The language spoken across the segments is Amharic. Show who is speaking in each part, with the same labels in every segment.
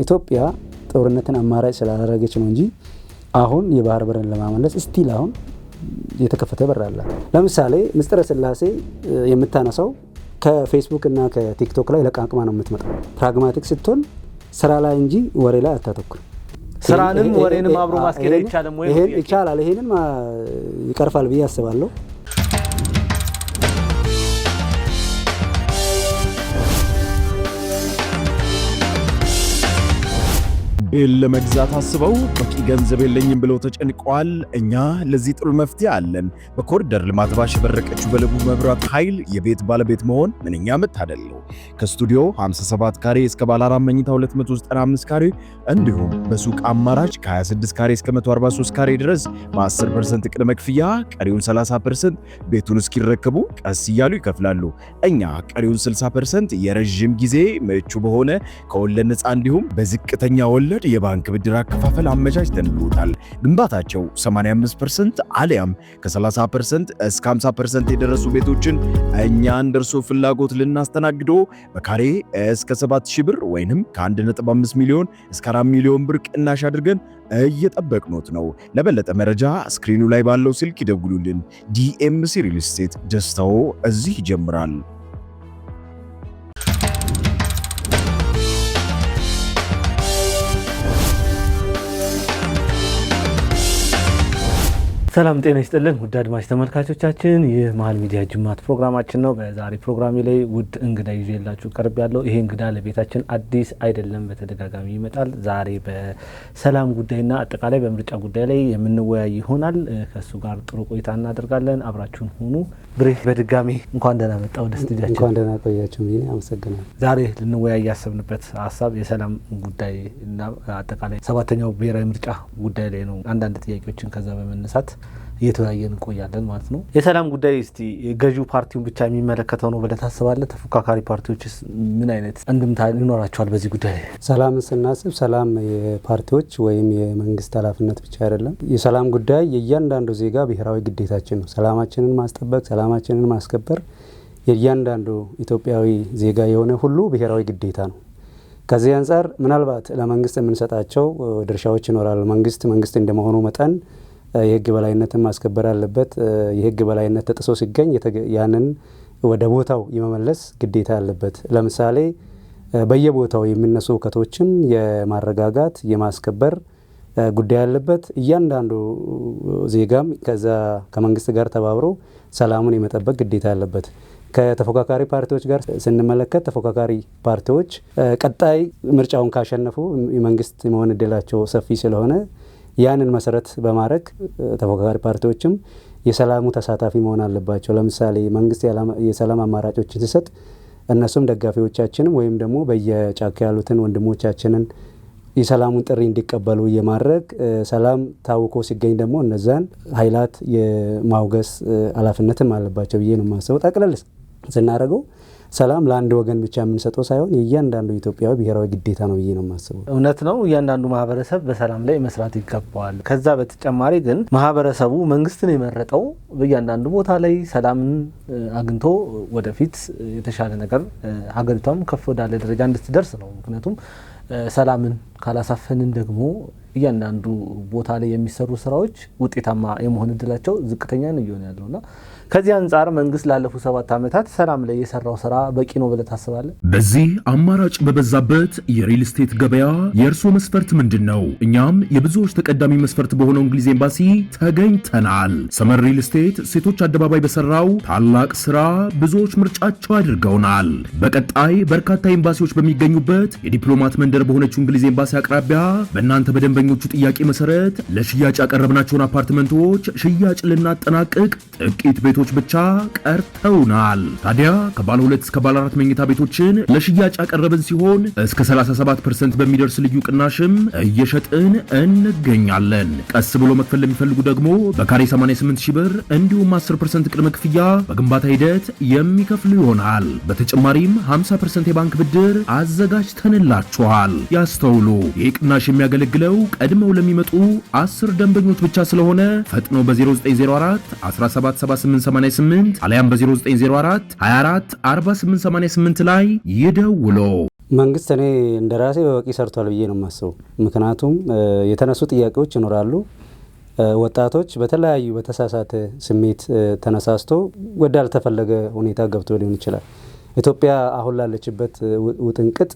Speaker 1: ኢትዮጵያ ጦርነትን አማራጭ ስላደረገች ነው እንጂ አሁን የባህር በርን ለማመለስ ስቲል አሁን የተከፈተ በር አለ። ለምሳሌ ምስጥረ ስላሴ የምታነሳው ከፌስቡክ እና ከቲክቶክ ላይ ለቃቅማ ነው የምትመጣው። ፕራግማቲክ ስትሆን ስራ ላይ እንጂ ወሬ ላይ አታተኩር።
Speaker 2: ስራንም ወሬንም አብሮ ማስኬድ አይቻልም ወይ?
Speaker 1: ይሄን ይቻላል። ይሄንን ይቀርፋል ብዬ አስባለሁ።
Speaker 3: ቤት ለመግዛት አስበው በቂ ገንዘብ የለኝም ብለው ተጨንቀዋል። እኛ ለዚህ ጥሩ መፍትሄ አለን። በኮሪደር ልማት ባሸበረቀችው በለቡ መብራት ኃይል የቤት ባለቤት መሆን ምንኛ መታደል ነው። ከስቱዲዮ 57 ካሬ እስከ ባለ 4 መኝታ 295 ካሬ እንዲሁም በሱቅ አማራጭ ከ26 ካሬ እስከ 143 ካሬ ድረስ በ10% ቅድመ ክፍያ ቀሪውን 30% ቤቱን እስኪረከቡ ቀስ እያሉ ይከፍላሉ። እኛ ቀሪውን 60% የረጅም ጊዜ ምቹ በሆነ ከወለድ ነፃ እንዲሁም በዝቅተኛ ወለድ የባንክ ብድር አከፋፈል አመቻችተንልዎታል። ግንባታቸው 85% አሊያም ከ30% እስከ 50% የደረሱ ቤቶችን እኛ እንደርሶ ፍላጎት ልናስተናግዶ በካሬ እስከ 7000 ብር ወይንም ከ1.5 ሚሊዮን እስከ 4 ሚሊዮን ብር ቅናሽ አድርገን እየጠበቅኖት ነው። ለበለጠ መረጃ ስክሪኑ ላይ ባለው ስልክ ይደውሉልን። ዲኤምሲ ሪል ስቴት፣ ደስታው እዚህ ይጀምራል።
Speaker 2: ሰላም ጤና ይስጥልን ውድ አድማጭ ተመልካቾቻችን፣ ይህ መሃል ሚዲያ ጅማት ፕሮግራማችን ነው። በዛሬ ፕሮግራሜ ላይ ውድ እንግዳ ይዤላችሁ ቀርብ ያለው ይሄ እንግዳ ለቤታችን አዲስ አይደለም፣ በተደጋጋሚ ይመጣል። ዛሬ በሰላም ጉዳይና አጠቃላይ በምርጫ ጉዳይ ላይ የምንወያይ ይሆናል። ከሱ ጋር ጥሩ ቆይታ እናደርጋለን። አብራችሁን ሁኑ። ብሬ በድጋሚ እንኳን ደህና መጣ ወደ ስቱዲያችን።
Speaker 1: እንኳን ደህና ቆያችሁ። ምን አመሰግናለሁ።
Speaker 2: ዛሬ ልንወያይ ያሰብንበት ሀሳብ የሰላም ጉዳይ እና አጠቃላይ 7ኛው ብሔራዊ ምርጫ ጉዳይ ላይ ነው። አንዳንድ ጥያቄዎችን ከዛ በመነሳት እየተወያየን እንቆያለን ማለት ነው። የሰላም ጉዳይ እስቲ ገዢው ፓርቲውን ብቻ የሚመለከተው ነው ብለህ ታስባለህ? ተፎካካሪ ፓርቲዎችስ ምን አይነት እንድምታ ይኖራቸዋል በዚህ ጉዳይ ላይ?
Speaker 1: ሰላምን ስናስብ ሰላም የፓርቲዎች ወይም የመንግስት ኃላፊነት ብቻ አይደለም። የሰላም ጉዳይ የእያንዳንዱ ዜጋ ብሔራዊ ግዴታችን ነው። ሰላማችንን ማስጠበቅ፣ ሰላማችንን ማስከበር የእያንዳንዱ ኢትዮጵያዊ ዜጋ የሆነ ሁሉ ብሔራዊ ግዴታ ነው። ከዚህ አንጻር ምናልባት ለመንግስት የምንሰጣቸው ድርሻዎች ይኖራሉ። መንግስት እንደመሆኑ መጠን የህግ በላይነትን ማስከበር አለበት። የህግ በላይነት ተጥሶ ሲገኝ ያንን ወደ ቦታው የመመለስ ግዴታ አለበት። ለምሳሌ በየቦታው የሚነሱ ሁከቶችን የማረጋጋት የማስከበር ጉዳይ አለበት። እያንዳንዱ ዜጋም ከዛ ከመንግስት ጋር ተባብሮ ሰላሙን የመጠበቅ ግዴታ አለበት። ከተፎካካሪ ፓርቲዎች ጋር ስንመለከት ተፎካካሪ ፓርቲዎች ቀጣይ ምርጫውን ካሸነፉ የመንግስት የመሆን እድላቸው ሰፊ ስለሆነ ያንን መሰረት በማድረግ ተፎካካሪ ፓርቲዎችም የሰላሙ ተሳታፊ መሆን አለባቸው። ለምሳሌ መንግስት የሰላም አማራጮችን ሲሰጥ እነሱም ደጋፊዎቻችንም ወይም ደግሞ በየጫካ ያሉትን ወንድሞቻችንን የሰላሙን ጥሪ እንዲቀበሉ የማድረግ ሰላም ታውቆ ሲገኝ ደግሞ እነዛን ኃይላት የማውገስ ኃላፊነትም አለባቸው ብዬ ነው የማስበው። ጠቅለል ስናደርገው ሰላም ለአንድ ወገን ብቻ የምንሰጠው ሳይሆን የእያንዳንዱ ኢትዮጵያዊ ብሔራዊ ግዴታ ነው ብዬ ነው የማስበው።
Speaker 2: እውነት ነው። እያንዳንዱ ማህበረሰብ በሰላም ላይ መስራት ይገባዋል። ከዛ በተጨማሪ ግን ማህበረሰቡ መንግስትን የመረጠው በእያንዳንዱ ቦታ ላይ ሰላምን አግኝቶ ወደፊት የተሻለ ነገር ሀገሪቷም ከፍ ወዳለ ደረጃ እንድትደርስ ነው። ምክንያቱም ሰላምን ካላሳፈንን ደግሞ እያንዳንዱ ቦታ ላይ የሚሰሩ ስራዎች ውጤታማ የመሆን እድላቸው ዝቅተኛ ነው እየሆነ ያለውና ከዚህ አንጻር መንግስት ላለፉት 7 ዓመታት ሰላም ላይ የሰራው ስራ በቂ ነው ብለህ ታስባለህ?
Speaker 4: በዚህ አማራጭ በበዛበት የሪል ስቴት ገበያ የእርሶ መስፈርት ምንድን ነው? እኛም የብዙዎች ተቀዳሚ መስፈርት በሆነው እንግሊዝ ኤምባሲ ተገኝተናል። ሰመር ሪል ስቴት ሴቶች አደባባይ በሰራው ታላቅ ስራ ብዙዎች ምርጫቸው አድርገውናል። በቀጣይ በርካታ ኤምባሲዎች በሚገኙበት የዲፕሎማት መንደር በሆነችው እንግሊዝ ኤምባሲ አቅራቢያ በእናንተ በደንበኞቹ ጥያቄ መሰረት ለሽያጭ ያቀረብናቸውን አፓርትመንቶች ሽያጭ ልናጠናቅቅ ጥቂት ቤቶች ብቻ ቀርተውናል። ታዲያ ከባለ 2 እስከ ባለ 4 መኝታ ቤቶችን ለሽያጭ ያቀረብን ሲሆን እስከ 37% በሚደርስ ልዩ ቅናሽም እየሸጥን እንገኛለን። ቀስ ብሎ መክፈል ለሚፈልጉ ደግሞ በካሬ 88000 ብር እንዲሁም 10% ቅድመ ክፍያ በግንባታ ሂደት የሚከፍሉ ይሆናል። በተጨማሪም 50% የባንክ ብድር አዘጋጅተንላችኋል። ያስተውሉ፣ ይህ ቅናሽ የሚያገለግለው ቀድመው ለሚመጡ 10 ደንበኞች ብቻ ስለሆነ ፈጥነው በ0904 177888 አሊያም በ0904 24 4888 ላይ ይደውሉ።
Speaker 1: መንግስት እኔ እንደራሴ በበቂ ሰርቷል ብዬ ነው የማስበው። ምክንያቱም የተነሱ ጥያቄዎች ይኖራሉ። ወጣቶች በተለያዩ በተሳሳተ ስሜት ተነሳስቶ ወዳልተፈለገ ሁኔታ ገብቶ ሊሆን ይችላል። ኢትዮጵያ አሁን ላለችበት ውጥንቅጥ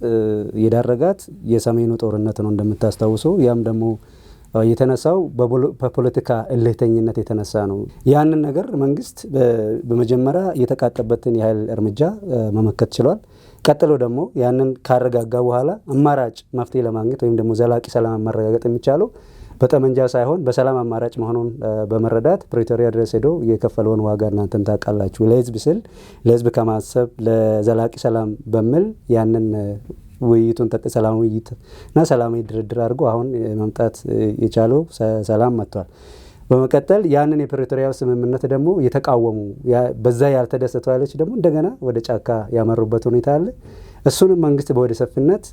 Speaker 1: የዳረጋት የሰሜኑ ጦርነት ነው እንደምታስታውሰው። ያም ደግሞ የተነሳው በፖለቲካ እልህተኝነት የተነሳ ነው። ያንን ነገር መንግስት በመጀመሪያ የተቃጠበትን የኃይል እርምጃ መመከት ችሏል። ቀጥሎ ደግሞ ያንን ካረጋጋ በኋላ አማራጭ መፍትሄ ለማግኘት ወይም ደግሞ ዘላቂ ሰላም ማረጋገጥ የሚቻለው በጠመንጃ ሳይሆን በሰላም አማራጭ መሆኑን በመረዳት ፕሪቶሪያ ድረስ ሄዶ የከፈለውን ዋጋ እናንተም ታውቃላችሁ። ለህዝብ ስል ለህዝብ ከማሰብ ለዘላቂ ሰላም በሚል ያንን ውይይቱን ሰላማዊ ውይይትና ሰላማዊ ድርድር አድርጎ አሁን መምጣት የቻለው ሰላም መጥቷል። በመቀጠል ያንን የፕሪቶሪያ ስምምነት ደግሞ የተቃወሙ በዛ ያልተደሰቱ ኃይሎች ደግሞ እንደገና ወደ ጫካ ያመሩበት ሁኔታ አለ። እሱንም መንግስት በወደ ሰፊነት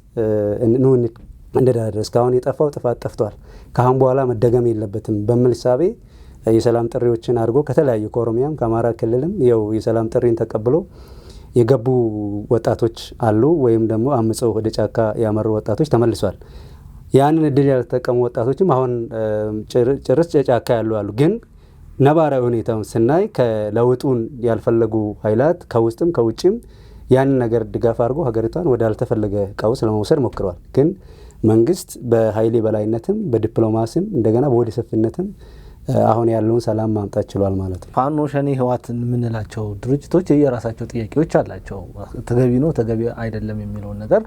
Speaker 1: እንደዳደረ እስካሁን የጠፋው ጥፋት ጠፍቷል፣ ከአሁን በኋላ መደገም የለበትም በሚል ሳቤ የሰላም ጥሪዎችን አድርጎ ከተለያዩ ከኦሮሚያም ከአማራ ክልልም ይኸው የሰላም ጥሪን ተቀብሎ የገቡ ወጣቶች አሉ፣ ወይም ደግሞ አምፀው ወደ ጫካ ያመሩ ወጣቶች ተመልሷል። ያንን እድል ያልተጠቀሙ ወጣቶችም አሁን ጭርስ ጫካ ያሉ አሉ። ግን ነባራዊ ሁኔታውን ስናይ ከለውጡን ያልፈለጉ ኃይላት ከውስጥም ከውጭም ያንን ነገር ድጋፍ አድርጎ ሀገሪቷን ወደ አልተፈለገ ቀውስ ለመውሰድ ሞክረዋል። ግን መንግስት በኃይል በላይነትም በዲፕሎማሲም እንደገና በወደ ሰፊነትም አሁን ያለውን ሰላም ማምጣት ችሏል ማለት ነው።
Speaker 2: ፋኖ፣ ሸኔ፣ ህወሓት የምንላቸው ድርጅቶች የራሳቸው ጥያቄዎች አላቸው። ተገቢ ነው ተገቢ አይደለም የሚለውን ነገር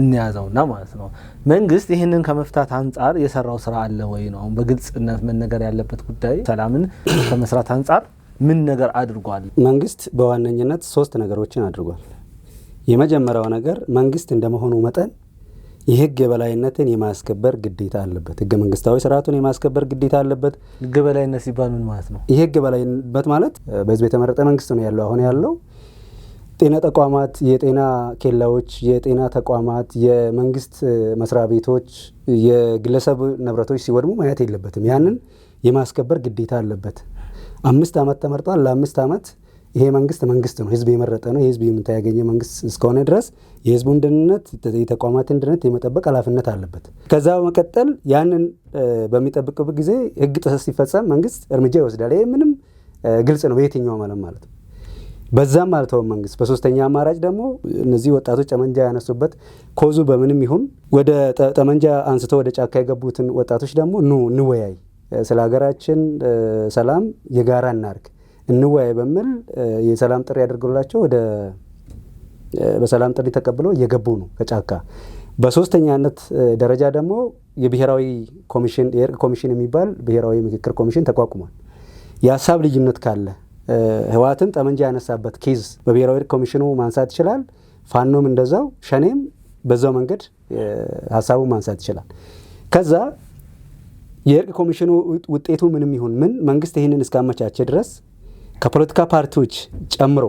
Speaker 2: እንያዘውና ማለት ነው። መንግስት ይህንን ከመፍታት አንጻር የሰራው ስራ አለ ወይ ነው አሁን በግልጽነት መነገር ያለበት ጉዳይ። ሰላምን ከመስራት አንጻር ምን ነገር አድርጓል?
Speaker 1: መንግስት በዋነኝነት 3 ነገሮችን አድርጓል። የመጀመሪያው ነገር መንግስት እንደመሆኑ መጠን የህግ የበላይነትን የማስከበር ግዴታ አለበት። ህገ መንግስታዊ ስርዓቱን የማስከበር ግዴታ አለበት።
Speaker 2: ህግ የበላይነት ሲባል ምን ማለት ነው?
Speaker 1: የህግ የበላይነት ማለት በህዝብ የተመረጠ መንግስት ነው ያለው። አሁን ያለው ጤና ተቋማት፣ የጤና ኬላዎች፣ የጤና ተቋማት፣ የመንግስት መስሪያ ቤቶች፣ የግለሰብ ንብረቶች ሲወድሙ ማየት የለበትም። ያንን የማስከበር ግዴታ አለበት። 5 ዓመት ተመርጧል። ለ5 ዓመት ይሄ መንግስት ነው፣ ህዝብ የመረጠ ነው። የህዝብ ይሁንታ ያገኘ መንግስት እስከሆነ ድረስ የህዝቡን ደህንነት የተቋማትን ደህንነት የመጠበቅ ኃላፊነት አለበት። ከዛ በመቀጠል ያንን በሚጠብቅበት ጊዜ ህግ ጥሰት ሲፈጸም መንግስት እርምጃ ይወስዳል። ይሄ ምንም ግልጽ ነው በየትኛውም ዓለም ማለት ነው። በዛም አልተወም መንግስት። በሶስተኛ አማራጭ ደግሞ እነዚህ ወጣቶች ጠመንጃ ያነሱበት ኮዙ በምንም ይሁን ወደ ጠመንጃ አንስቶ ወደ ጫካ የገቡትን ወጣቶች ደግሞ እንወያይ፣ ስለ ሀገራችን ሰላም የጋራ እናርግ እንወያይ በሚል የሰላም ጥሪ ያደርጉላቸው ወደ በሰላም ጥሪ ተቀብለው እየገቡ ነው ከጫካ። በሶስተኛነት ደረጃ ደግሞ የብሔራዊ ኮሚሽን የእርቅ ኮሚሽን የሚባል ብሔራዊ ምክክር ኮሚሽን ተቋቁሟል። የሀሳብ ልዩነት ካለ ህወሓትም ጠመንጃ ያነሳበት ኬዝ በብሔራዊ እርቅ ኮሚሽኑ ማንሳት ይችላል። ፋኖም እንደዛው፣ ሸኔም በዛው መንገድ ሀሳቡን ማንሳት ይችላል። ከዛ የእርቅ ኮሚሽኑ ውጤቱ ምንም ይሁን ምን መንግስት ይህንን እስካመቻቸ ድረስ ከፖለቲካ ፓርቲዎች ጨምሮ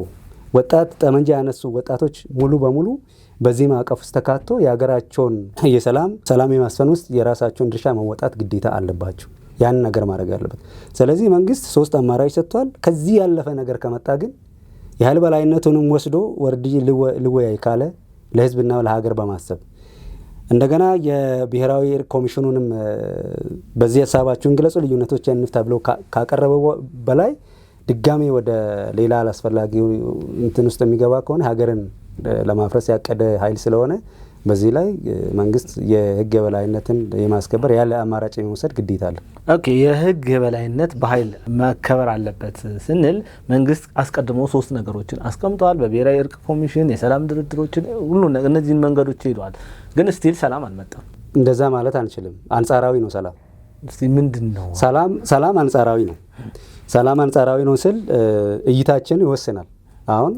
Speaker 1: ወጣት ጠመንጃ ያነሱ ወጣቶች ሙሉ በሙሉ በዚህ ማዕቀፍ ውስጥ ተካቶ የሀገራቸውን ሰላም የማስፈን ውስጥ የራሳቸውን ድርሻ መወጣት ግዴታ አለባቸው። ያንን ነገር ማድረግ አለበት። ስለዚህ መንግስት 3 አማራጭ ሰጥቷል። ከዚህ ያለፈ ነገር ከመጣ ግን የኃይል በላይነቱንም ወስዶ ወርድ ልወያይ ካለ ለህዝብና ለሀገር በማሰብ እንደገና የብሔራዊ እርቅ ኮሚሽኑንም በዚህ ሀሳባችሁን ግለጹ፣ ልዩነቶችን እንፍታ ብሎ ካቀረበ በላይ ድጋሜ ወደ ሌላ አላስፈላጊ እንትን ውስጥ የሚገባ ከሆነ ሀገርን ለማፍረስ ያቀደ ኃይል ስለሆነ በዚህ ላይ መንግስት የህግ የበላይነትን የማስከበር ያለ አማራጭ የመውሰድ ግዴታ አለ።
Speaker 2: ኦኬ፣ የህግ የበላይነት በኃይል መከበር አለበት ስንል መንግስት አስቀድሞ 3 ነገሮችን አስቀምጠዋል። በብሔራዊ እርቅ ኮሚሽን፣ የሰላም ድርድሮችን፣ ሁሉ እነዚህን መንገዶች ሄደዋል። ግን ስቲል ሰላም አልመጣም።
Speaker 1: እንደዛ ማለት አንችልም። አንጻራዊ ነው ሰላም።
Speaker 2: እስቲ ምንድን ነው
Speaker 1: ሰላም? አንጻራዊ ነው። ሰላም አንጻራዊ ነው ስል እይታችን ይወስናል። አሁን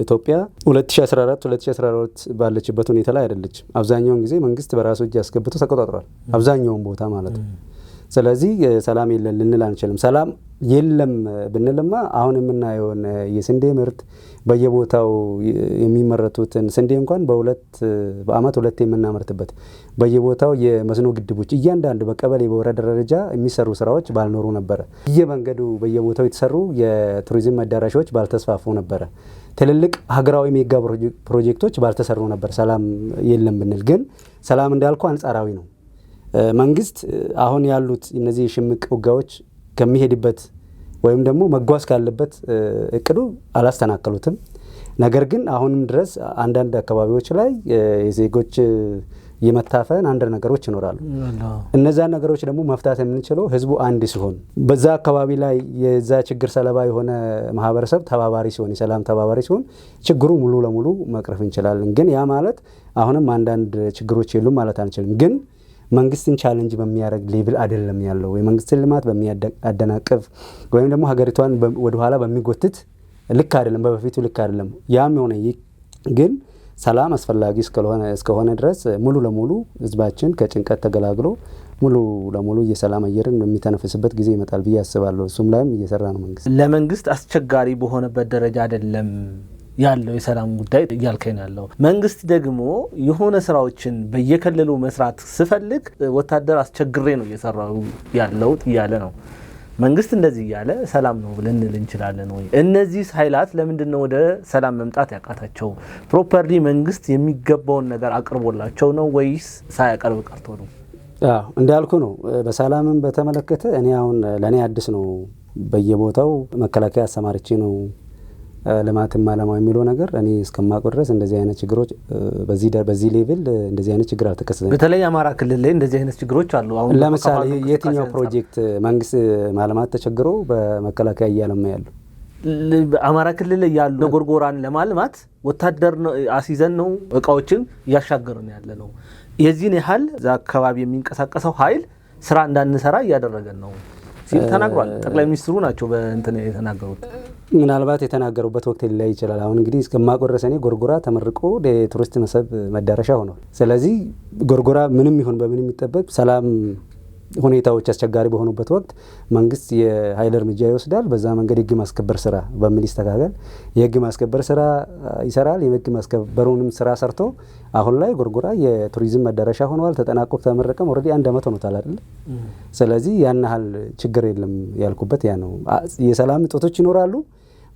Speaker 1: ኢትዮጵያ 2014 ባለችበት ሁኔታ ላይ አይደለችም። አብዛኛውን ጊዜ መንግስት በራሱ እጅ አስገብቶ ተቆጣጥሯል፣ አብዛኛውን ቦታ ማለት ነው። ስለዚህ ሰላም የለም ልንል አንችልም። ሰላም የለም ብንልማ አሁን የምናየውን የስንዴ ምርት በየቦታው የሚመረቱትን ስንዴ እንኳን በአመት ሁለት የምናመርትበት በየቦታው የመስኖ ግድቦች እያንዳንዱ በቀበሌ በወረዳ ደረጃ የሚሰሩ ስራዎች ባልኖሩ ነበረ። በየመንገዱ በየቦታው የተሰሩ የቱሪዝም መዳረሻዎች ባልተስፋፉ ነበረ። ትልልቅ ሀገራዊ ሜጋ ፕሮጀክቶች ባልተሰሩ ነበር። ሰላም የለም ብንል ግን ሰላም እንዳልኩ አንጻራዊ ነው። መንግስት አሁን ያሉት እነዚህ የሽምቅ ውጊያዎች ከሚሄድበት ወይም ደግሞ መጓዝ ካለበት እቅዱ አላስተናከሉትም። ነገር ግን አሁንም ድረስ አንዳንድ አካባቢዎች ላይ የዜጎች የመታፈን አንድ ነገሮች ይኖራሉ። እነዛን ነገሮች ደግሞ መፍታት የምንችለው ህዝቡ አንድ ሲሆን፣ በዛ አካባቢ ላይ የዛ ችግር ሰለባ የሆነ ማህበረሰብ ተባባሪ ሲሆን፣ የሰላም ተባባሪ ሲሆን ችግሩ ሙሉ ለሙሉ መቅረፍ እንችላለን። ግን ያ ማለት አሁንም አንዳንድ ችግሮች የሉም ማለት አንችልም። ግን መንግስትን ቻሌንጅ በሚያደርግ ሌቭል አይደለም ያለው። የመንግስትን ልማት በሚያደናቅፍ ወይም ደግሞ ሀገሪቷን ወደ ኋላ በሚጎትት ልክ አይደለም፣ በበፊቱ ልክ አይደለም። ያም ሆነ ግን ሰላም አስፈላጊ እስከሆነ ድረስ ሙሉ ለሙሉ ህዝባችን ከጭንቀት ተገላግሎ ሙሉ ለሙሉ የሰላም አየርን የሚተነፍስበት ጊዜ ይመጣል ብዬ አስባለሁ። እሱም ላይም እየሰራ ነው መንግስት።
Speaker 2: ለመንግስት አስቸጋሪ በሆነበት ደረጃ አይደለም ያለው የሰላም ጉዳይ እያልከኝ ያለው። መንግስት ደግሞ የሆነ ስራዎችን በየክልሉ መስራት ስፈልግ ወታደር አስቸግሬ ነው እየሰራው ያለው እያለ ነው። መንግስት እንደዚህ እያለ ሰላም ነው ልንል እንችላለን ወይ? እነዚህ ኃይላት ለምንድነው ወደ ሰላም መምጣት ያቃታቸው? ፕሮፐርሊ መንግስት የሚገባውን ነገር አቅርቦላቸው ነው ወይስ ሳያቀርብ ቀርቶ ነው?
Speaker 1: እንዳልኩ ነው። በሰላምም በተመለከተ እኔ አሁን ለኔ አዲስ ነው። በየቦታው መከላከያ አሰማርቼ ነው ልማትም አለማው የሚለው ነገር እኔ እስከማውቀው ድረስ እንደዚህ አይነት ችግሮች በዚህ ሌቭል እንደዚህ አይነት ችግር አልተከሰተም።
Speaker 2: በተለይ አማራ ክልል ላይ እንደዚህ አይነት ችግሮች አሉ። አሁን
Speaker 1: ለምሳሌ የትኛው ፕሮጀክት መንግስት ማልማት ተቸግሮ በመከላከያ እያለማ ያለው?
Speaker 2: አማራ ክልል ላይ ያሉ ጎርጎራን ለማልማት ወታደር አሲዘን ነው እቃዎችን እያሻገርን ያለ ነው። የዚህን ያህል እዛ አካባቢ የሚንቀሳቀሰው ኃይል ስራ እንዳንሰራ እያደረገን ነው ሲል ተናግሯል። ጠቅላይ ሚኒስትሩ ናቸው በእንትን የተናገሩት።
Speaker 1: ምናልባት የተናገሩበት ወቅት ሊለይ ይችላል። አሁን እንግዲህ እስከማቆረሰ እኔ ጎርጎራ ተመርቆ የቱሪስት መስህብ መዳረሻ ሆኗል። ስለዚህ ጎርጎራ ምንም ይሁን በምን የሚጠበቅ ሰላም ሁኔታዎች አስቸጋሪ በሆኑበት ወቅት መንግስት የኃይል እርምጃ ይወስዳል። በዛ መንገድ የህግ ማስከበር ስራ በሚል ይስተካከል የህግ ማስከበር ስራ ይሰራል። የህግ ማስከበሩንም ስራ ሰርቶ አሁን ላይ ጎርጎራ የቱሪዝም መዳረሻ ሆኗል። ተጠናቆ ተመረቀም ኦልሬዲ 1 አመት ሆኖታል አይደል? ስለዚህ ያን ያህል ችግር የለም ያልኩበት ያ ነው። የሰላም እጦቶች ይኖራሉ።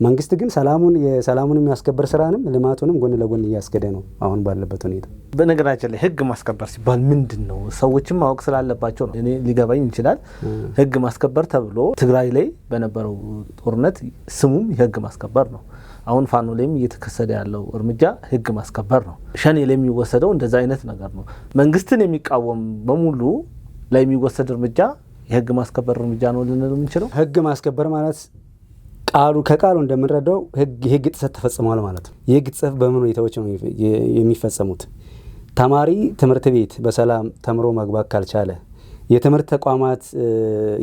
Speaker 1: መንግስት ግን የሰላሙን የሚያስከበር ስራንም ልማቱንም ጎን ለጎን እያስገደ ነው አሁን ባለበት ሁኔታ።
Speaker 2: በነገራችን ላይ ህግ ማስከበር ሲባል ምንድነው? ሰዎችም ማወቅ ስላልባቸው ነው። እኔ ሊገባኝ ይችላል። ህግ ማስከበር ተብሎ ትግራይ ላይ በነበረው ጦርነት ስሙም የህግ ማስከበር ነው። አሁን ፋኖ ላይም እየተከሰደ ያለው እርምጃ ህግ ማስከበር ነው። ሸኔ ላይ የሚወሰደው እንደዛ አይነት ነገር ነው። መንግስትን የሚቃወም በሙሉ ላይ የሚወሰድ እርምጃ የህግ ማስከበር እርምጃ ነው ልንል የምንችለው። ህግ
Speaker 1: ማስከበር ማለት ከቃሉ እንደምንረዳው የህግ ጥሰት ተፈጽሟል ማለት ነው። የህግ ጥሰት በምን ሁኔታዎች ነው የሚፈጸሙት? ተማሪ ትምህርት ቤት በሰላም ተምሮ መግባት ካልቻለ፣ የትምህርት ተቋማት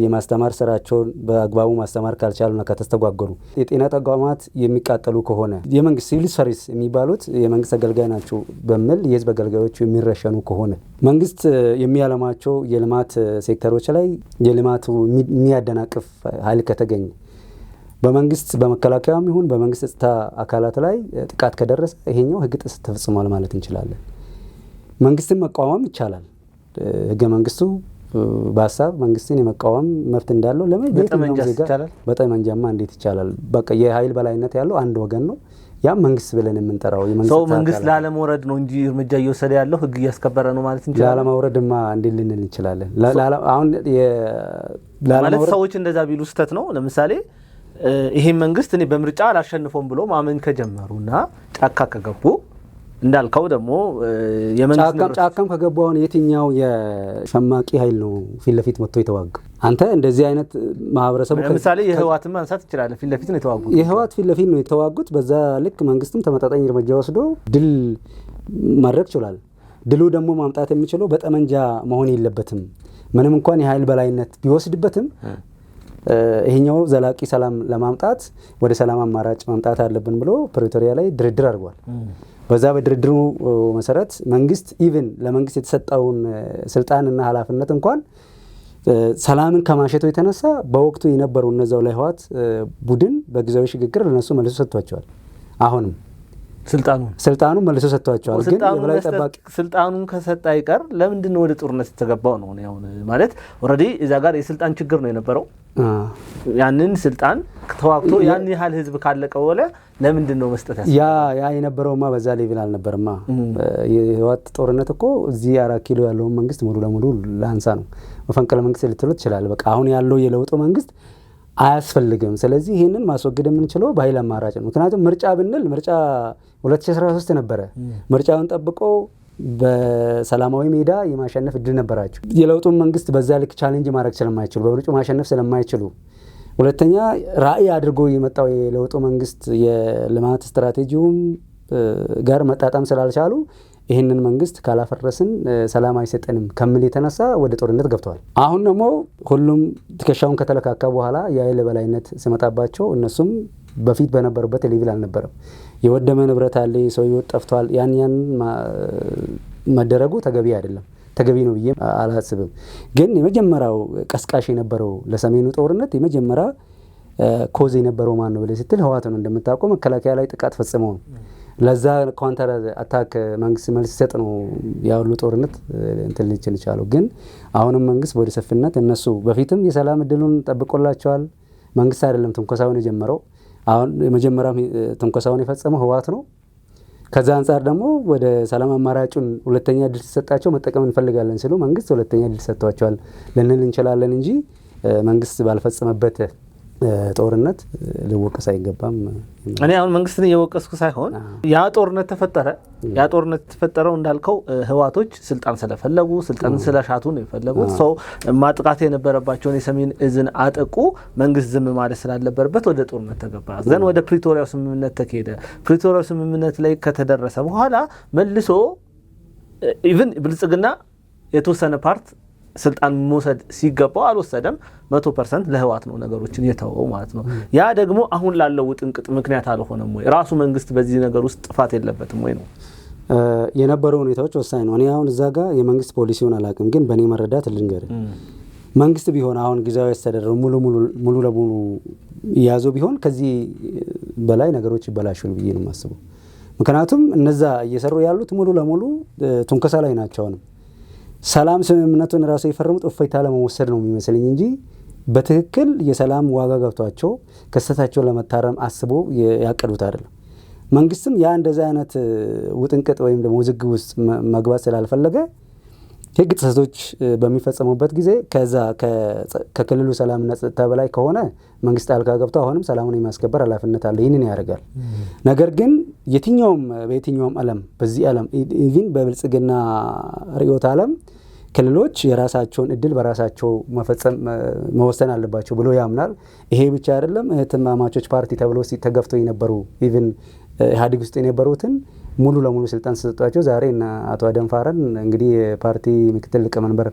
Speaker 1: የማስተማር ስራቸውን በአግባቡ ማስተማር ካልቻሉና ከተስተጓጎሉ፣ የጤና ተቋማት የሚቃጠሉ ከሆነ፣ የመንግስት ሲቪል ሰርቪስ የሚባሉት የመንግስት አገልጋይ ናቸው በሚል የህዝብ አገልጋዮች የሚረሸኑ ከሆነ፣ መንግስት የሚያለማቸው የልማት ሴክተሮች ላይ የልማቱ የሚያደናቅፍ ኃይል ከተገኘ፣ በመንግስት በመከላከያም ይሁን በመንግስት ጸጥታ አካላት ላይ ጥቃት ከደረሰ ይሄኛው ህግ ጥሰት ተፈጽሟል ማለት እንችላለን። መንግስትን መቃወም ይቻላል። ህገ መንግስቱ በሀሳብ መንግስትን የመቃወም መብት እንዳለው በጠመንጃማ እንዴት ይቻላል? በቃ የኃይል በላይነት ያለው አንድ ወገን ነው። ያም መንግስት ብለን የምንጠራው
Speaker 2: ሰው መንግስት ላለመውረድ ነው እንጂ እርምጃ እየወሰደ ያለው ህግ እያስከበረ ነው ማለት እንችላለን።
Speaker 1: ላለመውረድማ እንዴት ልንል እንችላለን? አሁን
Speaker 2: ማለት ሰዎች እንደዛ ቢሉ ስህተት ነው። ለምሳሌ ይሄ መንግስት እኔ በምርጫ አላሸንፈውም ብሎ ማመን ከጀመሩና ጫካ ከገቡ እንዳልከው ደግሞ
Speaker 1: ጫካም ከገቡ አሁን የትኛው የሸማቂ ኃይል ነው ፊት ለፊት መጥቶ የተዋጋው? አንተ እንደዚህ አይነት ማህበረሰቡ
Speaker 2: ለምሳሌ የህዋትን ማንሳት ይችላል። ፊት ለፊት ነው የተዋጉት።
Speaker 1: የህዋት ፊት ለፊት ነው የተዋጉት። በዛ ልክ መንግስትም ተመጣጣኝ እርምጃ ወስዶ ድል ማድረግ ይችላል። ድሉ ደግሞ ማምጣት የሚችለው በጠመንጃ መሆን የለበትም። ምንም እንኳን የኃይል በላይነት ቢወስድበትም ይሄኛው ዘላቂ ሰላም ለማምጣት ወደ ሰላም አማራጭ ማምጣት አለብን ብሎ ፕሪቶሪያ ላይ ድርድር አድርጓል። በዛ በድርድሩ መሰረት መንግስት ኢቭን ለመንግስት የተሰጠውን ስልጣንና ኃላፊነት እንኳን ሰላምን ከማሸቱ የተነሳ በወቅቱ የነበረው እነዛው ላይ ህወሓት ቡድን በጊዜያዊ ሽግግር ለነሱ መልሶ ሰጥቷቸዋል። አሁንም ስልጣኑ መልሶ ሰጥቷቸዋል። ግን የበላይ ጠባቂ
Speaker 2: ስልጣኑን ከሰጠ አይቀር ለምንድን ነው ወደ ጦርነት የተገባው ነው? አሁን ማለት ኦልሬዲ እዛ ጋር የስልጣን ችግር ነው የነበረው። ያንን ስልጣን ተዋክቶ ያን ያህል ህዝብ ካለቀ በኋላ ለምንድን ነው መስጠት
Speaker 1: ያ የነበረውማ በዛ ሌቭል አልነበረማ። የህወሓት ጦርነት እኮ እዚህ 4 ኪሎ ያለውን መንግስት ሙሉ ለሙሉ ላንሳ ነው መፈንቅለ መንግስት ልትሉት ይችላል። በቃ አሁን ያለው የለውጡ መንግስት አያስፈልግም። ስለዚህ ይሄንን ማስወገድ የምንችለው በኃይል አማራጭ ነው። ምክንያቱም ምርጫ ብንል ምርጫ 2013 ነበረ። ምርጫውን ጠብቆ በሰላማዊ ሜዳ የማሸነፍ እድል ነበራቸው። የለውጡን መንግስት በዛ ልክ ቻሌንጅ ማድረግ ስለማይችሉ በምርጫው ማሸነፍ ስለማይችሉ፣ ሁለተኛ ራዕይ አድርጎ የመጣው የለውጡ መንግስት የልማት ስትራቴጂውም ጋር መጣጣም ስላልቻሉ ይህንን መንግስት ካላፈረስን ሰላም አይሰጠንም ከሚል የተነሳ ወደ ጦርነት ገብተዋል። አሁን ደግሞ ሁሉም ትከሻውን ከተለካካ በኋላ የኃይል በላይነት ሲመጣባቸው እነሱም በፊት በነበሩበት ሌቭል አልነበረም። የወደመ ንብረት አለ፣ ሰው ህይወት ጠፍቷል። ያን መደረጉ ተገቢ አይደለም፣ ተገቢ ነው ብዬ አላስብም። ግን የመጀመሪያው ቀስቃሽ የነበረው ለሰሜኑ ጦርነት የመጀመሪያ ኮዝ የነበረው ማን ነው ብለህ ስትል ህወሓት ነው። እንደምታውቀው መከላከያ ላይ ጥቃት ፈጽመው ነው። ለዛ ካውንተር አታክ መንግስት መልስ ሰጥ ነው ያሉ ጦርነት እንትን ሊችል ይችላል። ግን አሁንም መንግስት ወደ ሰፊነት እነሱ በፊትም የሰላም እድሉን ጠብቆላቸዋል። መንግስት አይደለም ትንኮሳውን የጀመረው። አሁን የመጀመሪያ ትንኮሳውን የፈጸመው ህወሓት ነው። ከዛ አንፃር ደግሞ ወደ ሰላም አማራጩን ሁለተኛ እድል ሲሰጣቸው መጠቀም እንፈልጋለን ሲሉ መንግስት ሁለተኛ እድል ሰጥቷቸዋል ልንል እንችላለን እንጂ መንግስት ባልፈጸመበት ጦርነት ሊወቀስ አይገባም።
Speaker 2: እኔ አሁን መንግስትን እየወቀስኩ ሳይሆን ያ ጦርነት ተፈጠረ። ያ ጦርነት ተፈጠረው እንዳልከው ህወሓቶች ስልጣን ስለፈለጉ ስልጣን ስለሻቱ ነው የፈለጉት። ሰው ማጥቃት የነበረባቸውን የሰሜን እዝን አጠቁ። መንግስት ዝም ማለት ስላልነበረበት ወደ ጦርነት ተገባ። ዘን ወደ ፕሪቶሪያው ስምምነት ተካሄደ። ፕሪቶሪያው ስምምነት ላይ ከተደረሰ በኋላ መልሶ ኢቭን ብልጽግና የተወሰነ ፓርት ስልጣን መውሰድ ሲገባው አልወሰደም። 100% ለህወሓት ነው ነገሮችን የተወው ማለት ነው። ያ ደግሞ አሁን ላለው ውጥንቅጥ ምክንያት አልሆነም ወይ? ራሱ መንግስት በዚህ ነገር ውስጥ ጥፋት የለበትም ወይ ነው
Speaker 1: የነበረው ሁኔታዎች ወሳኝ ነው። እኔ አሁን እዛ ጋር የመንግስት ፖሊሲውን አላውቅም፣ ግን በእኔ መረዳት ልንገር። መንግስት ቢሆን አሁን ጊዜያዊ አስተዳደሩ ሙሉ ለሙሉ እያዘው ቢሆን ከዚህ በላይ ነገሮች ይበላሹል ብዬ ነው የማስበው። ምክንያቱም እነዛ እየሰሩ ያሉት ሙሉ ለሙሉ ትንኮሳ ላይ ናቸው ነው። ሰላም ስምምነቱን ራሱ የፈረሙት እፎይታ ለመወሰድ ነው የሚመስለኝ እንጂ በትክክል የሰላም ዋጋ ገብቷቸው ክስተታቸውን ለመታረም አስቦ ያቀዱት አይደለም። መንግስትም ያ እንደዛ አይነት ውጥንቅጥ ወይም ደግሞ ውዝግብ ውስጥ መግባት ስላልፈለገ ህግ ጥሰቶች በሚፈጸሙበት ጊዜ ከዛ ከክልሉ ሰላምና ጸጥታ በላይ ከሆነ መንግስት ጣልቃ ገብቶ አሁንም ሰላሙን የማስከበር ኃላፊነት አለ። ይህንን ያደርጋል። ነገር ግን በየትኛውም ዓለም በዚህ ዓለም ኢቭን በብልጽግና ርዕዮተ ዓለም ክልሎች የራሳቸውን እድል በራሳቸው መወሰን አለባቸው ብሎ ያምናል። ይሄ ብቻ አይደለም። እህትማማቾች ፓርቲ ተብሎ ተገፍተው የነበሩ ኢቭን ኢህአዴግ ውስጥ የነበሩትን ሙሉ ለሙሉ ስልጣን ተሰጥቷቸው ዛሬ እና አቶ አደንፋረን እንግዲህ የፓርቲ ምክትል ሊቀመንበር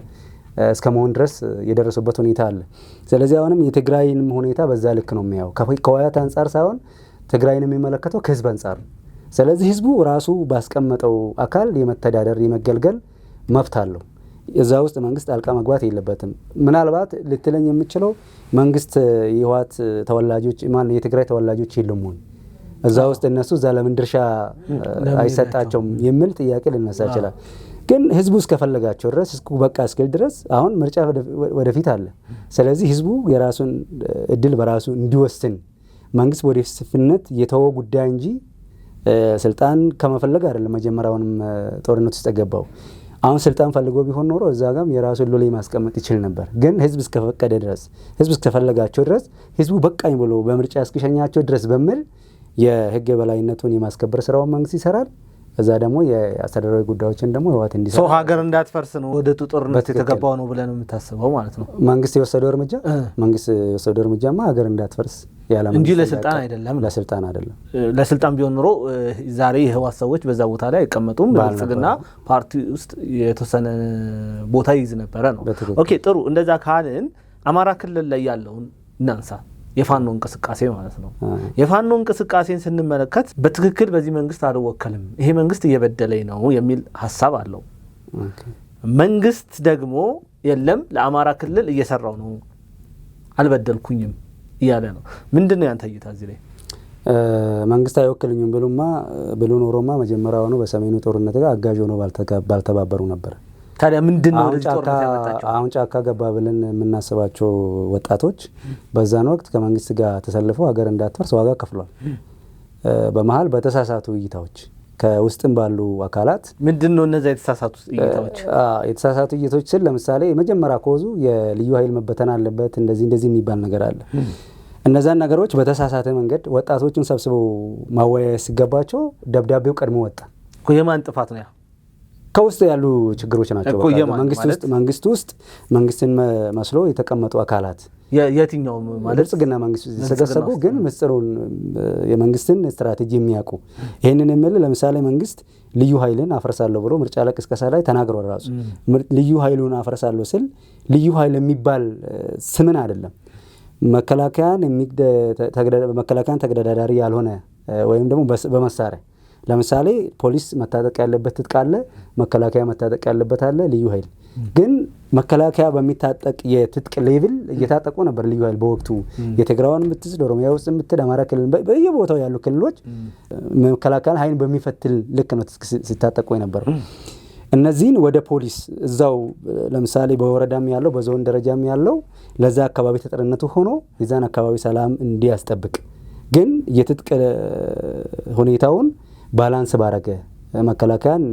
Speaker 1: እስከ መሆን ድረስ የደረሱበት ሁኔታ አለ። ስለዚህ አሁንም የትግራይንም ሁኔታ በዛ ልክ ነው የሚያው ከወያት አንጻር ሳይሆን ትግራይን የሚመለከተው ከህዝብ አንጻር ነው። ስለዚህ ህዝቡ ራሱ ባስቀመጠው አካል የመተዳደር የመገልገል መብት አለው። እዛ ውስጥ መንግስት ጣልቃ መግባት የለበትም። ምናልባት ልትለኝ የምችለው መንግስት የህወሓት ተወላጆች ማን የትግራይ ተወላጆች የሉም እዛ ውስጥ እነሱ እዛ ለምን ድርሻ አይሰጣቸውም የሚል ጥያቄ ሊነሳ ይችላል። ግን ህዝቡ እስከፈለጋቸው ድረስ እስኩ በቃ እስከል ድረስ አሁን ምርጫ ወደፊት አለ። ስለዚህ ህዝቡ የራሱን እድል በራሱ እንዲወስን መንግስት ወደ ፍስፍነት የተወው ጉዳይ እንጂ ስልጣን ከመፈለግ አይደለም። መጀመሪያውንም ጦርነት ውስጥ ተገባው። አሁን ስልጣን ፈልጎ ቢሆን ኖሮ እዛ ጋም የራሱን ሎሌ ማስቀመጥ ይችል ነበር። ግን ህዝብ እስከፈቀደ ድረስ ህዝብ እስከፈለጋቸው ድረስ ህዝቡ በቃኝ ብሎ በምርጫ እስከሸኛቸው ድረስ በሚል የህግ የበላይነቱን የማስከበር ስራውን መንግስት ይሰራል። እዛ ደግሞ የአስተዳደራዊ ጉዳዮችን ደግሞ ህወሓት እንዲሰራ
Speaker 2: ሰው ሀገር እንዳትፈርስ ነው ወደ ጦርነት የተገባው ነው ብለን የምታስበው ማለት ነው።
Speaker 1: መንግስት የወሰደው እርምጃማ ሀገር እንዳትፈርስ ያለ
Speaker 2: እንጂ ለስልጣን አይደለም። ለስልጣን ቢሆን ኖሮ ዛሬ የህወሓት ሰዎች በዛ ቦታ ላይ አይቀመጡም። ብልጽግና ፓርቲ ውስጥ የተወሰነ ቦታ ይይዝ ነበረ ነው። ኦኬ ጥሩ። እንደዛ ካልን አማራ ክልል ላይ ያለውን እናንሳ። የፋኖ እንቅስቃሴ ማለት ነው። የፋኖ እንቅስቃሴን ስንመለከት በትክክል በዚህ መንግስት አልወከልም፣ ይሄ መንግስት እየበደለኝ ነው የሚል ሀሳብ አለው። መንግስት ደግሞ የለም ለአማራ ክልል እየሰራው ነው አልበደልኩኝም እያለ ነው። ምንድነው ያንተ እይታ እዚህ ላይ?
Speaker 1: መንግስት አይወክልኝም ብሎ ኖሮማ መጀመሪያው ነው በሰሜኑ ጦርነት ጋር አጋዥ ሆኖ ባልተባበሩ ነበር።
Speaker 2: ታዲያ ምንድነው ለዚህ ጦርነት ያመጣቸው?
Speaker 1: አሁን ጫካ ገባ ብለን የምናስባቸው ወጣቶች በዛን ወቅት ከመንግስት ጋር ተሰልፈው ሀገር እንዳትፈርስ ዋጋ ከፍሏል። በመሃል በተሳሳቱ እይታዎች ከውስጥም ባሉ አካላት
Speaker 2: ምንድነው እነዛ የተሳሳቱ እይታዎች?
Speaker 1: የተሳሳቱ እይታዎች ስል ለምሳሌ መጀመሪያ ኮዙ የልዩ ኃይል መበተን አለበት እንደዚህ የሚባል ነገር አለ። እነዛን ነገሮች በተሳሳተ መንገድ ወጣቶችን ሰብስበው ማወያየት ሲገባቸው ደብዳቤው ቀድሞ ወጣ።
Speaker 2: የማን ጥፋት ነው? ያ
Speaker 1: ከውስጥ ያሉ ችግሮች ናቸው። መንግስት ውስጥ መንግስትን መስሎ የተቀመጡ አካላት
Speaker 2: የትኛው ማለት
Speaker 1: ብልጽግና መንግስት ሲሰገሰጉ ግን ምስጥሩን የመንግስትን ስትራቴጂ የሚያውቁ ይሄንን የሚል ለምሳሌ መንግስት ልዩ ኃይልን አፈርሳለሁ ብሎ ምርጫ ለቅስቀሳ ላይ ተናግሯል። ራሱ ልዩ ኃይሉን አፈርሳለሁ ስል ልዩ ኃይል የሚባል ስምን አይደለም መከላከያን ተገዳዳሪ ያልሆነ ወይም ደግሞ በመሳሪያ ለምሳሌ ፖሊስ መታጠቅ ያለበት ትጥቅ አለ፣ መከላከያ መታጠቅ ያለበት አለ፣ ልዩ ኃይል ግን መከላከያ በሚታጠቅ የትጥቅ ሌቭል እየታጠቁ ነበር ልዩ ኃይል በወቅቱ የትግራይን ምትስ ኦሮሚያ ውስጥ ምትል አማራ ክልል በየቦታው ያሉ ክልሎች መከላከያን ኃይል በሚፈትል ልክ ነው ሲታጠቁ የነበረው። እነዚህን ወደ ፖሊስ እዛው ለምሳሌ በወረዳም ያለው በዞን ደረጃም ያለው ለዛ አካባቢ ተጠርነቱ ሆኖ የዛን አካባቢ ሰላም እንዲያስጠብቅ ግን የትጥቅ ሁኔታውን ባላንስ ባረገ መከላከያን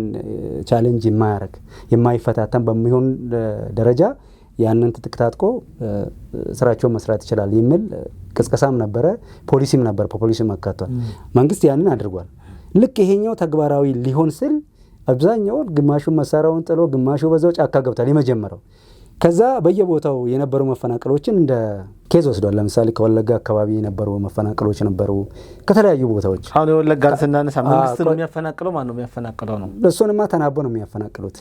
Speaker 1: ቻሌንጅ የማያረግ የማይፈታተን በሚሆን ደረጃ ያንን ትጥቅ ታጥቆ ስራቸውን መስራት ይችላል የሚል ቅስቀሳም ነበረ። ፖሊሲም ነበር፣ ፖሊሲም አካቷል። መንግስት ያንን አድርጓል። ልክ ይሄኛው ተግባራዊ ሊሆን ስል አብዛኛው ግማሹ መሳሪያውን ጥሎ ግማሹ በዛው ጫካ ገብቷል የመጀመሪያው። ከዛ በየቦታው የነበሩ መፈናቀሎችን እንደ ኬዝ ወስዷል። ለምሳሌ ከወለጋ አካባቢ የነበሩ መፈናቀሎች ነበሩ ከተለያዩ ቦታዎች።
Speaker 2: አሁን የወለጋን ስናነሳ መንግስት ነው የሚያፈናቅለው? ማን ነው የሚያፈናቅለው ነው?
Speaker 1: እሱንማ ተናቦ ነው የሚያፈናቅሉት።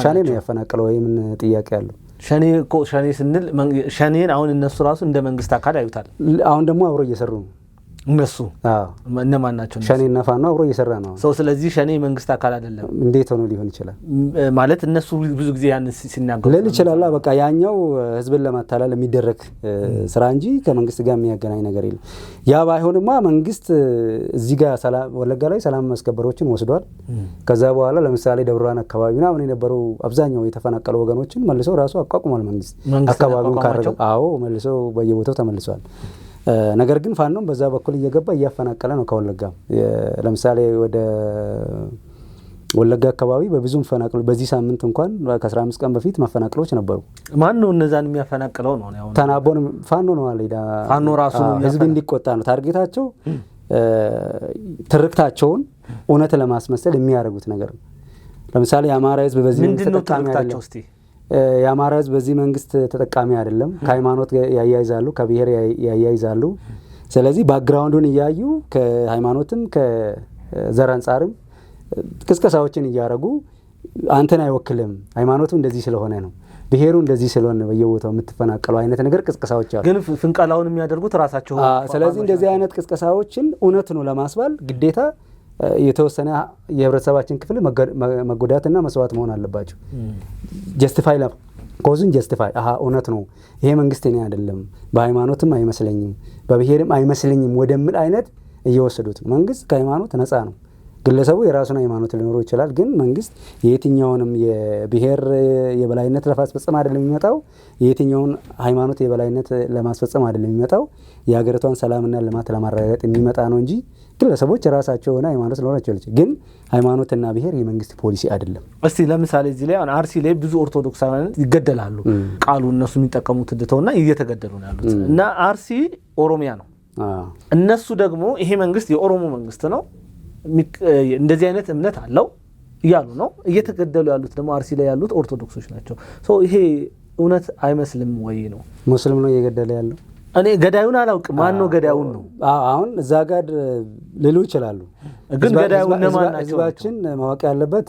Speaker 1: ሸኔ ነው ያፈናቅለው። ምን ጥያቄ አለው?
Speaker 2: ሸኔ ስንል ሸኔን አሁን እነሱ ራሱ እንደ መንግስት አካል ያዩታል።
Speaker 1: አሁን ደግሞ አብሮ እየሰሩ ነው
Speaker 2: እነሱ። እነማን ናቸው?
Speaker 1: ሸኔና ፋኖ አብሮ እየሰራ ነው
Speaker 2: ሰው። ስለዚህ ሸኔ መንግስት አካል አይደለም።
Speaker 1: እንዴት ሆኖ ሊሆን ይችላል?
Speaker 2: ማለት እነሱ ብዙ ጊዜ ያን ሲናገሩ
Speaker 1: ለል ይችላል። በቃ ያኛው ህዝብን ለማታለል የሚደረግ ስራ እንጂ ከመንግስት ጋር የሚያገናኝ ነገር የለም። ያ ባይሆንማ መንግስት እዚህ ጋር ወለጋ ላይ ሰላም ማስከበሮችን ወስዷል። ከዛ በኋላ ለምሳሌ ደብረብርሃን አካባቢ ምናምን የነበሩ አብዛኛው የተፈናቀሉ ወገኖችን መልሰው ራሱ አቋቁሟል መንግስት አካባቢውን ካረገ። አዎ መልሰው በየቦታው ተመልሰዋል። ነገር ግን ፋኖም በዛ በኩል እየገባ እያፈናቀለ ነው ከወለጋ። ለምሳሌ ወደ ወለጋ አካባቢ በብዙ መፈናቀሉ በዚህ ሳምንት እንኳን ከ15 ቀን በፊት መፈናቀሎች ነበሩ። ማን ነው
Speaker 2: እነዛን የሚያፈናቅለው? ነው ያው
Speaker 1: ተናቦን ፋኖ ነው አለ።
Speaker 2: ፋኖ ራሱ
Speaker 1: ህዝብ እንዲቆጣ ነው ታርጌታቸው። ትርክታቸውን እውነት ለማስመሰል የሚያደርጉት ነገር ነው። ለምሳሌ የአማራ ህዝብ በዚህ ተጠቃሚ አይደለም። የአማራ ህዝብ በዚህ መንግስት ተጠቃሚ አይደለም። ከሃይማኖት ያያይዛሉ፣ ከብሔር ያያይዛሉ። ስለዚህ ባክግራውንዱን እያዩ ከሃይማኖትም ከዘር አንጻርም ቅስቀሳዎችን እያደረጉ አንተን አይወክልም፣ ሃይማኖቱ እንደዚህ ስለሆነ ነው፣ ብሔሩ እንደዚህ ስለሆነ በየቦታው የምትፈናቀለው አይነት ነገር ቅስቀሳዎች አሉ።
Speaker 2: ግን ፍንቀላውን የሚያደርጉት ራሳቸው።
Speaker 1: ስለዚህ እንደዚህ አይነት ቅስቀሳዎችን እውነት ነው ለማስባል ግዴታ የተወሰነ የህብረተሰባችን ክፍል መጎዳትና መስዋዕት መሆን አለባቸው። ጀስቲፋይ ኮዙን ጀስቲፋይ እውነት ነው ይሄ መንግስት እኔ አይደለም፣ በሃይማኖትም አይመስለኝም፣ በብሔርም አይመስለኝም ወደምል አይነት እየወሰዱት ነው። መንግስት ከሃይማኖት ነፃ ነው። ግለሰቡ የራሱን ሃይማኖት ሊኖረው ይችላል። ግን መንግስት የትኛውንም የብሔር የበላይነት ለማስፈጸም አይደለም የሚመጣው፣ የትኛውን ሃይማኖት የበላይነት ለማስፈጸም አይደለም የሚመጣው፣ የሀገሪቷን ሰላምና ልማት ለማረጋገጥ የሚመጣ ነው እንጂ ግለሰቦች የራሳቸው ሆነ ሃይማኖት ሊኖራቸው ይችላል። ግን ሃይማኖትና ብሔር የመንግስት ፖሊሲ አይደለም።
Speaker 2: እስቲ ለምሳሌ እዚህ ላይ አርሲ ላይ ብዙ ኦርቶዶክሳውያን ይገደላሉ። ቃሉ እነሱ የሚጠቀሙት ትድተውና እየተገደሉ ነው ያሉት እና አርሲ ኦሮሚያ ነው። እነሱ ደግሞ ይሄ መንግስት የኦሮሞ መንግስት ነው እንደዚህ አይነት እምነት አለው እያሉ ነው። እየተገደሉ ያሉት ደግሞ አርሲ ላይ ያሉት ኦርቶዶክሶች ናቸው። ይሄ እውነት አይመስልም ወይ? ነው
Speaker 1: ሙስሊም ነው እየገደለ ያለው።
Speaker 2: እኔ ገዳዩን አላውቅም። ማን ነው ገዳዩን ነው?
Speaker 1: አሁን እዛ ጋር ሌሎ ይችላሉ። ግን ገዳዩን ለማን ናቸው? ህዝባችን ማወቅ ያለበት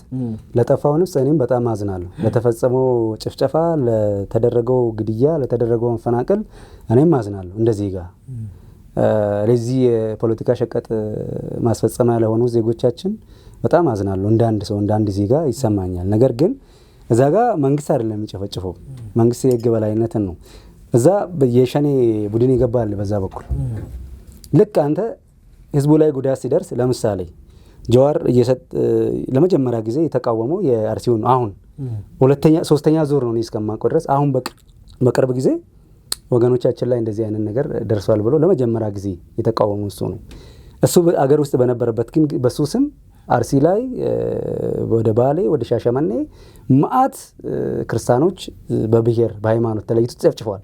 Speaker 1: ለጠፋው ነፍስ እኔም በጣም አዝናለሁ። ለተፈጸመው ጭፍጨፋ፣ ለተደረገው ግድያ፣ ለተደረገው መፈናቀል እኔም አዝናለሁ። እንደዚህ ጋር ለዚህ የፖለቲካ ሸቀጥ ማስፈጸሚያ ለሆኑ ዜጎቻችን በጣም አዝናለሁ። እንደ አንድ ሰው እንደ አንድ ዜጋ ይሰማኛል። ነገር ግን እዛ ጋር መንግስት አይደለም የሚጨፈጭፈው፣ መንግስት የህግ በላይነትን ነው። እዛ የሸኔ ቡድን ይገባል በዛ በኩል። ልክ አንተ ህዝቡ ላይ ጉዳት ሲደርስ ለምሳሌ ጀዋር ለመጀመሪያ ጊዜ የተቃወመው የአርሲውን አሁን ሶስተኛ ዙር ነው እስከማውቀው ድረስ። አሁን በቅርብ ጊዜ ወገኖቻችን ላይ እንደዚህ አይነት ነገር ደርሷል ብሎ ለመጀመሪያ ጊዜ የተቃወመው እሱ ነው። እሱ አገር ውስጥ በነበረበት ግን በሱ ስም አርሲ ላይ ወደ ባሌ ወደ ሻሸመኔ መዓት ክርስቲያኖች በብሔር በሃይማኖት ተለይቶ ተጨፍጭፈዋል።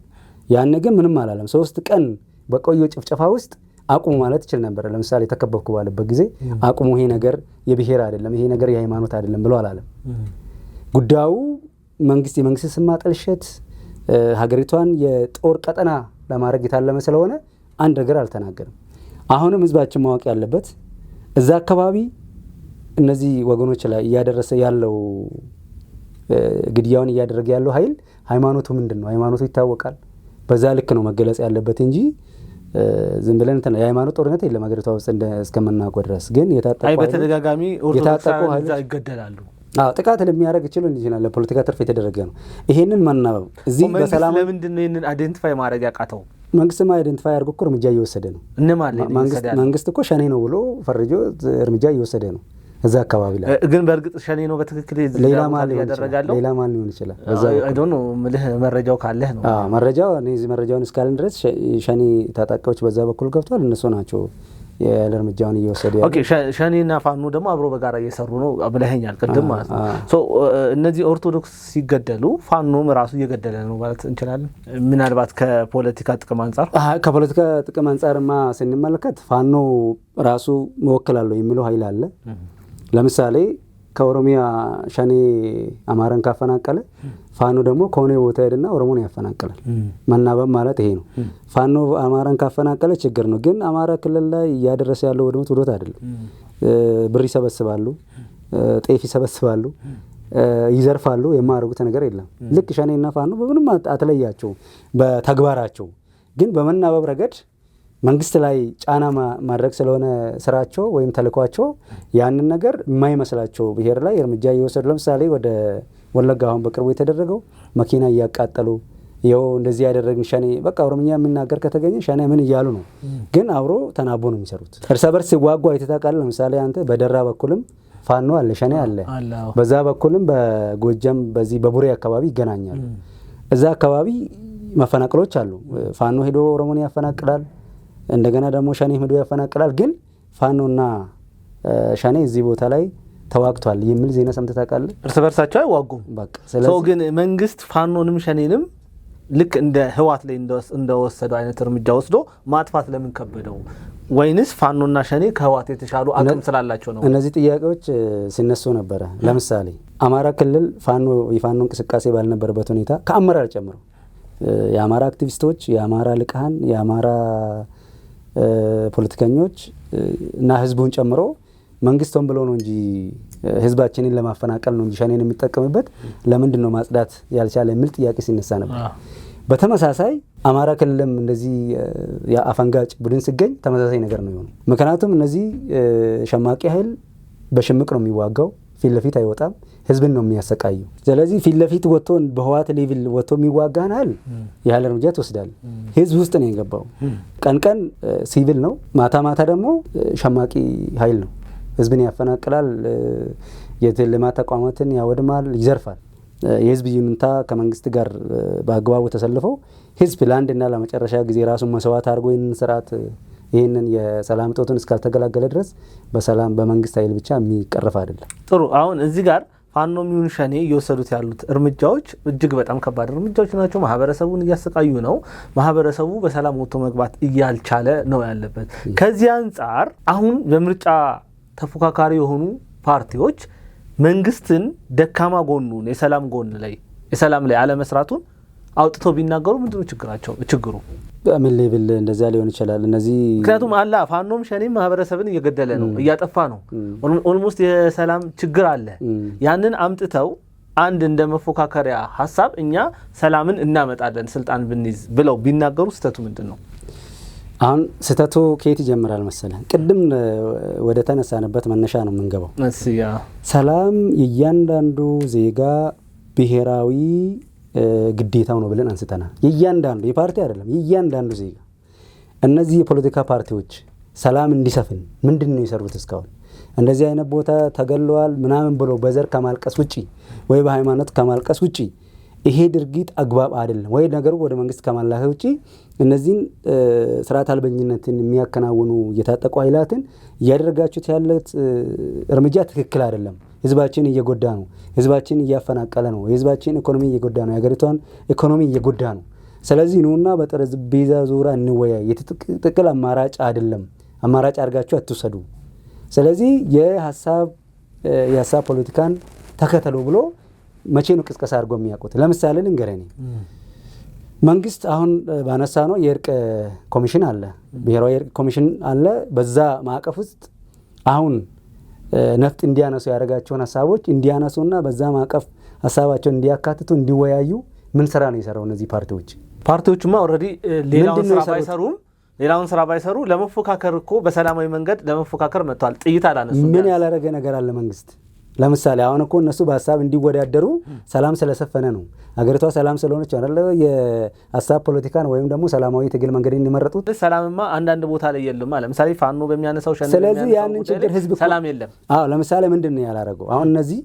Speaker 1: ያን ግን ምንም አላለም። 3 ቀን በቆየው ጭፍጨፋ ውስጥ አቁሙ ማለት ይችል ነበር። ለምሳሌ ተከበብኩ ባለበት ጊዜ አቁሙ፣ ይሄ ነገር የብሔር አይደለም፣ ይሄ ነገር የሃይማኖት አይደለም ብሎ አላለም። ጉዳዩ የመንግስት ስም ማጠልሸት ሀገሪቷን የጦር ቀጠና ለማድረግ የታለመ ስለሆነ አንድ ነገር አልተናገርም። አሁንም ህዝባችን ማወቅ ያለበት እዛ አካባቢ እነዚህ ወገኖች ላይ እያደረሰ ያለው ግድያውን እያደረገ ያለው ኃይል ሃይማኖቱ ምንድነው? ሃይማኖቱ ይታወቃል። በዛ ልክ ነው መገለጽ ያለበት እንጂ ዝም ብለን የሃይማኖት ጦርነት የለም ሀገሪቷ ውስጥ እስከምናውቀው ድረስ። ግን
Speaker 2: በተደጋጋሚ ኦርቶዶክሳውያን ይገደላሉ።
Speaker 1: ጥቃት ለሚያደርግ ይችላል ለፖለቲካ ትርፍ የተደረገ ነው። ይሄንን ማናበብ እዚህ በሰላም
Speaker 2: ለምንድን ነው ይሄንን አይደንቲፋይ ማድረግ ያቃተው?
Speaker 1: መንግስትማ አይደንቲፋይ አድርጎ እኮ እርምጃ እየወሰደ ነው። መንግስት እኮ ሸኔ ነው ብሎ ፈርጆ እርምጃ እየወሰደ ነው እዛ አካባቢ ላይ። ግን
Speaker 2: በእርግጥ ሸኔ ነው በትክክል
Speaker 1: ሌላ ማን ሊሆን ይችላል?
Speaker 2: አይ ዶንት ኖ ምልህ መረጃው ካለህ ነው።
Speaker 1: መረጃው እዚህ መረጃውን እስካልን ድረስ ሸኔ ታጣቂዎች በዛ በኩል ገብቷል። እነሱ ናቸው የእርምጃውን እየወሰዱ ያለው።
Speaker 2: ኦኬ ሸኔና ፋኖ ደግሞ አብሮ በጋራ እየሰሩ ነው ብለኸኛል ቅድም ማለት ነው። እነዚህ ኦርቶዶክስ ሲገደሉ ፋኖም ራሱ እየገደለ ነው ማለት እንችላለን። ምናልባት ከፖለቲካ ጥቅም አንጻርማ ስንመለከት ፋኖ ራሱ መወክላለሁ የሚለው ኃይል አለ። ለምሳሌ ከኦሮሚያ ሸኔ አማራን ካፈናቀለ ፋኖ ደግሞ ከሆነ ቦታ ሄድና ኦሮሞን ያፈናቅላል። መናበብ ማለት ይሄ ነው። ፋኖ አማራን ካፈናቀለ ችግር ነው። ግን አማራ ክልል ላይ እያደረሰ ያለው ውድመት አይደለም። ብር ይሰበስባሉ፣ ጤፍ ይሰበስባሉ፣ ይዘርፋሉ። የማያደርጉት ነገር የለም። ልክ ሸኔና ፋኖ በምንም አትለያቸው በተግባራቸው። ግን በመናበብ ረገድ መንግስት ላይ ጫና ማድረግ ስለሆነ ስራቸው ወይም ተልኳቸው ያንን ነገር የማይመስላቸው ብሔር ላይ እርምጃ እየወሰዱ ለምሳሌ ወደ ወለጋ አሁን በቅርቡ የተደረገው መኪና እያቃጠሉ ይኸው እንደዚህ ያደረግን ሸኔ በቃ ኦሮምኛ የሚናገር ከተገኘ ሸኔ ምን እያሉ ነው። ግን አብሮ ተናቦ ነው የሚሰሩት። እርስ በርስ ሲዋጉ አይተታቃል። ለምሳሌ አንተ በደራ በኩልም ፋኖ አለ፣ ሸኔ አለ። በዛ በኩልም በጎጃም በዚህ በቡሬ አካባቢ ይገናኛሉ። እዛ አካባቢ መፈናቀሎች አሉ። ፋኖ ሄዶ ኦሮሞን ያፈናቅላል፣ እንደገና ደግሞ ሸኔ ሄዶ ያፈናቅላል። ግን ፋኖና ሸኔ እዚህ ቦታ ላይ ተዋግቷል የሚል ዜና ሰምተህ ታውቃለህ? እርስ በርሳቸው አይዋጉም።
Speaker 1: በቃ
Speaker 2: ሰው ግን መንግስት ፋኖንም ሸኔንም ልክ እንደ ህዋት ላይ እንደወሰደው አይነት እርምጃ ወስዶ ማጥፋት ለምን ከበደው? ወይንስ ፋኖና ሸኔ ከህዋት የተሻሉ አቅም ስላላቸው ነው?
Speaker 1: እነዚህ ጥያቄዎች ሲነሱ ነበረ። ለምሳሌ አማራ ክልል የፋኖ እንቅስቃሴ ባልነበረበት ሁኔታ ከአመራር ጨምሮ የአማራ አክቲቪስቶች፣ የአማራ ልቃን፣ የአማራ ፖለቲከኞች እና ህዝቡን ጨምሮ መንግስቱን ብሎ ነው እንጂ ህዝባችንን ለማፈናቀል ነው እንጂ ሸኔን የሚጠቀምበት ለምንድን ነው ማጽዳት ያልቻለ የሚል ጥያቄ ሲነሳ ነበር። በተመሳሳይ አማራ ክልልም እንደዚህ የአፈንጋጭ ቡድን ሲገኝ ተመሳሳይ ነገር ነው የሆነው። ምክንያቱም እነዚህ ሸማቂ ኃይል በሽምቅ ነው የሚዋጋው፣ ፊት ለፊት አይወጣም፣ ህዝብን ነው የሚያሰቃየው። ስለዚህ ፊት ለፊት ወጥቶ በህዋት ሌቭል ወጥቶ የሚዋጋን ኃይል ያህል እርምጃ ትወስዳል። ህዝብ ውስጥ ነው የገባው። ቀን ቀን ሲቪል ነው፣ ማታ ማታ ደግሞ ሸማቂ ኃይል ነው። ህዝብን ያፈናቅላል፣ የልማት ተቋማትን ያወድማል፣ ይዘርፋል። የህዝብ ይሁንታ ከመንግስት ጋር በአግባቡ ተሰልፈው ህዝብ ለአንድና ለመጨረሻ ጊዜ ራሱን መስዋዕት አድርጎ ይህንን ስርዓት ይህንን የሰላም እጦትን እስካልተገላገለ ድረስ በሰላም በመንግስት ኃይል ብቻ የሚቀረፍ አይደለም።
Speaker 2: ጥሩ። አሁን እዚህ ጋር ፋኖ የሚሆን ሸኔ እየወሰዱት ያሉት እርምጃዎች እጅግ በጣም ከባድ እርምጃዎች ናቸው። ማህበረሰቡን እያሰቃዩ ነው። ማህበረሰቡ በሰላም ወጥቶ መግባት እያልቻለ ነው ያለበት። ከዚህ አንጻር አሁን በምርጫ ተፎካካሪ የሆኑ ፓርቲዎች መንግስትን ደካማ ጎኑን የሰላም ላይ አለመስራቱን አውጥተው ቢናገሩ ምንድነው ችግሩ?
Speaker 1: በምን ሌብል እንደዛ ሊሆን ይችላል? እነዚህ
Speaker 2: ምክንያቱም ፋኖም ሸኔም ማህበረሰብን እየገደለ ነው፣ እያጠፋ ነው። ኦልሞስት የሰላም ችግር አለ። ያንን አምጥተው አንድ እንደ መፎካከሪያ ሀሳብ እኛ ሰላምን እናመጣለን ስልጣን ብንይዝ ብለው ቢናገሩ ስህተቱ ምንድን ነው?
Speaker 1: አሁን ስህተቱ ከየት ይጀምራል መሰለህ? ቅድም ወደ ተነሳንበት መነሻ ነው የምንገባው። ሰላም የእያንዳንዱ ዜጋ ብሔራዊ ግዴታው ነው ብለን አንስተናል። የእያንዳንዱ የፓርቲ አይደለም የእያንዳንዱ ዜጋ እነዚህ የፖለቲካ ፓርቲዎች ሰላም እንዲሰፍን ምንድን ነው የሰሩት እስካሁን? እንደዚህ አይነት ቦታ ተገለዋል ምናምን ብሎ በዘር ከማልቀስ ውጪ ወይ በሃይማኖት ከማልቀስ ውጪ ይሄ ድርጊት አግባብ አይደለም ወይ ነገሩ ወደ መንግስት ከማላከ ውጪ እነዚህን ስርዓት አልበኝነትን የሚያከናውኑ የታጠቁ ኃይላትን እያደረጋችሁት ያለት እርምጃ ትክክል አይደለም። ህዝባችን እየጎዳ ነው። ህዝባችን እያፈናቀለ ነው። ህዝባችን ኢኮኖሚ እየጎዳ ነው። የሀገሪቷን ኢኮኖሚ እየጎዳ ነው። ስለዚህ ነውና በጠረጴዛ ዙሪያ እንወያይ። የጥቅል አማራጭ አይደለም። አማራጭ አድርጋችሁ አትውሰዱ። ስለዚህ የሀሳብ ፖለቲካን ተከተሉ ብሎ መቼ ነው ቅስቀሳ አድርጎ የሚያውቁት? ለምሳሌ ልንገረኝ። መንግስት አሁን ባነሳ ነው የእርቅ ኮሚሽን አለ፣ ብሔራዊ የእርቅ ኮሚሽን አለ። በዛ ማዕቀፍ ውስጥ አሁን ነፍጥ እንዲያነሱ ያደረጋቸውን ሀሳቦች እንዲያነሱና በዛ ማዕቀፍ ሀሳባቸውን እንዲያካትቱ እንዲወያዩ ምን ስራ ነው የሰራው? እነዚህ ፓርቲዎችማ ኦልሬዲ
Speaker 2: ሌላውን ስራ ባይሰሩ ለመፎካከር እኮ በሰላማዊ መንገድ ለመፎካከር መጥቷል። ጥይት አላነሱ።
Speaker 1: ምን ያላረገ ነገር አለ መንግስት? ለምሳሌ አሁን እኮ እነሱ በሀሳብ እንዲወዳደሩ ሰላም ስለሰፈነ ነው። አገሪቷ ሰላም ስለሆነች አይደለ የሀሳብ ፖለቲካን ወይም ደግሞ ሰላማዊ ትግል መንገድ እንመረጡት።
Speaker 2: ሰላምማ አንዳንድ ቦታ ላይ የለም። ለምሳሌ ፋኖ በሚያነሳው ሸንደ
Speaker 1: ስለዚህ ያንን ችግር ህዝብ
Speaker 2: ሰላም የለም።
Speaker 1: ለምሳሌ ምንድን ነው ያላረገው? አሁን እነዚህ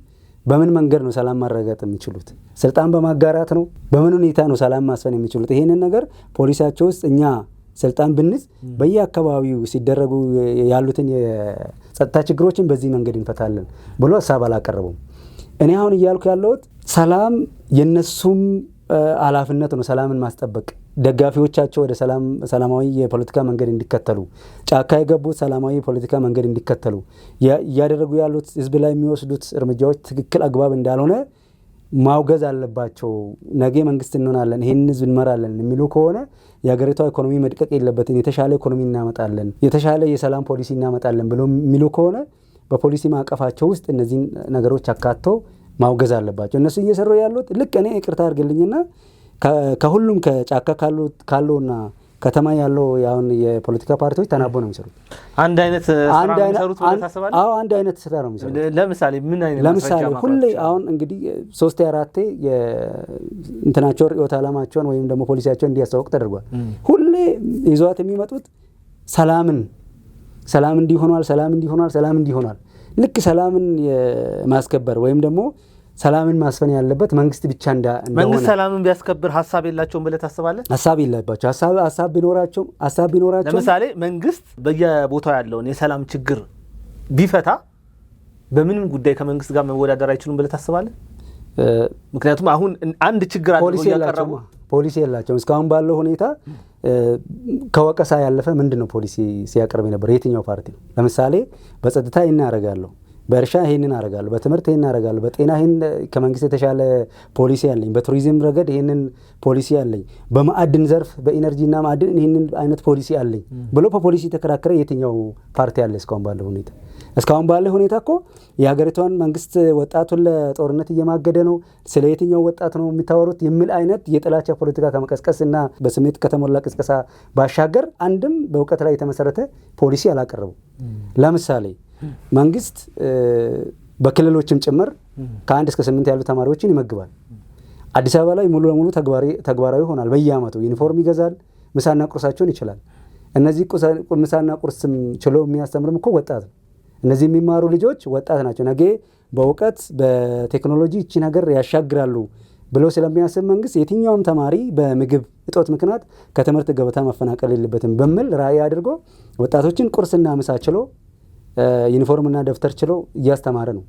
Speaker 1: በምን መንገድ ነው ሰላም ማረጋገጥ የሚችሉት? ስልጣን በማጋራት ነው? በምን ሁኔታ ነው ሰላም ማስፈን የሚችሉት? ይሄንን ነገር ፖሊሲያቸው ውስጥ እኛ ስልጣን ብንዝ በየአካባቢው ሲደረጉ ያሉትን የጸጥታ ችግሮችን በዚህ መንገድ እንፈታለን ብሎ ሀሳብ አላቀረቡም። እኔ አሁን እያልኩ ያለሁት ሰላም የነሱም ኃላፊነት ነው፣ ሰላምን ማስጠበቅ። ደጋፊዎቻቸው ወደ ሰላማዊ የፖለቲካ መንገድ እንዲከተሉ፣ ጫካ የገቡት ሰላማዊ የፖለቲካ መንገድ እንዲከተሉ እያደረጉ ያሉት ህዝብ ላይ የሚወስዱት እርምጃዎች ትክክል አግባብ እንዳልሆነ ማውገዝ አለባቸው። ነገ መንግስት እንሆናለን ይሄን ህዝብ እንመራለን የሚሉ ከሆነ የሀገሪቷ ኢኮኖሚ መድቀቅ የለበትም፣ የተሻለ ኢኮኖሚ እናመጣለን፣ የተሻለ የሰላም ፖሊሲ እናመጣለን ብሎ የሚሉ ከሆነ በፖሊሲ ማዕቀፋቸው ውስጥ እነዚህን ነገሮች አካተው ማውገዝ አለባቸው። እነሱ እየሰሩ ያሉት ልክ እኔ ይቅርታ አድርግልኝና ከሁሉም ከጫካ ካለውና ከተማ ያለው ያውን የፖለቲካ ፓርቲዎች ተናቦ ነው የሚሰሩት።
Speaker 2: አንድ አይነት ስራ ነው የሚሰሩት ማለት ታስባለህ?
Speaker 1: አዎ አንድ አይነት ስራ ነው የሚሰሩት።
Speaker 2: ለምሳሌ ምን አይነት
Speaker 1: ለምሳሌ ሁሌ አሁን እንግዲህ 3-4 የእንትናቸው ርዕዮተ ዓላማቸውን ወይም ደግሞ ፖሊሲያቸውን እንዲያስተዋውቅ ተደርጓል። ሁሌ ይዟት የሚመጡት ሰላም እንዲሆናል። ልክ ሰላምን ማስከበር ወይም ደግሞ ሰላምን ማስፈን ያለበት መንግስት ብቻ እንደሆነ
Speaker 2: መንግስት ሰላምን ቢያስከብር ሀሳብ የላቸውም ብለህ ታስባለህ?
Speaker 1: ሀሳብ የለባቸው። ሀሳብ ቢኖራቸው
Speaker 2: ለምሳሌ መንግስት በየቦታው ያለውን የሰላም ችግር ቢፈታ በምንም ጉዳይ ከመንግስት ጋር መወዳደር አይችሉም ብለህ ታስባለህ? ምክንያቱም አሁን አንድ ችግር አድርገው ያቀረቡ
Speaker 1: ፖሊሲ የላቸውም። እስካሁን ባለው ሁኔታ ከወቀሳ ያለፈ ምንድነው ፖሊሲ ሲያቀርብ የነበረ የትኛው ፓርቲ ነው? ለምሳሌ በጸጥታ ይሄን አደርጋለሁ፣ በእርሻ ይሄንን አደርጋለሁ፣ በትምህርት ይሄን አደርጋለሁ፣ በጤና ይሄን ከመንግስት የተሻለ ፖሊሲ አለኝ፣ በቱሪዝም ረገድ ይሄንን ፖሊሲ አለኝ፣ በማዕድን ዘርፍ በኢነርጂና ማዕድን ይሄንን አይነት ፖሊሲ አለኝ ብሎ በፖሊሲ ተከራከረ የትኛው ፓርቲ አለ? እስካሁን ባለው ሁኔታ እኮ የሀገሪቷን መንግስት ወጣቱን ለጦርነት እየማገደ ነው፣ ስለ የትኛው ወጣት ነው የሚታወሩት የሚል አይነት የጥላቻ ፖለቲካ ከመቀስቀስና በስሜት ከተሞላ ቅስቀሳ ባሻገር አንድም በእውቀት ላይ የተመሰረተ ፖሊሲ አላቀረቡ። ለምሳሌ መንግስት በክልሎችም ጭምር ከ1 እስከ 8 ያሉ ተማሪዎችን ይመግባል። አዲስ አበባ ላይ ሙሉ ለሙሉ ተግባራዊ ይሆናል። በየአመቱ ዩኒፎርም ይገዛል፣ ምሳና ቁርሳቸውን ይችላል። እነዚህ ምሳና ቁርስም ችሎ የሚያስተምርም እኮ ወጣት ነው። እነዚህ የሚማሩ ልጆች ወጣት ናቸው። ነገ በእውቀት በቴክኖሎጂ እቺ ነገር ያሻግራሉ ብሎ ስለሚያስብ መንግስት የትኛውም ተማሪ በምግብ እጦት ምክንያት ከትምህርት ገበታ መፈናቀል የለበትም በሚል ራዕይ አድርጎ ወጣቶችን ቁርስና ምሳ ችሎ ዩኒፎርምና ደብተር ችሎ እያስተማረ ነው።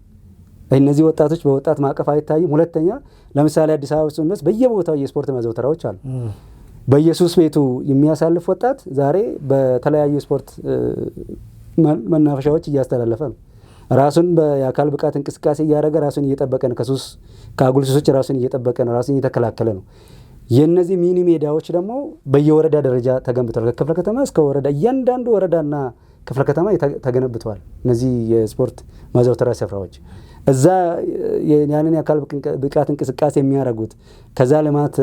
Speaker 1: እነዚህ ወጣቶች በወጣት ማዕቀፍ አይታይም። ሁለተኛ ለምሳሌ አዲስ አበባ ውስጥ በየቦታው የስፖርት ማዘውተሪያዎች አሉ። በየሱስ ቤቱ የሚያሳልፍ ወጣት ዛሬ በተለያዩ ስፖርት መናፈሻዎች እያስተላለፈ ነው። ራሱን በአካል ብቃት እንቅስቃሴ እያደረገ ራሱን እየጠበቀ ነው። ከአጉል ሱሶች ራሱን እየጠበቀ ነው። ራሱን እየተከላከለ ነው። የነዚህ ሚኒ ሜዳዎች ደግሞ በየወረዳ ደረጃ ተገንብተዋል። ከክፍለ ከተማ እስከ ወረዳ እያንዳንዱ ወረዳና ክፍለ ከተማ ተገነብተዋል። እነዚህ የስፖርት ማዘውተሪያ ስፍራዎች እዛ ያንን የአካል ብቃት እንቅስቃሴ የሚያደርጉት ከዛ ልማት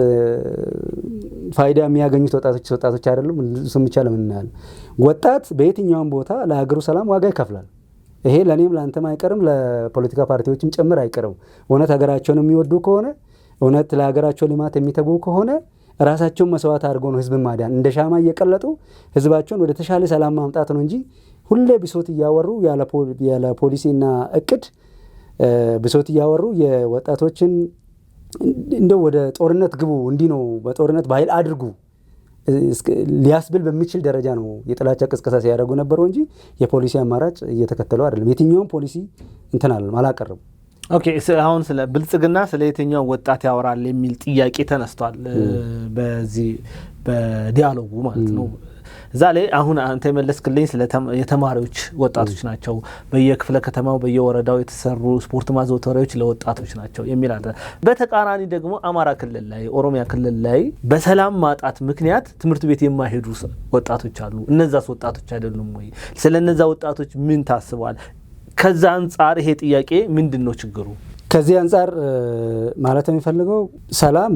Speaker 1: ፋይዳ የሚያገኙት ወጣቶች አይደሉም? እሱም ብቻ ለምን እናያለን? ወጣት በየትኛውም ቦታ ለሀገሩ ሰላም ዋጋ ይከፍላል። ይሄ ለእኔም ለአንተም አይቀርም፣ ለፖለቲካ ፓርቲዎችም ጭምር አይቀርም። እውነት ሀገራቸውን የሚወዱ ከሆነ እውነት ለሀገራቸው ልማት የሚተጉ ከሆነ ራሳቸውን መስዋዕት አድርገው ነው ህዝብን ማዳን፣ እንደ ሻማ እየቀለጡ ህዝባቸውን ወደ ተሻለ ሰላም ማምጣት ነው እንጂ ሁሌ ብሶት እያወሩ ያለ ፖሊሲና እቅድ ብሶት እያወሩ የወጣቶችን እንደው ወደ ጦርነት ግቡ እንዲህ ነው በጦርነት በኃይል አድርጉ ሊያስብል በሚችል ደረጃ ነው የጥላቻ ቅስቀሳ ሲያደርጉ ነበረው እንጂ የፖሊሲ አማራጭ እየተከተሉ አይደለም። የትኛውም ፖሊሲ አላቀረቡ።
Speaker 2: ኦኬ አሁን ስለ ብልጽግና ስለ የትኛው ወጣት ያወራል የሚል ጥያቄ ተነስቷል በዚህ በዲያሎጉ ማለት ነው። እዛ ላይ አሁን አንተ የመለስክልኝ ስለ የተማሪዎች ወጣቶች ናቸው፣ በየክፍለ ከተማው በየወረዳው የተሰሩ ስፖርት ማዘውተሪያዎች ለወጣቶች ናቸው የሚል አለ። በተቃራኒ ደግሞ አማራ ክልል ላይ ኦሮሚያ ክልል ላይ በሰላም ማጣት ምክንያት ትምህርት ቤት የማይሄዱ ወጣቶች አሉ። እነዛስ ወጣቶች አይደሉም ወይ? ስለ እነዛ ወጣቶች ምን ታስቧል? ከዛ አንፃር ይሄ ጥያቄ ምንድነው ችግሩ?
Speaker 1: ከዚህ አንፃር ማለት የሚፈልገው ሰላም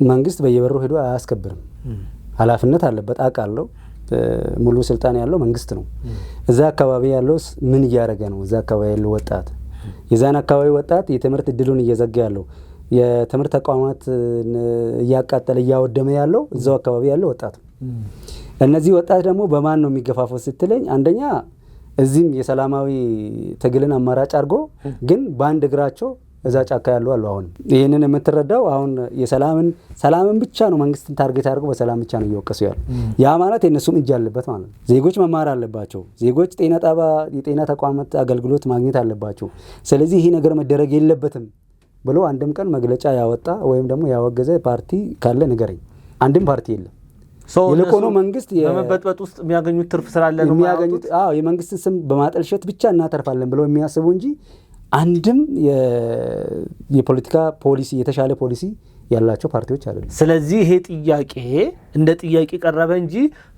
Speaker 1: መንግስት በየበሩ ሄዶ አያስከብርም። ኃላፊነት አለበት አውቃለሁ። ሙሉ ስልጣን ያለው መንግስት ነው። እዛ አካባቢ ያለው ምን እያደረገ ነው? እዛ አካባቢ ያለው ወጣት የዛን አካባቢ ወጣት የትምህርት እድሉን እየዘጋ ያለው የትምህርት ተቋማት እያቃጠለ እያወደመ ያለው እዛው አካባቢ ያለው ወጣት ነው። እነዚህ ወጣት ደግሞ በማን ነው የሚገፋፉት ስትለኝ አንደኛ እዚህም የሰላማዊ ትግልን አማራጭ አድርጎ ግን በአንድ እግራቸው እዛ ጫካ ያለው አሉ። አሁን ይሄንን የምትረዳው አሁን ሰላምን ብቻ ነው መንግስትን ታርጌት አድርጎ በሰላም ብቻ ነው እየወቀሱ ያሉ። ያ ማለት የነሱም እጅ አለበት ማለት ነው። ዜጎች መማር አለባቸው። ዜጎች ጤና ጣባ የጤና ተቋማት አገልግሎት ማግኘት አለባቸው። ስለዚህ ይሄ ነገር መደረግ የለበትም ብሎ አንድም ቀን መግለጫ ያወጣ ወይም ደግሞ ያወገዘ ፓርቲ ካለ ንገረኝ። አንድም ፓርቲ የለም። ይልቁኑ መንግስት
Speaker 2: በመበጥበጥ ውስጥ የሚያገኙት ትርፍ ስላለ ነው የሚያገኙት።
Speaker 1: የመንግስትን ስም በማጠልሸት ብቻ እናተርፋለን ብለው የሚያስቡ እንጂ አንድም የፖለቲካ ፖሊሲ የተሻለ ፖሊሲ ያላቸው ፓርቲዎች አይደሉም።
Speaker 2: ስለዚህ ይሄ ጥያቄ እንደ ጥያቄ ቀረበ እንጂ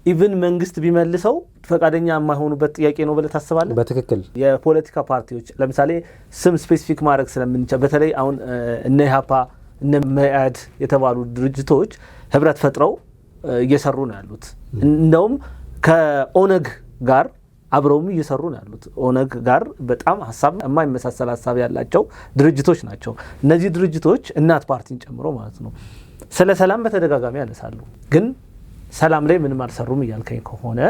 Speaker 2: ኢቭን መንግስት ቢመልሰው ፈቃደኛ የማይሆኑበት ጥያቄ ነው ብለህ ታስባለህ?
Speaker 1: በትክክል
Speaker 2: የፖለቲካ ፓርቲዎች ለምሳሌ ስም ስፔሲፊክ ማድረግ ስለምንችል በተለይ አሁን እነ ኢህአፓ እነ መኢአድ የተባሉ ድርጅቶች ህብረት ፈጥረው እየሰሩ ነው ያሉት። እንደውም ከኦነግ ጋር አብረውም እየሰሩ ነው ያሉት። ኦነግ ጋር በጣም ሀሳብ የማይመሳሰል ሀሳብ ያላቸው ድርጅቶች ናቸው። እነዚህ ድርጅቶች እናት ፓርቲን ጨምሮ ማለት ነው ስለ ሰላም በተደጋጋሚ ያነሳሉ። ግን ሰላም ላይ ምንም አልሰሩም እያልከኝ ከሆነ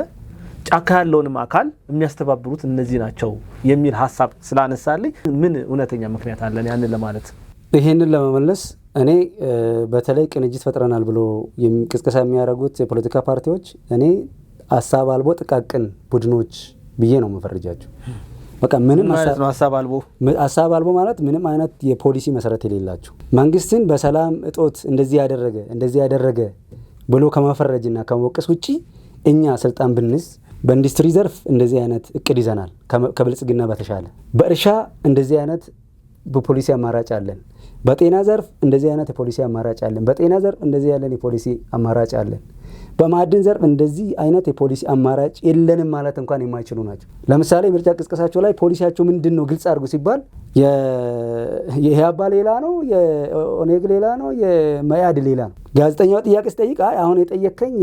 Speaker 2: ጫካ ያለውንም አካል የሚያስተባብሩት እነዚህ ናቸው የሚል ሀሳብ ስላነሳልኝ ምን እውነተኛ ምክንያት አለን ያንን ለማለት?
Speaker 1: ይሄንን ለመመለስ እኔ በተለይ ቅንጅት ፈጥረናል ብሎ ቅስቀሳ የሚያደርጉት የፖለቲካ ፓርቲዎች እኔ ሀሳብ አልቦ ጥቃቅን ቡድኖች ብዬ ነው መፈረጃቸው። በቃ ምንም ሀሳብ አልቦ ማለት ምንም አይነት የፖሊሲ መሰረት የሌላቸው መንግስትን በሰላም እጦት እንደዚህ ያደረገ ብሎ ከመፈረጅና ከመወቀስ ውጪ እኛ ስልጣን ብንይዝ በኢንዱስትሪ ዘርፍ እንደዚህ አይነት እቅድ ይዘናል ከብልጽግና በተሻለ፣ በእርሻ እንደዚህ አይነት በፖሊሲ አማራጭ አለን፣ በጤና ዘርፍ እንደዚህ አይነት የፖሊሲ አማራጭ አለን፣ በጤና ዘርፍ እንደዚህ ያለን የፖሊሲ አማራጭ አለን፣ በማዕድን ዘርፍ እንደዚህ አይነት የፖሊሲ አማራጭ የለንም ማለት እንኳን የማይችሉ ናቸው። ለምሳሌ ምርጫ ቅስቀሳቸው ላይ ፖሊሲያቸው ምንድነው ግልጽ አድርጉ ሲባል የኢህአፓ ሌላ ነው፣ የኦነግ ሌላ ነው፣ የመኢአድ ሌላ ነው። ጋዜጠኛው ጥያቄ ሲጠይቅ አሁን የጠየከኝ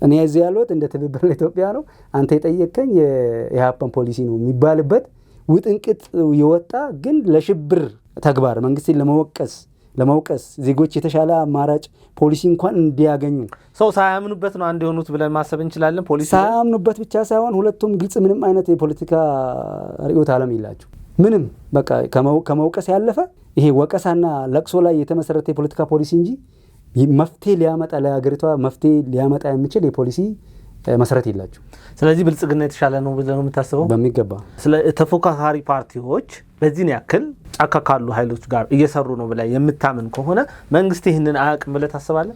Speaker 1: እኔ እዚህ ያለሁት እንደ ትብብር ለኢትዮጵያ ነው፣ አንተ የጠየከኝ የኢህአፓን ፖሊሲ ነው የሚባልበት ውጥንቅጥ የወጣ ግን ለሽብር ተግባር መንግስትን ለመውቀስ ዜጎች የተሻለ አማራጭ ፖሊሲ እንኳን እንዲያገኙ
Speaker 2: ሰው ሳያምኑበት ነው አንድ የሆኑት ብለን ማሰብ እንችላለን። ፖሊሲ
Speaker 1: ሳያምኑበት ብቻ ሳይሆን ሁለቱም ግልጽ ምንም አይነት የፖለቲካ ርዕዮተ ዓለም የላቸው። ምንም በቃ ከመውቀስ ያለፈ ይሄ ወቀሳና ለቅሶ ላይ የተመሰረተ የፖለቲካ ፖሊሲ እንጂ መፍትሄ ሊያመጣ ለሀገሪቷ መፍትሄ ሊያመጣ የሚችል የፖሊሲ መሰረት የላቸው።
Speaker 2: ስለዚህ ብልጽግና የተሻለ ነው ብለህ ነው የምታስበው?
Speaker 1: በሚገባ።
Speaker 2: ስለ ተፎካካሪ ፓርቲዎች በዚህን ያክል ጫካ ካሉ ኃይሎች ጋር እየሰሩ ነው ብለህ የምታምን ከሆነ መንግስት ይህንን አያውቅም ብለህ ታስባለህ?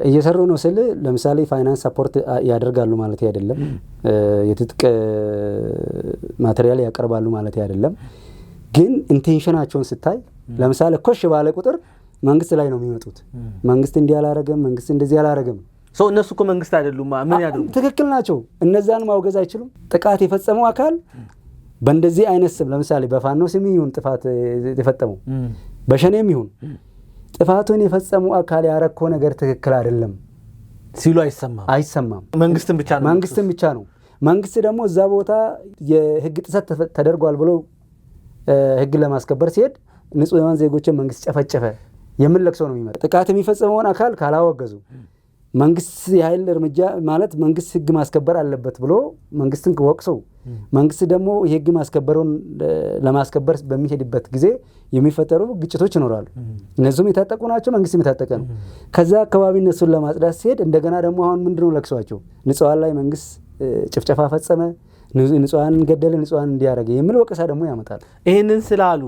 Speaker 1: እየሰሩ ነው ስል ለምሳሌ ፋይናንስ ሰፖርት ያደርጋሉ ማለት አይደለም። የትጥቅ ማቴሪያል ያቀርባሉ ማለት አይደለም። ግን ኢንቴንሽናቸውን ስታይ ለምሳሌ ኮሽ ባለ ቁጥር መንግስት ላይ ነው የሚመጡት። መንግስት እንዲህ አላረገም፣ መንግስት እንደዚህ አላረገም።
Speaker 2: እነሱ እኮ መንግስት አይደሉም። ምን ያድርጉ?
Speaker 1: ትክክል ናቸው። እነዛን ማውገዝ አይችሉም? ጥቃት የፈጸመው አካል በእንደዚህ አይነት ስም ለምሳሌ በፋኖ ስም ይሁን ጥፋት የፈጸመው በሸኔም ይሁን ጥፋቱን የፈጸሙ አካል ያረከው ነገር ትክክል አይደለም
Speaker 2: ሲሉ አይሰማም። መንግስትን ብቻ ነው። መንግስት ደግሞ እዛ ቦታ የህግ ጥሰት ተደርጓል ብሎ ህግ ለማስከበር ሲሄድ
Speaker 1: ንጹሃን ዜጎችን መንግስት ጨፈጨፈ የሚል ለቅሶ ነው የሚመጣ። ጥቃት የሚፈጽመውን አካል ካላወገዙ መንግስት የኃይል እርምጃ ማለት መንግስት ህግ ማስከበር አለበት ብሎ መንግስትን ወቅሰው መንግስት ደግሞ የህግ ማስከበሩን ለማስከበር በሚሄድበት ጊዜ የሚፈጠሩ ግጭቶች ይኖራሉ። እነሱም የታጠቁ ናቸው፣ መንግስትም የታጠቀ ነው። ከዛ አካባቢ እነሱን ለማጽዳት ሲሄድ እንደገና ደግሞ አሁን ምንድነው ለቅሷቸው ንጹሃን ላይ መንግስት ጭፍጨፋ ፈጸመ፣ ንጹሃን ገደለ፣ ንጹሃን እንዲያረገ የሚል ወቀሳ ደግሞ ያመጣል።
Speaker 2: ይሄንን ስላሉ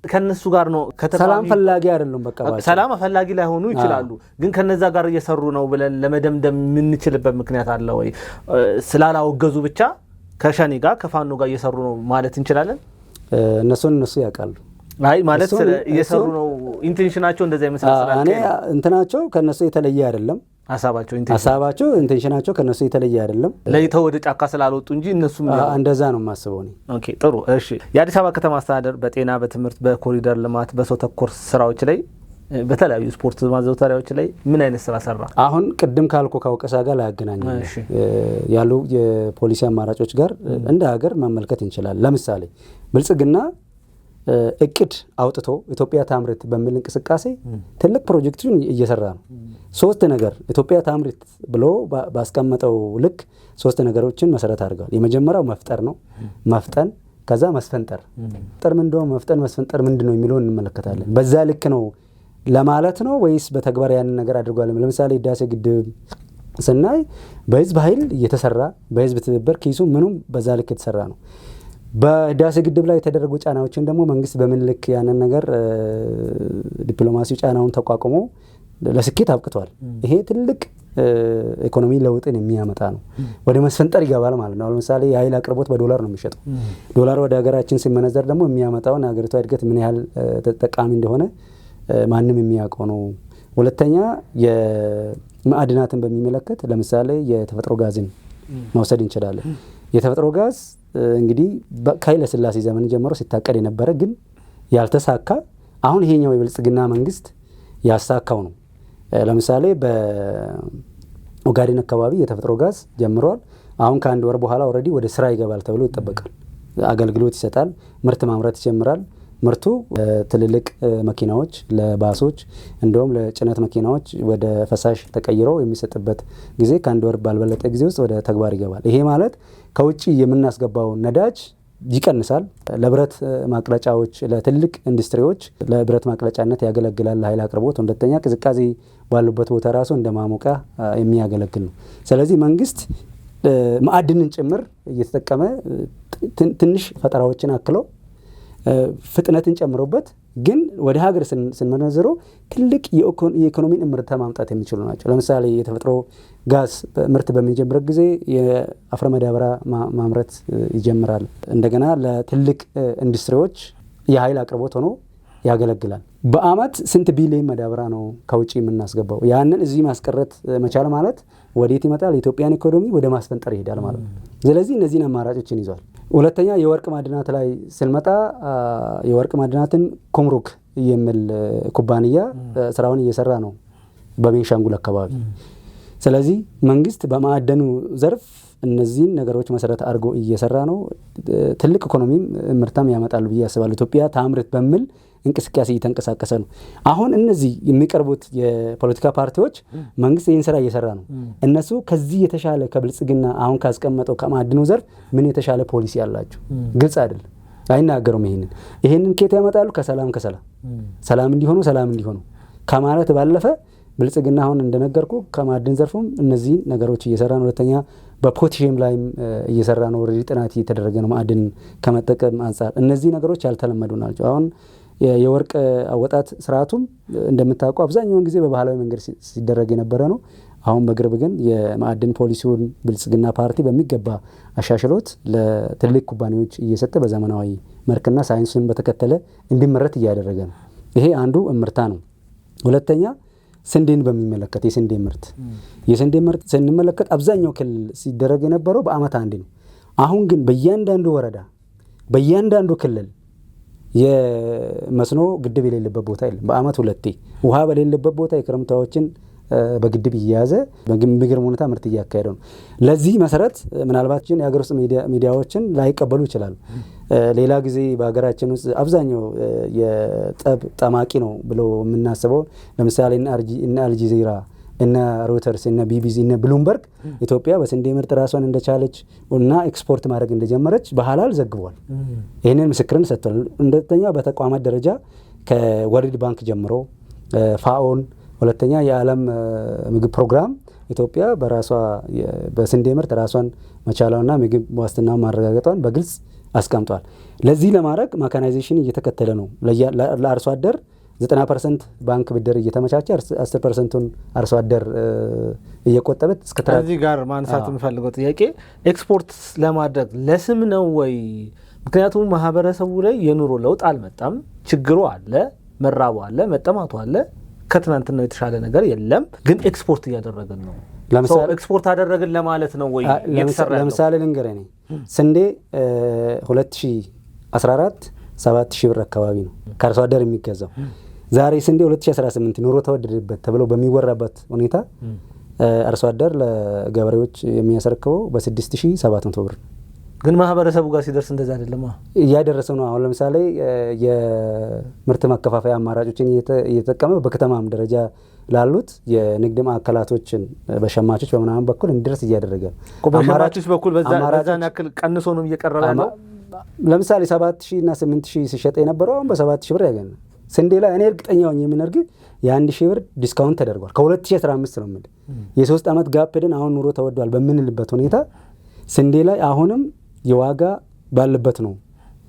Speaker 2: ከነሱ ጋር ነው
Speaker 1: ሰላም ፈላጊ አይደለም። በቃ
Speaker 2: ሰላም ፈላጊ ላይ ሆኑ ይችላሉ፣ ግን ከነዛ ጋር እየሰሩ ነው ብለን ለመደምደም የምንችልበት ምክንያት አለ ወይ? ስላላወገዙ ብቻ ከሸኔ ጋር ከፋኖ ጋር እየሰሩ ነው ማለት እንችላለን?
Speaker 1: እነሱ ያውቃሉ።
Speaker 2: አይ ማለት እየሰሩ ነው ኢንቴንሽናቸው እንደዛ ይመስላል።
Speaker 1: እኔ እንትናቸው ከነሱ የተለየ አይደለም። ሀሳባቸው ኢንቴንሽናቸው ከነሱ የተለየ አይደለም።
Speaker 2: ለይተው ወደ ጫካ ስላልወጡ እንጂ እነሱም
Speaker 1: እንደዛ ነው የማስበው እኔ።
Speaker 2: ኦኬ ጥሩ እሺ። የአዲስ አበባ ከተማ አስተዳደር በጤና፣ በትምህርት፣ በኮሪደር ልማት፣ በሰው ተኮር ስራዎች ላይ በተለያዩ ስፖርት ማዘውተሪያዎች ላይ ምን አይነት ስራ ሰራ?
Speaker 1: አሁን ቅድም ካልኩ ከወቀሳ ጋር ላያገናኝ ያሉ የፖሊሲ አማራጮች ጋር እንደ ሀገር መመልከት እንችላለን። ለምሳሌ ብልጽግና እቅድ አውጥቶ ኢትዮጵያ ታምርት በሚል እንቅስቃሴ ትልቅ ፕሮጀክቱን እየሰራ ነው። 3 ነገር ኢትዮጵያ ታምርት ብሎ ባስቀመጠው ልክ 3 ነገሮችን መሰረት አድርገዋል። የመጀመሪያው መፍጠር ነው፣ መፍጠን፣ ከዛ መስፈንጠር። ጠር ምንድነው መፍጠን መስፈንጠር ምንድነው የሚለውን እንመለከታለን። በዛ ልክ ነው ለማለት ነው ወይስ በተግባር ያንን ነገር አድርጓል? ለምሳሌ ህዳሴ ግድብ ስናይ በህዝብ ኃይል እየተሰራ በህዝብ ትብብር ኪሱ ምኑም በዛ ልክ የተሰራ ነው። በህዳሴ ግድብ ላይ የተደረጉ ጫናዎችን ደግሞ መንግስት በምን ልክ ያንን ነገር ዲፕሎማሲው ጫናውን ተቋቁሞ ለስኬት አብቅቷል። ይሄ ትልቅ ኢኮኖሚ ለውጥን የሚያመጣ ነው። ወደ መስፈንጠር ይገባል ማለት ነው። ለምሳሌ የኃይል አቅርቦት በዶላር ነው የሚሸጠው። ዶላር ወደ ሀገራችን ሲመነዘር ደግሞ የሚያመጣውን ሀገሪቷ እድገት ምን ያህል ተጠቃሚ እንደሆነ ማንም የሚያውቀው ነው። ሁለተኛ የማዕድናትን በሚመለከት ለምሳሌ የተፈጥሮ ጋዝን መውሰድ እንችላለን። የተፈጥሮ ጋዝ እንግዲህ ከኃይለ ሥላሴ ዘመን ጀምሮ ሲታቀድ የነበረ ግን ያልተሳካ አሁን ይሄኛው የብልጽግና መንግስት ያሳካው ነው። ለምሳሌ በኦጋዴን አካባቢ የተፈጥሮ ጋዝ ጀምሯል። አሁን ከአንድ ወር በኋላ ኦልሬዲ ወደ ስራ ይገባል ተብሎ ይጠበቃል። አገልግሎት ይሰጣል፣ ምርት ማምረት ይጀምራል። ምርቱ ትልልቅ መኪናዎች፣ ለባሶች እንደውም ለጭነት መኪናዎች ወደ ፈሳሽ ተቀይረው የሚሰጥበት ጊዜ ከአንድ ወር ባልበለጠ ጊዜ ውስጥ ወደ ተግባር ይገባል። ይሄ ማለት ከውጭ የምናስገባው ነዳጅ ይቀንሳል። ለብረት ማቅለጫዎች፣ ለትልቅ ኢንዱስትሪዎች ለብረት ማቅለጫነት ያገለግላል ለኃይል አቅርቦት። ሁለተኛ ቅዝቃዜ ባሉበት ቦታ ራሱ እንደ ማሞቂያ የሚያገለግል ነው። ስለዚህ መንግስት ማዕድንን ጭምር እየተጠቀመ ትንሽ ፈጠራዎችን አክለው ፍጥነትን ጨምሮበት ግን ወደ ሀገር ስንመነዝረው ትልቅ የኢኮኖሚን እምርታ ማምጣት የሚችሉ ናቸው። ለምሳሌ የተፈጥሮ ጋዝ ምርት በሚጀምር ጊዜ የአፈር ማዳበሪያ ማምረት ይጀምራል። እንደገና ለትልቅ ኢንዱስትሪዎች የኃይል አቅርቦት ሆኖ ያገለግላል። በአመት ስንት ቢሊዮን ማዳበሪያ ነው ከውጭ የምናስገባው? ያንን እዚህ ማስቀረት መቻል ማለት ወዴት ይመጣል? የኢትዮጵያን ኢኮኖሚ ወደ ማስፈንጠር ይሄዳል ማለት ነው። ስለዚህ እነዚህን አማራጮችን ይዟል። ሁለተኛ የወርቅ ማዕድናት ላይ ስንመጣ የወርቅ ማዕድናትን ኩምሩክ የሚል ኩባንያ ስራውን እየሰራ ነው በቤንሻንጉል አካባቢ። ስለዚህ መንግስት በማዕደኑ ዘርፍ እነዚህን ነገሮች መሰረት አድርጎ እየሰራ ነው። ትልቅ ኢኮኖሚም ምርታም ያመጣሉ ብዬ አስባለሁ። ኢትዮጵያ ታምርት በሚል እንቅስቃሴ እየተንቀሳቀሰ ነው። አሁን እነዚህ የሚቀርቡት የፖለቲካ ፓርቲዎች መንግስት ይህን ስራ እየሰራ ነው። እነሱ ከዚህ የተሻለ ከብልጽግና አሁን ካስቀመጠው ከማዕድኑ ዘርፍ ምን የተሻለ ፖሊሲ ያላቸው ግልጽ አይደለም፣ አይናገሩም። ይሄንን ከየት ያመጣሉ? ከሰላም ሰላም እንዲሆኑ ከማለት ባለፈ ብልጽግና አሁን እንደነገርኩ ከማዕድን ዘርፉም እነዚህ ነገሮች እየሰራ ነው። ሁለተኛ በፖቴሽም ላይም እየሰራ ነው። ኦልሬዲ ጥናት እየተደረገ ነው ማዕድን ከመጠቀም አንጻር። እነዚህ ነገሮች ያልተለመዱ ናቸው። አሁን የወርቅ አወጣት ስርዓቱም እንደምታውቀው አብዛኛውን ጊዜ በባህላዊ መንገድ ሲደረግ የነበረ ነው። አሁን በቅርብ ግን የማዕድን ፖሊሲውን ብልጽግና ፓርቲ በሚገባ አሻሽሎት ለትልቅ ኩባንያዎች እየሰጠ በዘመናዊ መልክና ሳይንሱን በተከተለ እንዲመረት እያደረገ ነው። ይሄ አንዱ እምርታ ነው። ሁለተኛ ስንዴን በሚመለከት የስንዴ ምርት ስንመለከት አብዛኛው ክልል ሲደረግ የነበረው በአመት አንድ ነው። አሁን ግን በእያንዳንዱ ወረዳ በእያንዳንዱ ክልል የመስኖ ግድብ የሌለበት ቦታ የለም። በአመት 2 ውሃ በሌለበት ቦታ የክረምታዎችን በግድብ እየያዘ በሚገርም ሁኔታ ምርት እያካሄደ ነው። ለዚህ መሰረት ምናልባት የሀገር ውስጥ ሚዲያዎችን ላይቀበሉ ይችላሉ። ሌላ ጊዜ በሀገራችን ውስጥ አብዛኛው የጠብ ጠማቂ ነው ብለው የምናስበው ለምሳሌ እነ አልጀዚራ፣ እነ ሮይተርስ፣ እነ ቢቢሲ፣ እነ ብሉምበርግ ኢትዮጵያ በስንዴ ምርት ራሷን እንደቻለች እና ኤክስፖርት ማድረግ እንደጀመረች በሐላል ዘግቧል። ይህንን ምስክርን ሰጥቷል። ሁለተኛ በተቋማት ደረጃ ከወርልድ ባንክ ጀምሮ ፋኦን፣ ሁለተኛ የዓለም ምግብ ፕሮግራም ኢትዮጵያ በራሷ በስንዴ ምርት ራሷን መቻሏና ምግብ ዋስትና ማረጋገጧን በግልጽ አስቀምጧል። ለዚህ ለማድረግ ማካናይዜሽን እየተከተለ ነው። ለአርሶ አደር 90% ባንክ ብድር እየተመቻቸ 10%ን አርሶ አደር እየቆጠበ
Speaker 2: እዚህ ጋር ማንሳት የምፈልገው ጥያቄ ኤክስፖርት ለማድረግ ለስም ነው ወይ? ምክንያቱም ማህበረሰቡ ላይ የኑሮ ለውጥ አልመጣም። ችግሩ አለ፣ መራቡ አለ፣ መጠማቱ አለ። ከትናንትና የተሻለ ነገር የለም፣ ግን ኤክስፖርት እያደረግን ነው። ኤክስፖርት አደረግን ለማለት ነው ወይ?
Speaker 1: ለምሳሌ ልንገርህ እኔ ስንዴ 2014 7000 ብር አካባቢ ነው ከአርሶ አደር የሚገዛው። ዛሬ ስንዴ 2018 ኑሮ ተወደደበት ተብሎ በሚወራበት ሁኔታ አርሶ አደር ለገበሬዎች የሚያስረክበው በ6700 ብር።
Speaker 2: ግን ማህበረሰቡ ጋር ሲደርስ እንደዛ አይደለም
Speaker 1: እያደረሰው ነው። አሁን ለምሳሌ የምርት ማከፋፈያ አማራጮችን እየተጠቀመ በከተማም ደረጃ ላሉት የንግድ ማዕከላቶችን በሸማቾች በምናምን በኩል እንዲደርስ እያደረገ ነው።
Speaker 2: በሸማቾች በኩል በዛን ያክል ቀንሶ ነው እየቀረበ ያለው።
Speaker 1: ለምሳሌ 7000 እና 8000 ሲሸጥ የነበረው አሁን በ7000 ብር ያገኛል። ስንዴ ላይ እኔ እርግጠኛ ነኝ የምነርግ የ1000 ብር ዲስካውንት ተደርጓል። ከ2015 ነው የምልህ የ3 ዓመት ጋፕ ሄደን አሁን ኑሮ ተወዷል በምንልበት ሁኔታ ስንዴ ላይ አሁንም የዋጋ ባለበት ነው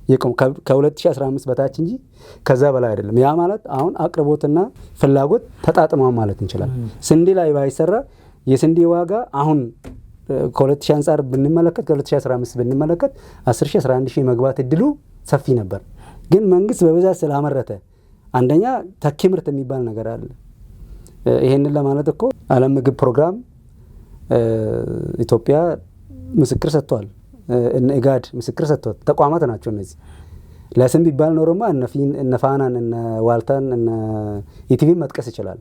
Speaker 1: የቆም ከ2015 በታች እንጂ ከዛ በላይ አይደለም። ያ ማለት አሁን አቅርቦትና ፍላጎት ተጣጥመዋል ማለት እንችላለን። ስንዴ ላይ ባይሰራ የስንዴ ዋጋ አሁን ከ2000 አንጻር ብንመለከት ከ2015 ብንመለከት 10000 11000 መግባት እድሉ ሰፊ ነበር። ግን መንግስት በብዛት ስላመረተ አንደኛ ተኪ ምርት የሚባል ነገር አለ። ይሄንን ለማለት እኮ ዓለም ምግብ ፕሮግራም ኢትዮጵያ ምስክር ሰጥቷል። እነ ኢጋድ ምስክር ሰጥቷል። ተቋማት ናቸው እነዚህ። ለስም ቢባል ኖሮማ እነ ፋናን እነ ዋልታን እነ ኢቲቪ መጥቀስ ይችላል።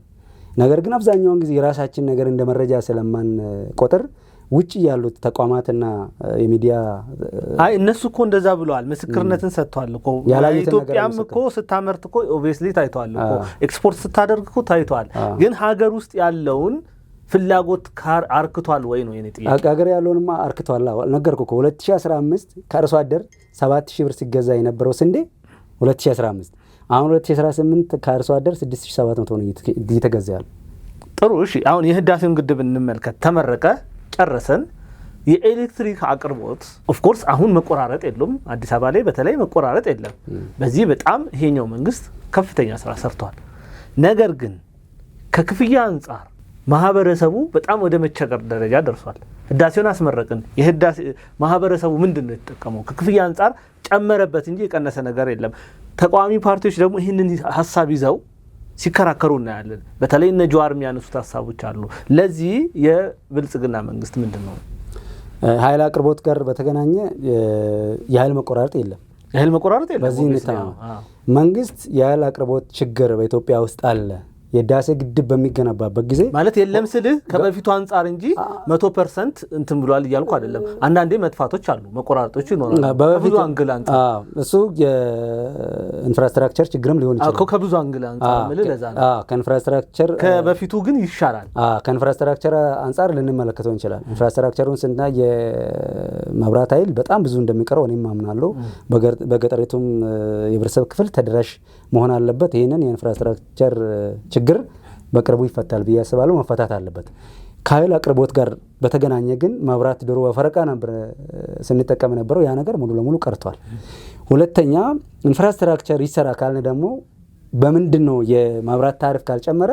Speaker 1: ነገር ግን አብዛኛውን ጊዜ የራሳችን ነገር እንደ መረጃ ስለማን ቆጥር ውጭ ያሉት ተቋማትና የሚዲያ
Speaker 2: እነሱ እኮ እንደዛ ብለዋል፣ ምስክርነትን ሰጥቷል እኮ። ኢትዮጵያም እኮ ስታመርት እኮ ኦብቪየስሊ ታይቷል እኮ፣ ኤክስፖርት ስታደርግ እኮ ታይቷል። ግን ሀገር ውስጥ ያለውን ፍላጎት አርክቷል ወይ ነው የኔ ጥያቄ።
Speaker 1: ሀገር ያለውንማ አርክቷል። ነገርኩ እኮ 2015 ከአርሶ አደር 7000 ብር ሲገዛ የነበረው ስንዴ 2015 አሁን 2018 ከአርሶ አደር 6700 ነው እየተገዛ ያለው።
Speaker 2: ጥሩ እሺ፣ አሁን የህዳሴውን ግድብ እንመልከት። ተመረቀ፣ ጨረሰን። የኤሌክትሪክ አቅርቦት ኦፍኮርስ አሁን መቆራረጥ የለም። አዲስ አበባ ላይ በተለይ መቆራረጥ የለም። በዚህ በጣም ይሄኛው መንግስት ከፍተኛ ስራ ሰርቷል። ነገር ግን ከክፍያ አንጻር ማህበረሰቡ በጣም ወደ መቸገር ደረጃ ደርሷል። ህዳሴውን አስመረቅን። የህዳሴ ማህበረሰቡ ምንድነው የተጠቀመው? ከክፍያ አንጻር ጨመረበት እንጂ የቀነሰ ነገር የለም። ተቃዋሚ ፓርቲዎች ደግሞ ይህንን ሀሳብ ይዘው ሲከራከሩ እናያለን። በተለይ እነ ጀዋር የሚያነሱት ሀሳቦች አሉ። ለዚህ የብልጽግና መንግስት ምንድነው?
Speaker 1: ኃይል አቅርቦት ጋር በተገናኘ የኃይል መቆራረጥ የለም።
Speaker 2: የኃይል መቆራረጥ የለም።
Speaker 1: በዚህ ነው መንግስት የኃይል አቅርቦት ችግር በኢትዮጵያ ውስጥ አለ። የህዳሴ ግድብ በሚገነባበት ጊዜ
Speaker 2: ማለት የለም ስልህ ከበፊቱ አንጻር እንጂ 100% እንትን ብሏል እያልኩ አይደለም። አንዳንዴ መጥፋቶች አሉ፣ መቆራረጦች ይኖራሉ። ከብዙ አንግል አንጻር
Speaker 1: እሱ የኢንፍራስትራክቸር ችግርም ሊሆን ይችላል።
Speaker 2: ከብዙ አንግል አንጻር ማለት ለዛ ነው።
Speaker 1: ከኢንፍራስትራክቸር
Speaker 2: ከበፊቱ ግን ይሻላል።
Speaker 1: ከኢንፍራስትራክቸር አንጻር ልንመለከተው እንችላለን። ኢንፍራስትራክቸሩን ስናይ የመብራት ኃይል በጣም ብዙ እንደሚቀረው እኔም አምናለሁ። በገጠሪቱም የህብረተሰብ ክፍል ተደራሽ መሆን አለበት። ይህንን የኢንፍራስትራክቸር ችግር በቅርቡ ይፈታል ብዬ አስባለሁ። መፈታት አለበት። ከኃይል አቅርቦት ጋር በተገናኘ ግን መብራት ድሮ በፈረቃ ነበር ስንጠቀም ነበረው። ያ ነገር ሙሉ ለሙሉ ቀርቷል። ሁለተኛ ኢንፍራስትራክቸር ይሰራ ካልን ደግሞ በምንድን ነው የመብራት ታሪፍ ካልጨመረ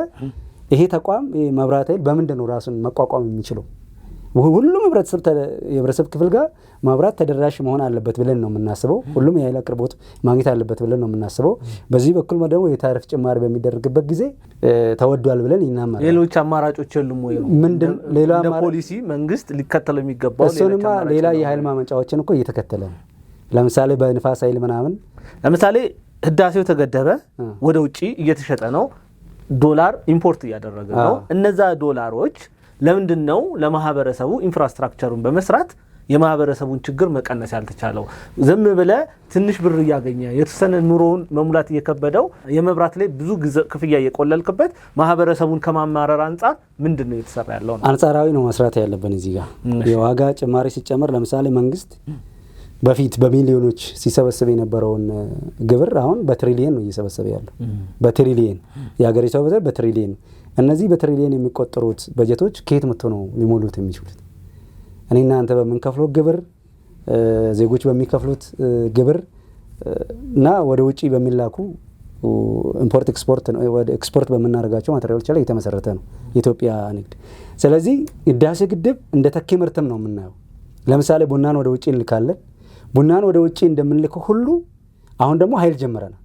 Speaker 1: ይሄ ተቋም መብራት ኃይል በምንድን ነው ራሱን መቋቋም የሚችለው? ሁሉም የህብረተሰብ ክፍል ጋር መብራት ተደራሽ መሆን አለበት ብለን ነው የምናስበው። ሁሉም የኃይል አቅርቦት ማግኘት አለበት ብለን ነው የምናስበው። በዚህ በኩል ደግሞ የታሪፍ ጭማሪ በሚደረግበት ጊዜ ተወዷል ብለን ይናመራል።
Speaker 2: ሌሎች አማራጮች የሉም ወይ ነው?
Speaker 1: ምንድን ሌላ
Speaker 2: ፖሊሲ መንግስት ሊከተለው የሚገባው?
Speaker 1: እሱንማ ሌላ የኃይል ማመንጫዎችን እኮ እየተከተለ ነው። ለምሳሌ በንፋስ ኃይል ምናምን።
Speaker 2: ለምሳሌ ህዳሴው ተገደበ፣ ወደ ውጪ እየተሸጠ ነው። ዶላር ኢምፖርት እያደረገ ነው። እነዛ ዶላሮች ለምንድነው ለማህበረሰቡ ኢንፍራስትራክቸሩን በመስራት የማህበረሰቡን ችግር መቀነስ ያልተቻለው? ዝም ብለ ትንሽ ብር እያገኘ የተሰነ ኑሮውን መሙላት እየከበደው የመብራት ላይ ብዙ ክፍያ እየቆለልክበት ማህበረሰቡን ከማማረር አንጻር ምንድነው የተሰራ ያለው?
Speaker 1: አንጻራዊ ነው መስራት ያለብን። እዚህ ጋር የዋጋ ጭማሪ ሲጨመር ለምሳሌ መንግስት በፊት በሚሊዮኖች ሲሰበስብ የነበረውን ግብር አሁን በትሪሊየን ነው እየሰበሰበ ያለው። በትሪሊየን የሀገሪቷ በጀት በትሪሊየን። እነዚህ በትሪሊየን የሚቆጠሩት በጀቶች ከየት መጥቶ ነው ሊሞሉት የሚችሉት? እኔና አንተ በምንከፍለው ግብር፣ ዜጎች በሚከፍሉት ግብር እና ወደ ውጪ በሚላኩ ኢምፖርት ኤክስፖርት በምናደርጋቸው ማቴሪያሎች ላይ የተመሰረተ ነው የኢትዮጵያ ንግድ። ስለዚህ ህዳሴ ግድብ እንደ ተኪ ምርትም ነው የምናየው። ለምሳሌ ቡናን ወደ ውጪ እንልካለን። ቡናን ወደ ውጪ እንደምንልከው ሁሉ አሁን ደግሞ ኃይል ጀመረናል።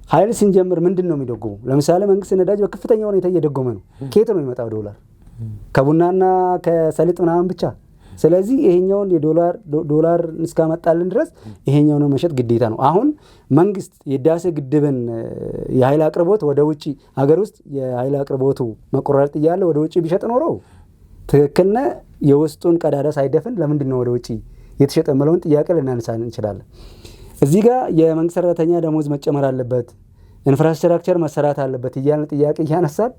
Speaker 1: ኃይል ስንጀምር ምንድን ነው የሚደጉሙ? ለምሳሌ መንግስት ነዳጅ በከፍተኛ ሁኔታ እየደጎመ ነው። ከየት ነው የሚመጣው ዶላር? ከቡናና ከሰሊጥ ምናምን ብቻ። ስለዚህ ይሄኛውን የዶላር እስካመጣልን ድረስ ይሄኛውን መሸጥ ግዴታ ነው። አሁን መንግስት የህዳሴ ግድብን የኃይል አቅርቦት ወደ ውጪ ሀገር ውስጥ የኃይል አቅርቦቱ መቆራረጥ እያለ ወደ ውጪ ቢሸጥ ኖሮ ትክክልና የውስጡን ቀዳዳ ሳይደፍን ለምንድን ነው ወደ ውጪ የተሸጠ መለውን ጥያቄ ልናነሳ እንችላለን። እዚህ ጋር የመንግስት ሰራተኛ ደሞዝ መጨመር አለበት፣ ኢንፍራስትራክቸር መሰራት አለበት እያልን ጥያቄ እያነሳል፣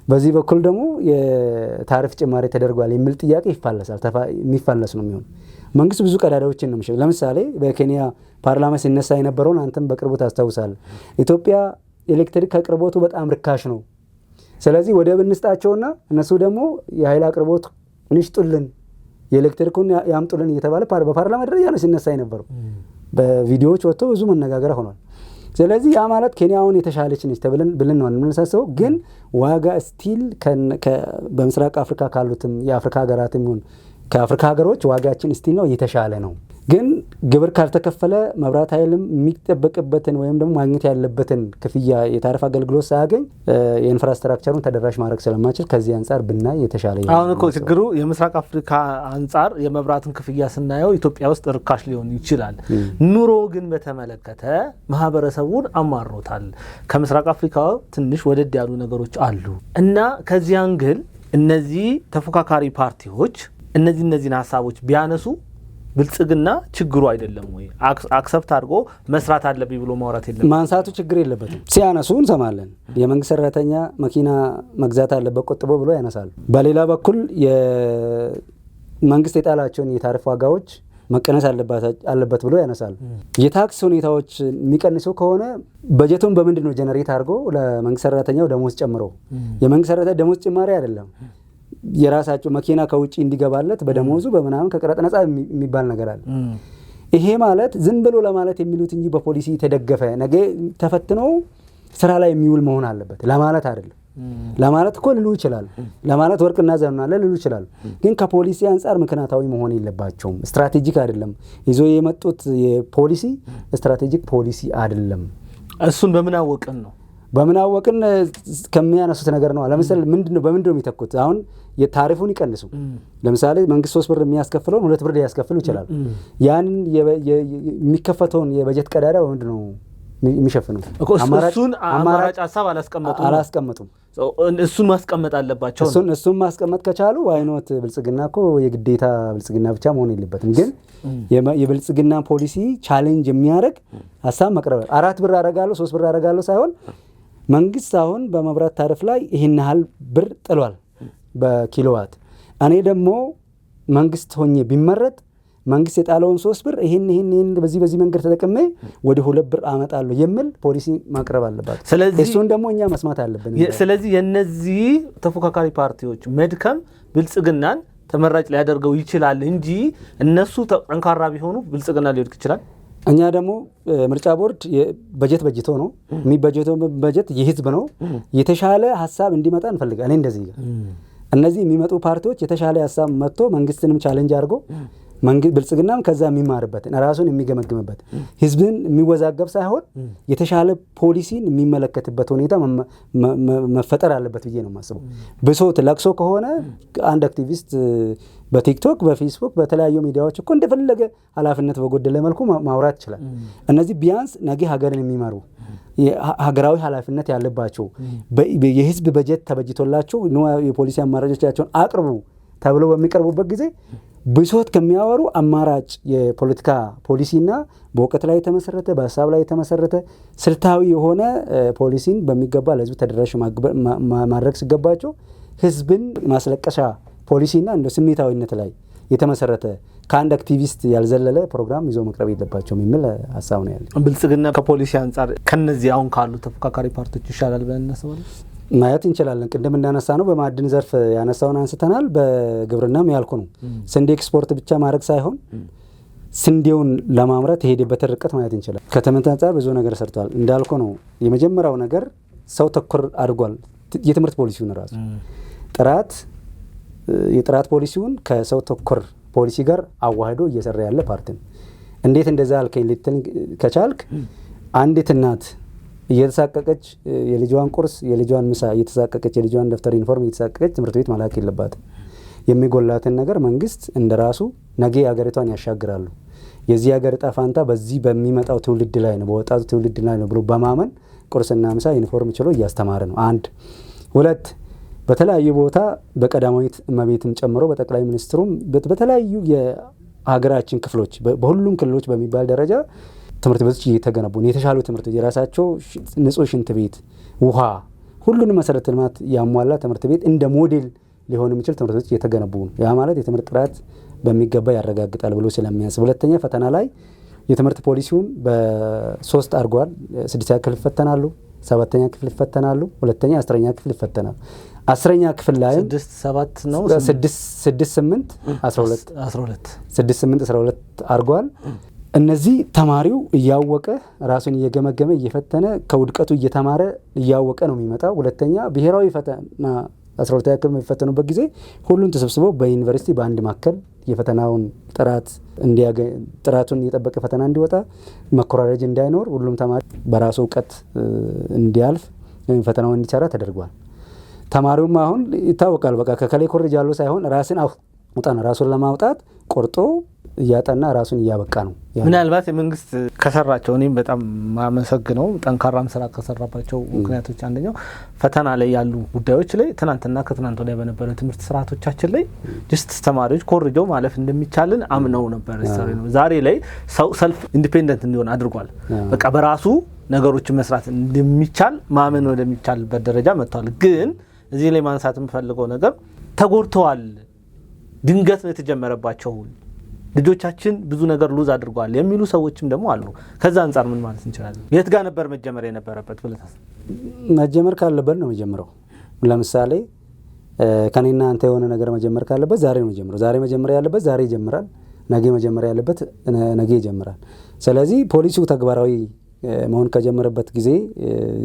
Speaker 1: በዚህ በኩል ደግሞ የታሪፍ ጭማሪ ተደርጓል የሚል ጥያቄ ይፋለሳል። የሚፋለስ ነው የሚሆን። መንግስት ብዙ ቀዳዳዎችን ነው የሚሸጥ። ለምሳሌ በኬንያ ፓርላማ ሲነሳ የነበረውን አንተም በቅርቡ ታስታውሳለህ። ኢትዮጵያ ኤሌክትሪክ አቅርቦቱ በጣም ርካሽ ነው፣ ስለዚህ ወደብ እንስጣቸውና እነሱ ደግሞ የኃይል አቅርቦት እንሽጡልን፣ የኤሌክትሪኩን ያምጡልን እየተባለ በፓርላማ ደረጃ ነው ሲነሳ የነበረው። በቪዲዮዎች ወጥቶ ብዙ መነጋገር ሆኗል። ስለዚህ ያ ማለት ኬንያውን የተሻለች ነች ብለን ነው የምንሳስበው። ግን ዋጋ ስቲል በምስራቅ አፍሪካ ካሉትም የአፍሪካ ሀገራትም ይሁን ከአፍሪካ ሀገሮች ዋጋችን ስቲል ነው የተሻለ ነው። ግን ግብር ካልተከፈለ መብራት ኃይልም የሚጠበቅበትን ወይም ደግሞ ማግኘት ያለበትን ክፍያ የታሪፍ አገልግሎት ሳያገኝ የኢንፍራስትራክቸሩን ተደራሽ ማድረግ ስለማይችል ከዚህ አንጻር ብናይ የተሻለ።
Speaker 2: አሁን እኮ ችግሩ የምስራቅ አፍሪካ አንጻር የመብራትን ክፍያ ስናየው ኢትዮጵያ ውስጥ ርካሽ ሊሆን ይችላል። ኑሮ ግን በተመለከተ ማህበረሰቡን አማሮታል። ከምስራቅ አፍሪካ ትንሽ ወደድ ያሉ ነገሮች አሉ እና ከዚህ አንግል እነዚህ ተፎካካሪ ፓርቲዎች እነዚህን ሀሳቦች ቢያነሱ ብልጽግና ችግሩ አይደለም ወይ? አክሰፕት አድርጎ መስራት አለብኝ ብሎ ማውራት የለም።
Speaker 1: ማንሳቱ ችግር የለበትም። ሲያነሱ እንሰማለን። የመንግስት ሰራተኛ መኪና መግዛት አለበት ቆጥቦ ብሎ ያነሳሉ። በሌላ በኩል የመንግስት የጣላቸውን የታሪፍ ዋጋዎች መቀነስ አለበት ብሎ ያነሳሉ። የታክስ ሁኔታዎች የሚቀንሱ ከሆነ በጀቱን በምንድን ነው ጀነሬት አድርጎ ለመንግስት ሰራተኛው ደሞዝ ጨምረው? የመንግስት ሰራተኛ ደሞዝ ጭማሪ አይደለም፣ የራሳቸው መኪና ከውጪ እንዲገባለት በደሞዙ በመናምን ከቀረጥ ነፃ የሚባል ነገር አለ። ይሄ ማለት ዝም ብሎ ለማለት የሚሉት እንጂ በፖሊሲ የተደገፈ ነገ ተፈትኖ ስራ ላይ የሚውል መሆን አለበት ለማለት አይደለም። ለማለት እኮ ልሉ ይችላል፣ ለማለት ወርቅና ዘመናለ ልሉ ይችላል። ግን ከፖሊሲ አንጻር ምክንያታዊ መሆን የለባቸውም። ስትራቴጂክ አይደለም ይዞ የመጡት የፖሊሲ ስትራቴጂክ ፖሊሲ አይደለም።
Speaker 2: እሱን በምን አወቅን ነው?
Speaker 1: በምን አወቅን ከሚያነሱት ነገር ነው። ለምሳሌ በምንድነው የሚተኩት? አሁን የታሪፉን ይቀንሱ። ለምሳሌ መንግስት 3 ብር የሚያስከፍለውን 2 ብር ሊያስከፍሉ ይችላል። ያንን የሚከፈተውን የበጀት ቀዳዳ በምንድነው የሚሸፍነው?
Speaker 2: እሱን አማራጭ ሀሳብ አላስቀመጡም። እሱን ማስቀመጥ አለባቸው።
Speaker 1: እሱን ማስቀመጥ ከቻሉ ዋይኖት ብልጽግና እኮ የግዴታ ብልጽግና ብቻ መሆን የለበትም። ግን የብልጽግና ፖሊሲ ቻሌንጅ የሚያደርግ ሀሳብ መቅረብ 4 ብር አደርጋለሁ 3 ብር አደርጋለሁ ሳይሆን መንግስት አሁን በመብራት ታሪፍ ላይ ይህን ያህል ብር ጥሏል በኪሎዋት። እኔ ደግሞ መንግስት ሆኜ ቢመረጥ መንግስት የጣለውን 3 ብር ይሄን በዚህ መንገድ ተጠቅሜ ወደ 2 ብር አመጣለሁ የሚል ፖሊሲ ማቅረብ አለባት። እሱን ደግሞ እኛ መስማት አለብን።
Speaker 2: ስለዚህ የነዚህ ተፎካካሪ ፓርቲዎች መድከም ብልጽግናን ተመራጭ ሊያደርገው ይችላል እንጂ እነሱ ጠንካራ ቢሆኑ ብልጽግና ሊወድቅ ይችላል።
Speaker 1: እኛ ደግሞ ምርጫ ቦርድ በጀት በጅቶ ነው የሚበጀተው። በጀት የህዝብ ነው። የተሻለ ሀሳብ እንዲመጣ እንፈልጋለን። እንደዚህ እነዚህ የሚመጡ ፓርቲዎች የተሻለ ሀሳብ መጥቶ መንግስትንም ቻሌንጅ አድርጎ ብልጽግናም ከዛ የሚማርበት ራሱን የሚገመግምበት ህዝብን የሚወዛገብ ሳይሆን የተሻለ ፖሊሲን የሚመለከትበት ሁኔታ መፈጠር አለበት ብዬ ነው የማስበው። ብሶት ለቅሶ ከሆነ አንድ አክቲቪስት በቲክቶክ በፌስቡክ በተለያዩ ሚዲያዎች እኮ እንደፈለገ ኃላፊነት በጎደለ መልኩ ማውራት ይችላል። እነዚህ ቢያንስ ነገ ሀገርን የሚመሩ ሀገራዊ ኃላፊነት ያለባቸው የህዝብ በጀት ተበጅቶላቸው የፖሊሲ አማራጮቻቸውን አቅርቡ ተብሎ በሚቀርቡበት ጊዜ ብሶት ከሚያወሩ አማራጭ የፖለቲካ ፖሊሲና በእውቀት ላይ የተመሰረተ በሀሳብ ላይ የተመሰረተ ስልታዊ የሆነ ፖሊሲን በሚገባ ለህዝብ ተደራሽ ማድረግ ሲገባቸው ህዝብን ማስለቀሻ ፖሊሲና እንደ ስሜታዊነት ላይ የተመሰረተ ከአንድ አክቲቪስት ያልዘለለ ፕሮግራም ይዞ መቅረብ የለባቸውም የሚል ሀሳብ ነው ያለው።
Speaker 2: ብልጽግና ከፖሊሲ አንጻር ከነዚህ አሁን ካሉ ተፎካካሪ ፓርቲዎች ይሻላል ብለን እናስባለን
Speaker 1: ማየት እንችላለን። ቅድም እንዳነሳ ነው በማዕድን ዘርፍ ያነሳውን አንስተናል። በግብርናም ያልኩ ነው ስንዴ ኤክስፖርት ብቻ ማድረግ ሳይሆን ስንዴውን ለማምረት የሄደበትን ርቀት ማየት እንችላለን። ከትምህርት አንጻር ብዙ ነገር ሰርቷል እንዳልኩ ነው። የመጀመሪያው ነገር ሰው ተኮር አድርጓል። የትምህርት ፖሊሲውን ራሱ የጥራት ፖሊሲውን ከሰው ተኮር ፖሊሲ ጋር አዋህዶ እየሰራ ያለ ፓርቲ ነው። እንዴት እንደዛ አልከኝ ልትል ከቻልክ አንዲት እናት እየተሳቀቀች የልጇን ቁርስ የልጇን ምሳ እየተሳቀቀች የልጇን ደብተር ዩኒፎርም እየተሳቀቀች ትምህርት ቤት መላክ የለባትም። የሚጎላትን ነገር መንግስት እንደራሱ ነገ ሀገሪቷን ያሻግራሉ የዚህ ሀገር ዕጣ ፈንታ በዚህ በሚመጣው ትውልድ ላይ ነው በወጣቱ ትውልድ ላይ ነው ብሎ በማመን ቁርስና ምሳ ዩኒፎርም ችሎ እያስተማረ ነው። አንድ ሁለት በተለያዩ ቦታ በቀዳማዊት እመቤትም ጨምሮ በጠቅላይ ሚኒስትሩም በተለያዩ የሀገራችን ክፍሎች በሁሉም ክልሎች በሚባል ደረጃ ትምህርት ቤቶች እየተገነቡ ነው። የተሻሉ ትምህርት ቤት የራሳቸው ንጹህ ሽንት ቤት፣ ውሃ፣ ሁሉንም መሰረተ ልማት ያሟላ ትምህርት ቤት እንደ ሞዴል ሊሆን የሚችል ትምህርት ቤቶች እየተገነቡ ነው። ያ ማለት የትምህርት ጥራት በሚገባ ያረጋግጣል ብሎ ስለሚያስብ። ሁለተኛ ፈተና ላይ የትምህርት ፖሊሲውን በ3 አድርጓል። 6ኛ ክፍል ይፈተናሉ፣ 7ኛ ክፍል ይፈተናሉ፣ ሁለተኛ 10ኛ ክፍል ይፈተናሉ። 10ኛ ክፍል ላይ
Speaker 2: 6 ነው
Speaker 1: 6 8 12 6 8 12 አድርጓል። እነዚህ ተማሪው እያወቀ ራሱን እየገመገመ እየፈተነ ከውድቀቱ እየተማረ እያወቀ ነው የሚመጣው። ሁለተኛ ብሔራዊ ፈተና 12ኛ ክፍል የሚፈተኑበት ጊዜ ሁሉም ተሰብስበው በዩኒቨርሲቲ በአንድ ማዕከል የፈተናውን ጥራቱን የጠበቀ ፈተና እንዲወጣ መኮራረጅ እንዳይኖር ሁሉም ተማሪ በራሱ እውቀት እንዲያልፍ ፈተናውን እንዲሰራ ተደርጓል። ተማሪውም አሁን ይታወቃል በቃ ከከሌ ኮርጅ ያለው ሳይሆን ራሱን ለማውጣት ቆርጦ እያጠና ራሱን እያበቃ ነው።
Speaker 2: ምናልባት የመንግስት ከሰራቸው እኔም በጣም ማመሰግነው ጠንካራም ስራ ከሰራባቸው ምክንያቶች አንደኛው ፈተና ላይ ያሉ ጉዳዮች ላይ ትናንትና ከትናንት ወዲያ በነበረ ትምህርት ስርዓቶቻችን ላይ ጅስት ተማሪዎች ኮርጆ ማለፍ እንደሚቻልን አምነው ነበር። ዛሬ ላይ ሰው ሰልፍ ኢንዲፔንደንት እንዲሆን አድርጓል። በቃ በራሱ ነገሮችን መስራት እንደሚቻል ማመን ወደሚቻልበት ደረጃ መጥቷል። ግን እዚህ ላይ ማንሳት የምፈልገው ነገር ተጎድተዋል፣ ድንገት ነው የተጀመረባቸው ልጆቻችን ብዙ ነገር ሉዝ አድርጓል የሚሉ ሰዎችም ደግሞ አሉ። ከዛ አንፃር ምን ማለት እንችላለን? የት ጋር ነበር መጀመር የነበረበት ብለታስ?
Speaker 1: መጀመር ካለበት ነው መጀመሪያው። ለምሳሌ ከኔና አንተ የሆነ ነገር መጀመር ካለበት ዛሬ ነው መጀመሪያው። ዛሬ መጀመር ያለበት ዛሬ ይጀምራል፣ ነገ መጀመር ያለበት ነገ ይጀምራል። ስለዚህ ፖሊሲው ተግባራዊ መሆን ከጀመረበት ጊዜ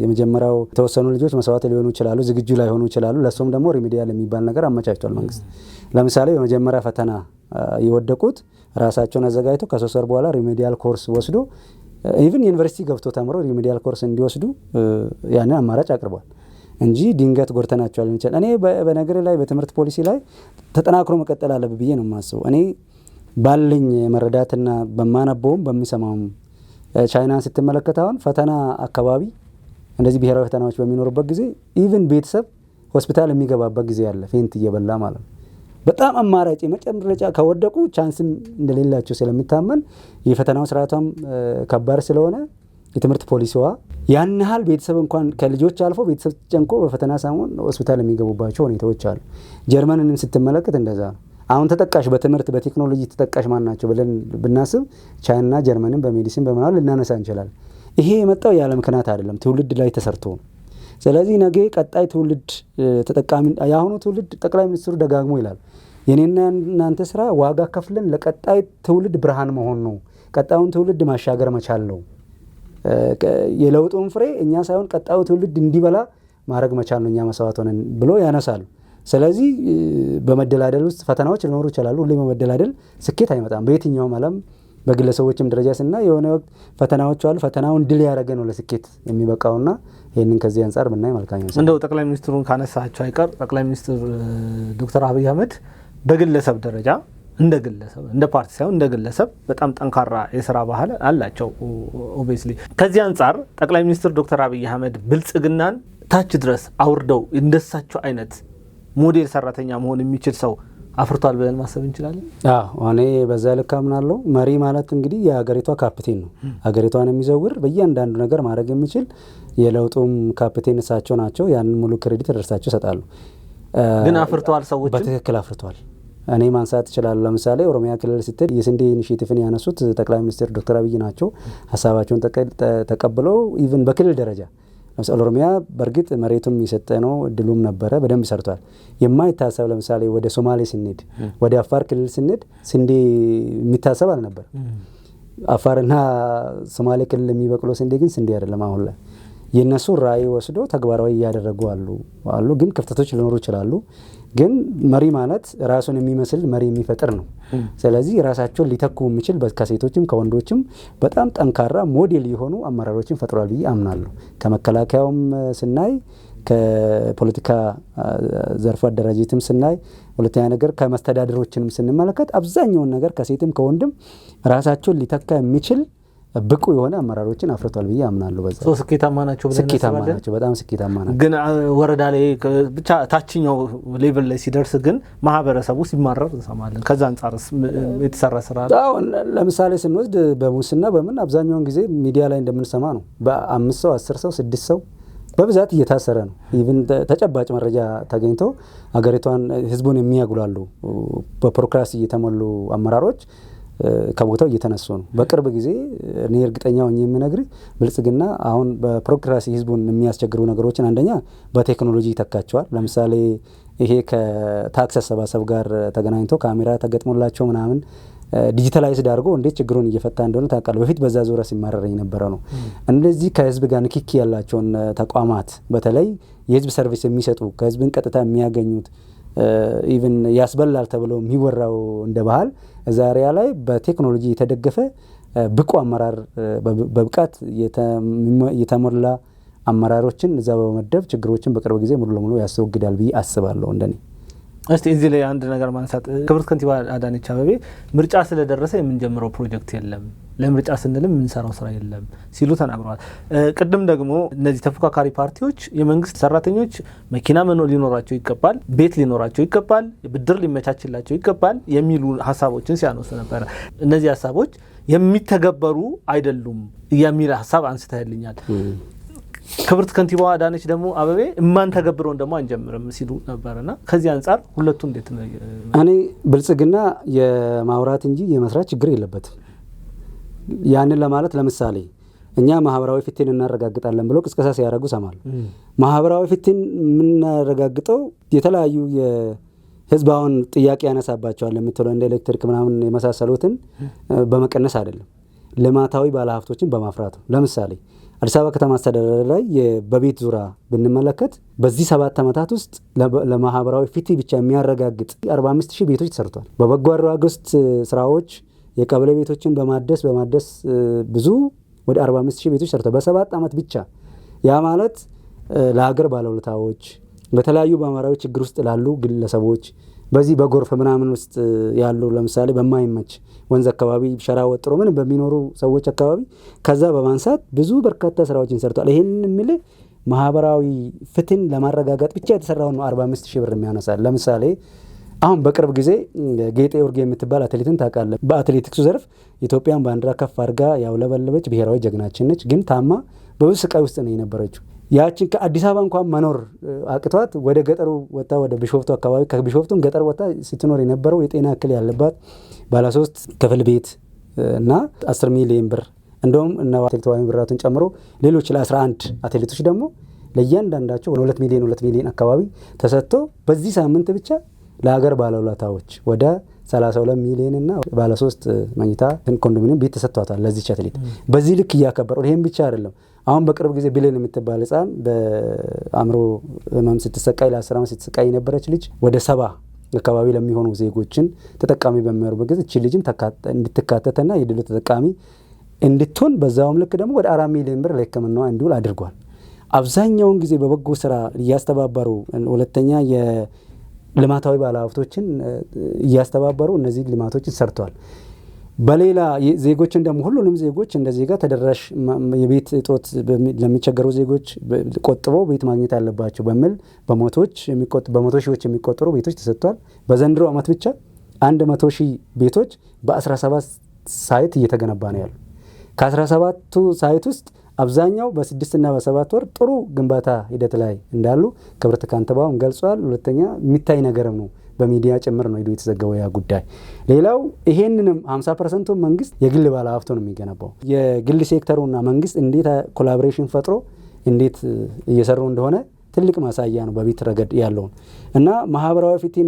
Speaker 1: የመጀመሪያው የተወሰኑ ልጆች መስዋዕት ሊሆኑ ይችላሉ፣ ዝግጁ ላይሆኑ ይችላሉ። ለሱም ደግሞ ሪሚዲያል የሚባል ነገር አመቻችቷል መንግስት። ለምሳሌ በመጀመሪያ ፈተና የወደቁት ራሳቸውን አዘጋጅተው ከ3 ወር በኋላ ሪሚዲያል ኮርስ ወስዶ ኢቭን ዩኒቨርሲቲ ገብቶ ተምሮ ሪሚዲያል ኮርስ እንዲወስዱ ያንን አማራጭ አቅርቧል እንጂ ድንገት ጎርተናቸዋል እንችላል። እኔ በነገር ላይ በትምህርት ፖሊሲ ላይ ተጠናክሮ መቀጠል አለበት ብዬ ነው የማስበው። እኔ ባለኝ መረዳትና በማነበውም በሚሰማውም ቻይናን ስትመለከት አሁን ፈተና አካባቢ እንደዚህ ብሔራዊ ፈተናዎች በሚኖሩበት ጊዜ ኢቭን ቤተሰብ ሆስፒታል የሚገባበት ጊዜ አለ፣ ፌንት እየበላ ማለት ነው። በጣም አማራጭ መጨረሻ ከወደቁ ቻንስም እንደሌላቸው ስለሚታመን የፈተናው ስርዓቷም ከባድ ስለሆነ የትምህርት ፖሊሲዋ ያን ያህል ቤተሰብ እንኳን ከልጆች አልፎ ቤተሰብ ጨንቆ በፈተና ሳይሆን ሆስፒታል የሚገቡባቸው ሁኔታዎች አሉ። ጀርመንንም ስትመለከት እንደዛ ነው። አሁን ተጠቃሽ በትምህርት በቴክኖሎጂ ተጠቃሽ ማን ናቸው ብለን ብናስብ ቻይናና ጀርመንን በሜዲሲን በመናል ልናነሳ እንችላለን። ይሄ የመጣው ያለ ምክንያት አይደለም፣ ትውልድ ላይ ተሰርቶ ነው። ስለዚህ ነገ ቀጣይ ትውልድ ተጠቃሚ ያሁኑ ትውልድ ጠቅላይ ሚኒስትሩ ደጋግሞ ይላል የኔና እናንተ ስራ ዋጋ ከፍለን ለቀጣይ ትውልድ ብርሃን መሆን ነው፣ ቀጣዩን ትውልድ ማሻገር መቻል ነው። የለውጡን ፍሬ እኛ ሳይሆን ቀጣዩ ትውልድ እንዲበላ ማድረግ መቻል ነው እኛ መስዋዕት ሆነን ብሎ ያነሳሉ። ስለዚህ በመደላደል ውስጥ ፈተናዎች ሊኖሩ ይችላሉ። ሁሌ በመደላደል ስኬት አይመጣም። በየትኛውም ዓለም በግለሰቦችም ደረጃ ስና የሆነ ወቅት ፈተናዎች አሉ። ፈተናውን ድል ያደረገ ነው ለስኬት የሚበቃውና ይህንን ከዚህ አንጻር ብናይ መልካም ይመስላል።
Speaker 2: እንደው ጠቅላይ ሚኒስትሩን ካነሳቸው አይቀር ጠቅላይ ሚኒስትር ዶክተር አብይ አህመድ በግለሰብ ደረጃ እንደ ግለሰብ እንደ ፓርቲ ሳይሆን እንደ ግለሰብ በጣም ጠንካራ የስራ ባህል አላቸው። ኦብቪየስሊ ከዚህ አንጻር ጠቅላይ ሚኒስትር ዶክተር አብይ አህመድ ብልጽግናን ታች ድረስ አውርደው እንደሳቸው አይነት ሞዴል ሰራተኛ መሆን የሚችል ሰው አፍርቷል ብለን ማሰብ እንችላለን?
Speaker 1: እኔ በዛ ልክ አምናለሁ። መሪ ማለት እንግዲህ የሀገሪቷ ካፕቴን ነው። ሀገሪቷን የሚዘውር በእያንዳንዱ ነገር ማድረግ የሚችል የለውጡም ካፕቴን እሳቸው ናቸው። ያንን ሙሉ ክሬዲት ደርሳቸው ይሰጣሉ።
Speaker 2: ግን አፍርተዋል፣ ሰዎች
Speaker 1: በትክክል አፍርተዋል። እኔ ማንሳት ይችላል። ለምሳሌ ኦሮሚያ ክልል ስትል የስንዴ ኢኒሼቲቭን ያነሱት ጠቅላይ ሚኒስትር ዶክተር አብይ ናቸው። ሀሳባቸውን ተቀብለው ኢቭን በክልል ደረጃ ለምሳሌ ኦሮሚያ በእርግጥ መሬቱም የሰጠ ነው፣ እድሉም ነበረ፣ በደንብ ሰርቷል። የማይታሰብ ለምሳሌ ወደ ሶማሌ ስንሄድ፣ ወደ አፋር ክልል ስንሄድ ስንዴ የሚታሰብ አልነበር። አፋርና ሶማሌ ክልል የሚበቅለው ስንዴ ግን ስንዴ አይደለም። አሁን ላይ የነሱ ራዕይ ወስዶ ተግባራዊ እያደረጉ አሉ። ግን ክፍተቶች ሊኖሩ ይችላሉ። ግን መሪ ማለት ራሱን የሚመስል መሪ የሚፈጥር ነው። ስለዚህ ራሳቸውን ሊተኩ የሚችል ከሴቶችም ከወንዶችም በጣም ጠንካራ ሞዴል የሆኑ አመራሮችን ፈጥሯል ብዬ አምናለሁ። ከመከላከያውም ስናይ፣ ከፖለቲካ ዘርፍ አደራጀትም ስናይ፣ ሁለተኛ ነገር ከመስተዳድሮችንም ስንመለከት አብዛኛውን ነገር ከሴትም ከወንድም ራሳቸውን ሊተካ የሚችል ብቁ የሆነ አመራሮችን አፍርቷል ብዬ አምናለሁ። በዛ
Speaker 2: ስኬታማ ናቸው ብለን
Speaker 1: ስኬታማ ናቸው፣ በጣም ስኬታማ ናቸው።
Speaker 2: ግን ወረዳ ላይ ብቻ ታችኛው ሌቭል ላይ ሲደርስ ግን ማህበረሰቡ ሲማረር እንሰማለን። ከዛ አንጻርስ የተሰራ ስራ አለ?
Speaker 1: ለምሳሌ ስንወስድ በሙስና በምን አብዛኛውን ጊዜ ሚዲያ ላይ እንደምንሰማ ነው። በ5 ሰው 10 ሰው 6 ሰው በብዛት እየታሰረ ነው። ኢቭን ተጨባጭ መረጃ ተገኝቶ ሀገሪቷን ህዝቡን የሚያጉላሉ በፕሮክራሲ የተሞሉ አመራሮች ከቦታው እየተነሱ ነው። በቅርብ ጊዜ እኔ እርግጠኛ ሆኜ የምነግርህ ብልጽግና አሁን በፕሮክራሲ ህዝቡን የሚያስቸግሩ ነገሮችን አንደኛ በቴክኖሎጂ ይተካቸዋል። ለምሳሌ ይሄ ከታክስ አሰባሰብ ጋር ተገናኝቶ ካሜራ ተገጥሞላቸው ምናምን ዲጂታላይዝድ አድርጎ እንዴት ችግሩን እየፈታ እንደሆነ ታውቃለህ። በፊት በዛ ዙሪያ ሲማረር የነበረ ነው። እንደዚህ ከህዝብ ጋር ንክኪ ያላቸውን ተቋማት በተለይ የህዝብ ሰርቪስ የሚሰጡ ከህዝብን ቀጥታ የሚያገኙት ኢቭን ያስበላል ተብሎ የሚወራው እንደ ባህል ዛሬያ ላይ በቴክኖሎጂ የተደገፈ ብቁ አመራር በብቃት የተሞላ አመራሮችን እዛ በመደብ ችግሮችን በቅርብ ጊዜ ሙሉ ለሙሉ ያስወግዳል ብዬ አስባለሁ እንደኔ።
Speaker 2: እስቲ እዚህ ላይ አንድ ነገር ማንሳት፣ ክብርት ከንቲባ አዳነች አቤቤ ምርጫ ስለደረሰ የምንጀምረው ፕሮጀክት የለም፣ ለምርጫ ስንልም የምንሰራው ስራ የለም ሲሉ ተናግረዋል። ቅድም ደግሞ እነዚህ ተፎካካሪ ፓርቲዎች የመንግስት ሰራተኞች መኪና ሊኖራቸው ይገባል፣ ቤት ሊኖራቸው ይገባል፣ ብድር ሊመቻችላቸው ይገባል የሚሉ ሀሳቦችን ሲያነሱ ነበረ። እነዚህ ሀሳቦች የሚተገበሩ አይደሉም የሚል ሀሳብ አንስተህልኛል። ክብርት ከንቲባ አዳነች ደግሞ አቤቤ እማን ተገብረውን ደግሞ አንጀምርም ሲሉ ነበርና ከዚህ አንጻር ሁለቱ እንዴት ነው?
Speaker 1: እኔ ብልጽግና የማውራት እንጂ የመስራት ችግር የለበትም። ያንን ለማለት ለምሳሌ እኛ ማህበራዊ ፍትህን እናረጋግጣለን ብሎ ቅስቀሳ ሲያደርጉ ሰማል። ማህበራዊ ፍትህን የምናረጋግጠው የተለያዩ የህዝባውን ጥያቄ ያነሳባቸዋል የምትለው እንደ ኤሌክትሪክ ምናምን የመሳሰሉትን በመቀነስ አይደለም፣ ልማታዊ ባለሀብቶችን በማፍራት ነው። ለምሳሌ አዲስ አበባ ከተማ አስተዳደር ላይ በቤት ዙሪያ ብንመለከት በዚህ 7 ዓመታት ውስጥ ለማህበራዊ ፍትህ ብቻ የሚያረጋግጥ 45,000 ቤቶች ተሰርቷል። በበጎ አድራጎት ስራዎች የቀበሌ ቤቶችን በማደስ ብዙ ወደ 45,000 ቤቶች ተሰርቷል በ7 ዓመት ብቻ። ያ ማለት ለሀገር ባለውለታዎች፣ በተለያዩ በማህበራዊ ችግር ውስጥ ላሉ ግለሰቦች፣ በዚህ በጎርፍ ምናምን ውስጥ ያሉ ለምሳሌ በማይመች ወንዝ አካባቢ ሸራ ወጥሮ ምን በሚኖሩ ሰዎች አካባቢ ከዛ በማንሳት ብዙ በርካታ ስራዎችን ሰርቷል። ይሄንን የሚል ማህበራዊ ፍትህን ለማረጋጋጥ ብቻ የተሰራውን 45,000 ብር የሚያነሳል። ለምሳሌ አሁን በቅርብ ጊዜ ጌጤ ኡርጌ የምትባል አትሌትን ታውቃለህ? በአትሌቲክሱ ዘርፍ ኢትዮጵያን ባንዲራ ከፍ አድርጋ ያውለበለበች ብሔራዊ ጀግናችን ነች። ግን ታማ በብዙ ስቃይ ውስጥ ነው የነበረችው። ያችን ከአዲስ አበባ እንኳን መኖር አቅቷት ወደ ገጠሩ ወጣ፣ ወደ ቢሾፍቱ አካባቢ ከቢሾፍቱም ገጠር ወጣ ስትኖር የነበረው የጤና እክል ያለባት ባለ 3 ክፍል ቤት እና 10 ሚሊዮን ብር እንደውም እና አትሌት ዋሚ ብራቱን ጨምሮ ሌሎች ለ11 አትሌቶች ደግሞ ለእያንዳንዳቸው 2 ሚሊዮን አካባቢ ተሰጥቶ በዚህ ሳምንት ብቻ ለሀገር ባለውለታዎች ወደ 32 ሚሊዮን እና ባለ 3 መኝታ ኮንዶሚኒየም ቤት ተሰጥቷታል ለዚች አትሌት። በዚህ ልክ እያከበረው ይሄን ብቻ አይደለም አሁን በቅርብ ጊዜ ብሌን የምትባል ህፃን በአእምሮ ህመም ስትሰቃይ ለ10 ዓመት ስትሰቃይ የነበረች ልጅ ወደ 70 አካባቢ ለሚሆኑ ዜጎችን ተጠቃሚ በሚያደርጉበት ጊዜ እቺ ልጅም እንድትካተተና የድሉ ተጠቃሚ እንድትሆን በዛውም ልክ ደግሞ ወደ 4 ሚሊዮን ብር ለሕክምናዋ እንዲውል አድርጓል። አብዛኛውን ጊዜ በበጎ ስራ እያስተባበሩ ሁለተኛ የልማታዊ ባለሀብቶችን እያስተባበሩ እነዚህ ልማቶችን ሰርተዋል። በሌላ ዜጎችን ደግሞ ሁሉንም ዜጎች እንደዚህ ጋር ተደራሽ የቤት እጦት ለሚቸገሩ ዜጎች ቆጥበው ቤት ማግኘት አለባቸው በሚል በመቶ ሺዎች የሚቆጠሩ ቤቶች ተሰጥቷል። በዘንድሮ ዓመት ብቻ 100 ሺህ ቤቶች በ17 ሳይት እየተገነባ ነው ያሉ። ከ17ቱ ሳይት ውስጥ አብዛኛው በ6 እና በ7 ወር ጥሩ ግንባታ ሂደት ላይ እንዳሉ ክብርት ካንቲባውም ገልጿል። ሁለተኛ የሚታይ ነገርም ነው፣ በሚዲያ ጭምር ነው ሄዶ የተዘገበው ያ ጉዳይ። ሌላው ይሄንንም 50% መንግስት የግል ባለሀብቱ ነው የሚገነባው። የግል ሴክተሩና መንግስት እንዴት ኮላቦሬሽን ፈጥሮ እንዴት እየሰሩ እንደሆነ ትልቅ ማሳያ ነው በቤት ረገድ ያለውን እና ማህበራዊ ፍትህ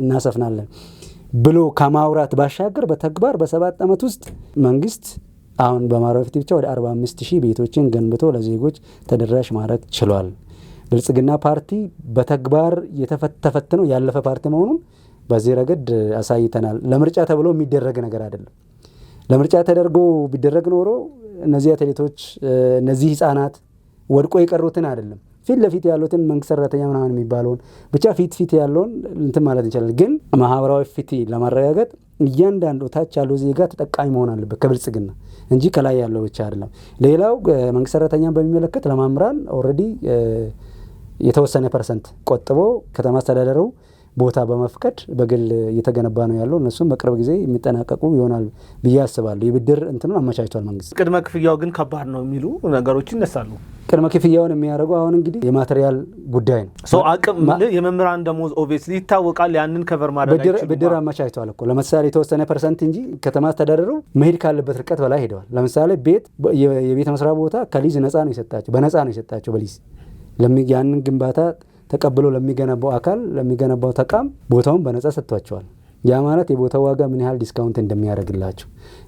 Speaker 1: እናሰፍናለን ብሎ ከማውራት ባሻገር በተግባር በ7 ዓመት ውስጥ መንግስት አሁን በማህበራዊ ፍትህ ብቻ ወደ 45,000 ቤቶችን ገንብቶ ለዜጎች ተደራሽ ማድረግ ችሏል። ብልጽግና ፓርቲ በተግባር ተፈትነው ያለፈ ፓርቲ መሆኑን በዚህ ረገድ አሳይተናል። ለምርጫ ተብሎ የሚደረግ ነገር አይደለም። ለምርጫ ተደርጎ ቢደረግ ኖሮ እነዚህ አትሌቶች እነዚህ ህፃናት ወድቆ የቀሩትን አይደለም ፊት ለፊት ያሉትን መንግስት ሰራተኛ ምናምን የሚባለውን ብቻ ፊት ያለውን እንትን ማለት እንችላለን። ግን ማህበራዊ ፍትህ ለማረጋገጥ እያንዳንዱ ታች ያለው ዜጋ ተጠቃሚ መሆን አለበት ከብልጽግና እንጂ ከላይ ያለው ብቻ አይደለም። ሌላው መንግስት ሰራተኛን በሚመለከት ለማምራን ኦልሬዲ የተወሰነ ፐርሰንት ቆጥቦ ከተማ አስተዳደሩ ቦታ በመፍቀድ በግል እየተገነባ ነው ያለው። እነሱም በቅርብ ጊዜ የሚጠናቀቁ ይሆናል ብዬ አስባለሁ። የብድር እንትኑን አመቻችቷል መንግስት።
Speaker 2: ቅድመ ክፍያው ግን ከባድ ነው የሚሉ ነገሮች ይነሳሉ።
Speaker 1: ቅድመ ክፍያውን የሚያደርገው አሁን እንግዲህ የማቴሪያል ጉዳይ ነው።
Speaker 2: ሶ አቅም የመምህራን ደሞዝ ኦብቪየስሊ ይታወቃል። ያንን ከቨር ማድረግ
Speaker 1: ብድር አመቻችቷል እኮ ለምሳሌ የተወሰነ ፐርሰንት እንጂ ከተማ አስተዳደሩ መሄድ ካለበት ርቀት በላይ ሄደዋል። ለምሳሌ የቤት መስሪያ ቦታ ከሊዝ ነፃ ነው የሰጣቸው፣ በነፃ ነው የሰጣቸው በሊዝ ያንን ግንባታ ተቀብሎ ለሚገነባው አካል ለሚገነባው ተቋም ቦታውን በነፃ ሰጥቷቸዋል። ያ ማለት የቦታው ዋጋ ምን ያህል ዲስካውንት እንደሚያደርግላቸው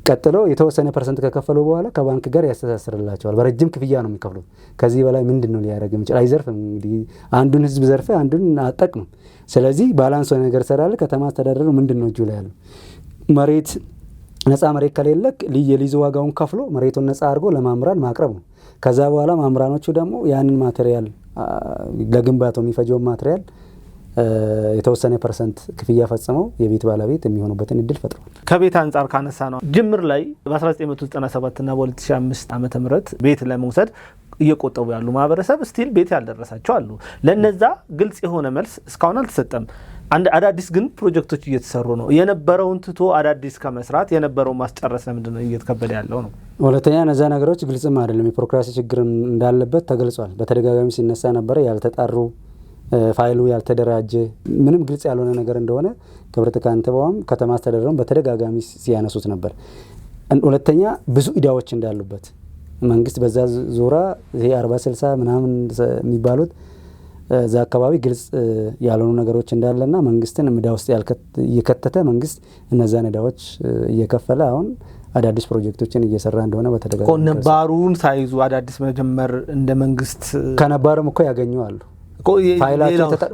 Speaker 1: ቀጥሎ የተወሰነ ፐርሰንት ከከፈሉ በኋላ ከባንክ ጋር ያስተሳስርላቸዋል። በረጅም ክፍያ ነው የሚከፍሉት። ከዚህ በላይ ምንድነው ሊያደርግ የሚችል? አይዘርፍም። እንግዲህ አንዱን ህዝብ ዘርፈ አንዱን አጠቅም። ስለዚህ ባላንስ ነገር ሰራለ። ከተማ አስተዳደሩ ምንድነው እጁ ላይ ያለው መሬት ነፃ መሬት ከሌለ የሊዝ ዋጋውን ከፍሎ መሬቱን ነፃ አድርጎ ለማምራን ማቅረብ ነው። ከዛ በኋላ ማምራኖቹ ደግሞ ያንን ማቴሪያል ለግንባታው የሚፈጀው ማቴሪያል የተወሰነ ፐርሰንት ክፍያ ፈጽመው የቤት ባለቤት የሚሆኑበትን እድል ፈጥሯል።
Speaker 2: ከቤት አንጻር ካነሳ ነው ጅምር ላይ በ1997 እና በ2005 ዓመተ ምህረት ቤት ለመውሰድ እየቆጠቡ ያሉ ማህበረሰብ ስቲል ቤት ያልደረሳቸው አሉ። ለነዛ ግልጽ የሆነ መልስ እስካሁን አልተሰጠም። አዳዲስ ግን ፕሮጀክቶች እየተሰሩ ነው። የነበረውን ትቶ አዳዲስ ከመስራት የነበረውን ማስጨረስ ለምንድነው እየተከበደ ያለው ነው?
Speaker 1: ሁለተኛ እነዛ ነገሮች ግልጽም አይደለም። የፕሮክራሲ ችግር እንዳለበት ተገልጿል። በተደጋጋሚ ሲነሳ ነበረ። ያልተጣሩ ፋይሉ ያልተደራጀ ምንም ግልጽ ያልሆነ ነገር እንደሆነ ክብርት ካንቲባውም ከተማ አስተዳደሩም በተደጋጋሚ ሲያነሱት ነበር። ሁለተኛ ብዙ ኢዳዎች እንዳሉበት መንግስት በዛ ዙራ ይሄ 40/60 ምናምን የሚባሉት እዛ አካባቢ ግልጽ ያልሆኑ ነገሮች እንዳለና መንግስትን ዕዳ ውስጥ እየከተተ መንግስት እነዛን ዕዳዎች እየከፈለ አሁን አዳዲስ ፕሮጀክቶችን እየሰራ እንደሆነ በተደጋጋሚ
Speaker 2: ነባሩን ሳይዙ አዳዲስ መጀመር እንደ መንግስት
Speaker 1: ከነባሩም እኮ ያገኙአሉ።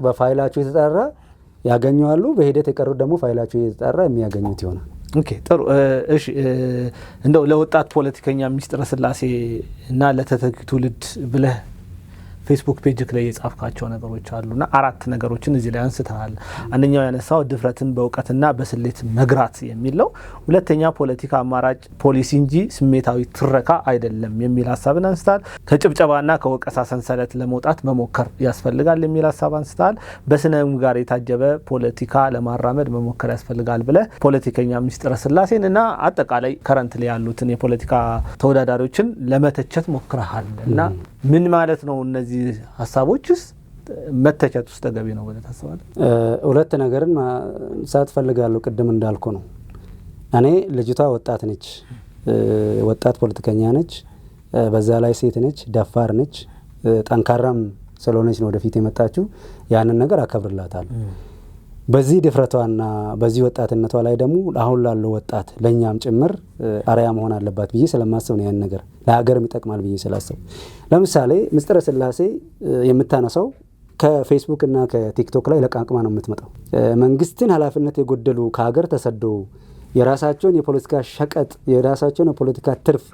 Speaker 1: በፋይላቸው የተጣራ ያገኙአሉ። በሂደት የቀሩት ደግሞ ፋይላቸው የተጣራ የሚያገኙት ይሆናል።
Speaker 2: ኦኬ ጥሩ። እሺ እንደው ለወጣት ፖለቲከኛ ሚስጥረ ስላሴ እና ለተተኪው ትውልድ ብለህ ፌስቡክ ፔጅ ላይ የጻፍካቸው ነገሮች አሉና 4 ነገሮችን እዚህ ላይ አንስተሃል። አንደኛው ያነሳው ድፍረትን በእውቀትና በስሌት መግራት የሚል ነው። ሁለተኛ ፖለቲካ አማራጭ ፖሊሲ እንጂ ስሜታዊ ትረካ አይደለም የሚል ሀሳብን አንስተሃል። ከጭብጨባና ከወቀሳ ሰንሰለት ለመውጣት መሞከር ያስፈልጋል የሚል ሀሳብ አንስተሃል። በስነ ምግባር የታጀበ ፖለቲካ ለማራመድ መሞከር ያስፈልጋል ብለህ ፖለቲከኛ ሚስጥረ ስላሴን እና አጠቃላይ ከረንት ላይ ያሉትን የፖለቲካ ተወዳዳሪዎችን ለመተቸት ሞክረሃል እና ምን ማለት ነው? እነዚህ ሀሳቦችስ መተቸት ውስጥ ተገቢ ነው ብለህ ታስባለህ?
Speaker 1: ሁለት ነገርን ሳትፈልጋለሁ ቅድም እንዳልኩ ነው። እኔ ልጅቷ ወጣት ነች፣ ወጣት ፖለቲከኛ ነች፣ በዛ ላይ ሴት ነች፣ ደፋር ነች፣ ጠንካራም ስለሆነች ነው ወደፊት የመጣችው። ያንን ነገር አከብርላታለሁ። በዚህ ድፍረቷና በዚህ ወጣትነቷ ላይ ደግሞ አሁን ላለው ወጣት ለኛም ጭምር አርአያ መሆን አለባት ብዬ ስለማስብ ነው ያን ነገር ለሀገርም ይጠቅማል ብዬ ስላሰብ። ለምሳሌ ምስጢረ ስላሴ የምታነሳው ከፌስቡክ እና ከቲክቶክ ላይ ለቃቅማ ነው የምትመጣው። መንግስትን ኃላፊነት የጎደሉ ከሀገር ተሰደው የራሳቸውን የፖለቲካ ሸቀጥ የራሳቸውን የፖለቲካ ትርፍ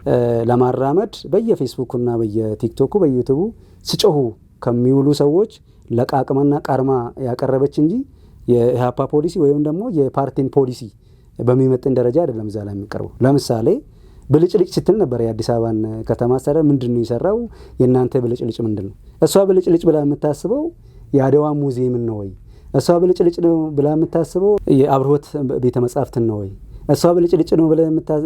Speaker 1: ለማራመድ በየፌስቡክና በየቲክቶኩ በዩቲዩቡ ሲጮሁ ከሚውሉ ሰዎች ለቃቅማና ቃርማ ያቀረበች እንጂ የኢህአፓ ፖሊሲ ወይም ደግሞ የፓርቲን ፖሊሲ በሚመጥን ደረጃ አይደለም እዛ ላይ የሚቀርበው። ለምሳሌ ብልጭልጭ ስትል ነበር የአዲስ አበባን ከተማ አስተዳደር ምንድን ነው የሰራው? የእናንተ ብልጭልጭ ምንድን ነው? እሷ ብልጭልጭ ብላ የምታስበው የአድዋ ሙዚየምን ነው ወይ? እሷ ብልጭልጭ ነው ብላ የምታስበው የአብርሆት ቤተ መጻሕፍትን ነው ወይ? እሷ ብልጭልጭ ነው ብላ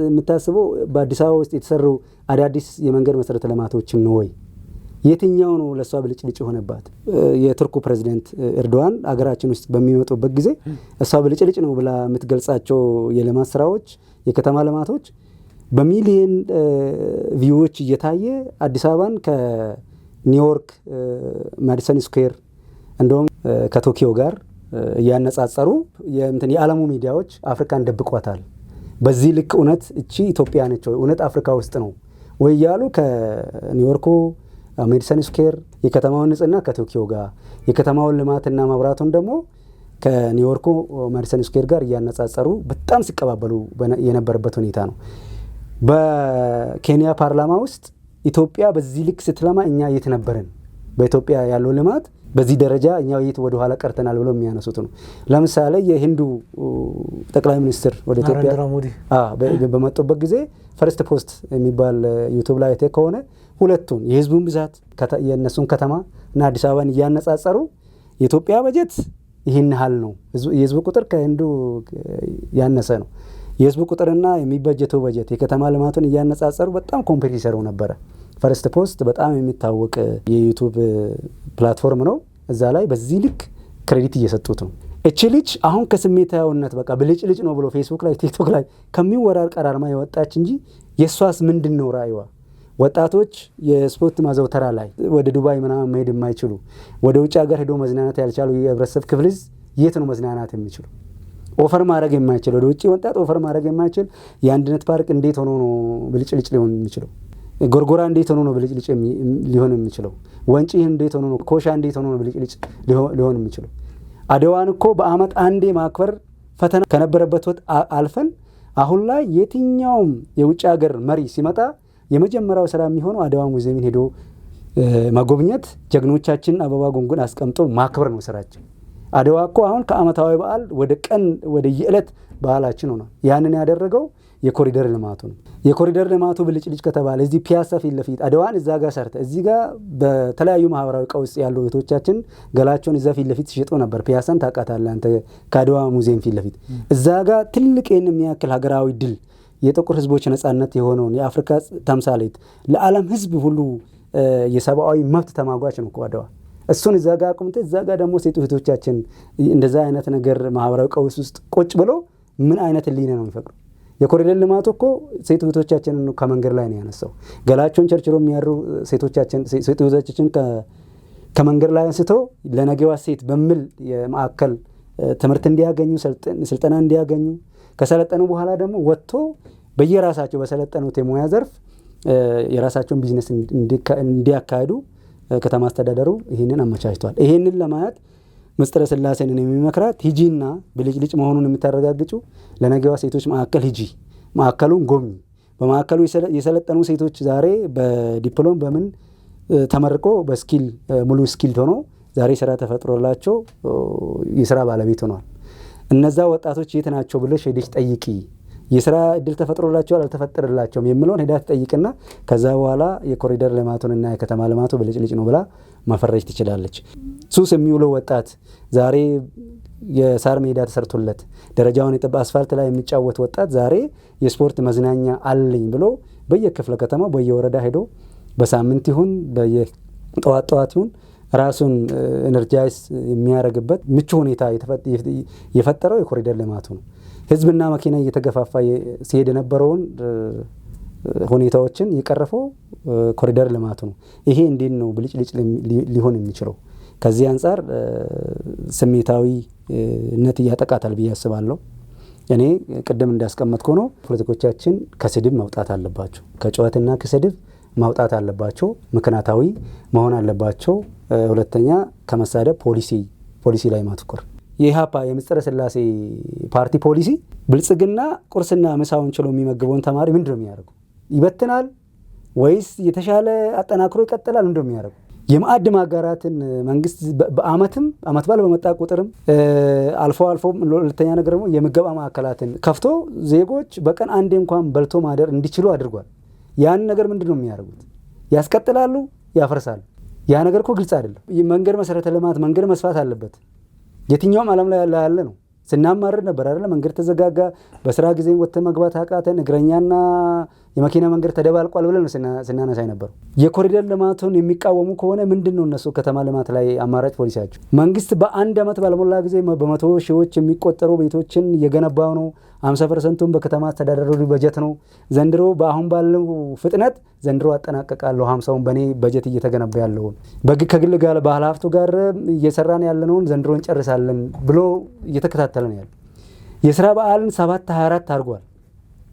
Speaker 1: የምታስበው በአዲስ አበባ ውስጥ የተሰሩ አዳዲስ የመንገድ መሰረተ ልማቶችን ነው ወይ? የትኛው ነው ለሷ ብልጭልጭ ሆነባት? የቱርኩ ፕሬዝዳንት ኤርዶዋን አገራችን ውስጥ በሚመጡበት ጊዜ እሷ ብልጭልጭ ነው ብላ የምትገልጻቸው የልማት ስራዎች የከተማ ልማቶች በሚሊየን ቪዎች እየታየ አዲስ አበባን ከኒውዮርክ ማዲሰን ስኩዌር እንደውም ከቶኪዮ ጋር እያነጻጸሩ የዓለሙ ሚዲያዎች አፍሪካን ደብቋታል። በዚህ ልክ እውነት እቺ ኢትዮጵያ ነች ወይ? እውነት አፍሪካ ውስጥ ነው ወይ? ያሉ ከኒውዮርኩ ማዲሰን ስኩዌር የከተማውን ንጽህና ከቶኪዮ ጋር የከተማውን ልማትና መብራቱን ደግሞ ከኒውዮርኩ ማዲሰን ስኩዌር ጋር እያነጻጸሩ በጣም ሲቀባበሉ የነበረበት ሁኔታ ነው። በኬንያ ፓርላማ ውስጥ ኢትዮጵያ በዚህ ልክ ስትለማ እኛ የት ነበርን? በኢትዮጵያ ያለው ልማት በዚህ ደረጃ እኛ የት ወደ ኋላ ቀርተናል ብሎ የሚያነሱት ነው። ለምሳሌ የሂንዱ ጠቅላይ ሚኒስትር ወደ ኢትዮጵያ በመጡበት ጊዜ ፈርስት ፖስት የሚባል ዩቲዩብ ላይ አይተህ ከሆነ ሁለቱን የህዝቡን ብዛት የእነሱን ከተማ እና አዲስ አበባን እያነጻጸሩ የኢትዮጵያ በጀት ይህን ያህል ነው፣ የህዝቡ ቁጥር ከሂንዱ ያነሰ ነው፣ የህዝቡ ቁጥርና የሚበጀተው በጀት የከተማ ልማቱን እያነጻጸሩ በጣም ኮምፔር ይሰሩ ነበረ። ፈርስት ፖስት በጣም የሚታወቅ የዩቲዩብ ፕላትፎርም ነው። እዛ ላይ በዚህ ልክ ክሬዲት እየሰጡት ነው። እቺ ልጅ አሁን ከስሜታዊነት በቃ ብልጭልጭ ነው ብሎ ፌስቡክ ላይ ቲክቶክ ላይ ከሚወራር ቀራርማ የወጣች እንጂ የሷስ ምንድን ነው ራእይዋ? ወጣቶች የስፖርት ማዘውተራ ላይ ወደ ዱባይ ምናምን መሄድ የማይችሉ ወደ ውጭ ሀገር ሄዶ መዝናናት ያልቻሉ የህብረተሰብ ክፍል የት ነው መዝናናት የሚችሉ? ኦፈር ማድረግ የማይችል ወደ ውጭ ወጣት ኦፈር ማድረግ የማይችል የአንድነት ፓርክ እንዴት ሆኖ ነው ብልጭልጭ ሊሆን የሚችለው? ጎርጎራ እንዴት ሆኖ ነው ብልጭልጭ ሊሆን የሚችለው? ወንጪ እንዴት ሆኖ ነው? ኮሻ እንዴት ሆኖ ነው ብልጭልጭ ሊሆን የሚችለው? አድዋን እኮ በአመት አንዴ ማክበር ፈተና ከነበረበት ወጥ አልፈን አሁን ላይ የትኛውም የውጭ ሀገር መሪ ሲመጣ የመጀመሪያው ስራ የሚሆነው አድዋ ሙዚየምን ሄዶ ማጎብኘት፣ ጀግኖቻችን አበባ ጉንጉን አስቀምጦ ማክበር ነው ስራችን። አድዋ እኮ አሁን ከአመታዊ በዓል ወደ ቀን ወደ የዕለት ባህላችን ሆኗል። ያንን ያደረገው የኮሪደር ልማቱ ነው። የኮሪደር ልማቱ ብልጭልጭ ከተባለ እዚህ ፒያሳ ፊት ለፊት አድዋን እዛ ጋር ሰርተ እዚህ ጋር በተለያዩ ማህበራዊ ቀውስ ያሉ እህቶቻችን ገላቸውን እዛ ፊት ለፊት ሲሸጡ ነበር። ፒያሳን ታውቃታለህ አንተ? ከአድዋ ሙዚየም ፊት ለፊት እዛ ጋር ትልቅ የሚያክል ሀገራዊ ድል የጥቁር ህዝቦች ነጻነት የሆነውን የአፍሪካ ተምሳሌት ለዓለም ህዝብ ሁሉ የሰብአዊ መብት ተማጓች ነው እኮ አድዋ። እሱን እዛ ጋር አቁምተ እዛ ጋር ደግሞ ሴት እህቶቻችን እንደዛ አይነት ነገር ማህበራዊ ቀውስ ውስጥ ቁጭ ብሎ ምን አይነት ህሊና ነው የሚፈቅዱ? የኮሪደር ልማቱ እኮ ሴት እህቶቻችንን ከመንገድ ላይ ነው ያነሳው። ገላቸውን ቸርችሮ የሚያሩ ሴት እህቶቻችን ከመንገድ ላይ አንስቶ ለነገዋ ሴት በሚል የማዕከል ትምህርት እንዲያገኙ ስልጠና እንዲያገኙ ከሰለጠኑ በኋላ ደግሞ ወጥቶ በየራሳቸው በሰለጠኑት የሙያ ዘርፍ የራሳቸውን ቢዝነስ እንዲያካሂዱ ከተማ አስተዳደሩ ይህንን አመቻችቷል። ይህንን ለማየት ምስጢረ ስላሴን የሚመክራት ሂጂና ብልጭልጭ መሆኑን የምታረጋግጩ ለነገዋ ሴቶች ማዕከል ሂጂ፣ ማዕከሉን ጎብኚ። በማዕከሉ የሰለጠኑ ሴቶች ዛሬ በዲፕሎም በምን ተመርቆ በስኪል ሙሉ ስኪል ሆኖ ዛሬ ስራ ተፈጥሮላቸው የስራ ባለቤት ሆኗል። እነዛ ወጣቶች የት ናቸው ብለሽ ሄደሽ ጠይቂ። የስራ እድል ተፈጥሮላቸዋል አልተፈጠረላቸውም የሚለውን ሄዳ ትጠይቅና ከዛ በኋላ የኮሪደር ልማቱንና የከተማ ልማቱ ብልጭልጭ ነው ብላ መፈረጅ ትችላለች። ሱስ የሚውለው ወጣት ዛሬ የሳር ሜዳ ተሰርቶለት ደረጃውን የጠበቀ አስፋልት ላይ የሚጫወት ወጣት ዛሬ የስፖርት መዝናኛ አለኝ ብሎ በየክፍለ ከተማው በየወረዳ ሄዶ በሳምንት ይሁን በየጠዋት ይሁን ራሱን ኤነርጃይዝ የሚያደርግበት ምቹ ሁኔታ የፈጠረው የኮሪደር ልማቱ ነው። ህዝብና መኪና እየተገፋፋ ሲሄድ የነበረውን ሁኔታዎችን የቀረፈው ኮሪደር ልማቱ ነው። ይሄ እንዴት ነው ብልጭልጭ ሊሆን የሚችለው? ከዚህ አንጻር ስሜታዊ ነት ያጠቃታል ብዬ አስባለሁ። እኔ ቅድም እንዳስቀመጥኩ ነው ፖለቲኮቻችን ከስድብ መውጣት አለባቸው፣ ከጨዋታና ከስድብ ማውጣት አለባቸው፣ ምክንያታዊ መሆን አለባቸው። ሁለተኛ ከመሳደብ ፖሊሲ ላይ ማትኮር። የኢሃፓ የምስጥረ ስላሴ ፓርቲ ፖሊሲ ብልጽግና ቁርስና ምሳውን ችሎ የሚመግበውን ተማሪ ምንድነው የሚያደርገው? ይበትናል ወይስ የተሻለ አጠናክሮ ይቀጥላል? ምንድነው የሚያደርገው? የማዕድ ማጋራትን መንግስት አመት ባል በመጣ ቁጥርም አልፎ ሁለተኛ ነገር ደግሞ የምገባ ማዕከላትን ከፍቶ ዜጎች በቀን አንዴ እንኳን በልቶ ማደር እንዲችሉ አድርጓል። ያን ነገር ምንድነው የሚያደርጉት? ያስቀጥላሉ? ያፈርሳሉ? ያ ነገር እኮ ግልጽ አይደለም። መንገድ መሰረተ ልማት መንገድ መስፋት አለበት። የትኛውም ዓለም ላይ ያለ ነው። ስናማርር ነበር አይደል? መንገድ ተዘጋጋ፣ በስራ ጊዜ ወጥተን መግባት አቃተን፣ እግረኛና የመኪና መንገድ ተደባልቋል ብለን ስናነሳ ነበር። የኮሪደር ልማቱን የሚቃወሙ ከሆነ ምንድነው እነሱ ከተማ ልማት ላይ አማራጭ ፖሊሲያቸው? መንግስት በአንድ አመት ባልሞላ ጊዜ በመቶ ሺዎች የሚቆጠሩ ቤቶችን እየገነባው ነው። 50% በከተማ አስተዳደሩ በጀት ነው። ዘንድሮ በአሁን ባለው ፍጥነት ዘንድሮ አጠናቀቃለሁ 50ውን በኔ በጀት እየተገነባ ያለው ከግል ጋር ባህል ሀብቱ ጋር እየሰራን ያለነውን ዘንድሮ እንጨርሳለን ብሎ እየተከታተለ ነው ያለው። የስራ በዓልን 7/24 አድርጓል።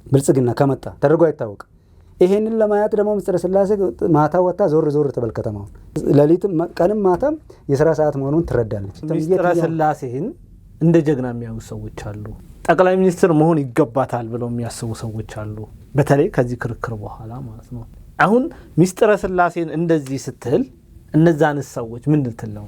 Speaker 1: ብልጽግና ከመጣ ተደርጎ አይታወቅም። ይሄንን ለማየት ደግሞ ምስጥረ ስላሴ ማታ ወጣ ዞር ተበል ከተማውን ሌሊት ቀንም ማታም የስራ ሰዓት መሆኑን ትረዳለች።
Speaker 2: ምስጥረ ስላሴን እንደ ጀግና የሚያዩ ሰዎች አሉ። ጠቅላይ ሚኒስትር መሆን ይገባታል ብለው የሚያስቡ ሰዎች አሉ። በተለይ ከዚህ ክርክር በኋላ ማለት ነው። አሁን ምስጥረ ስላሴን እንደዚህ ስትል እነዛን ሰዎች ምን ልትል ነው?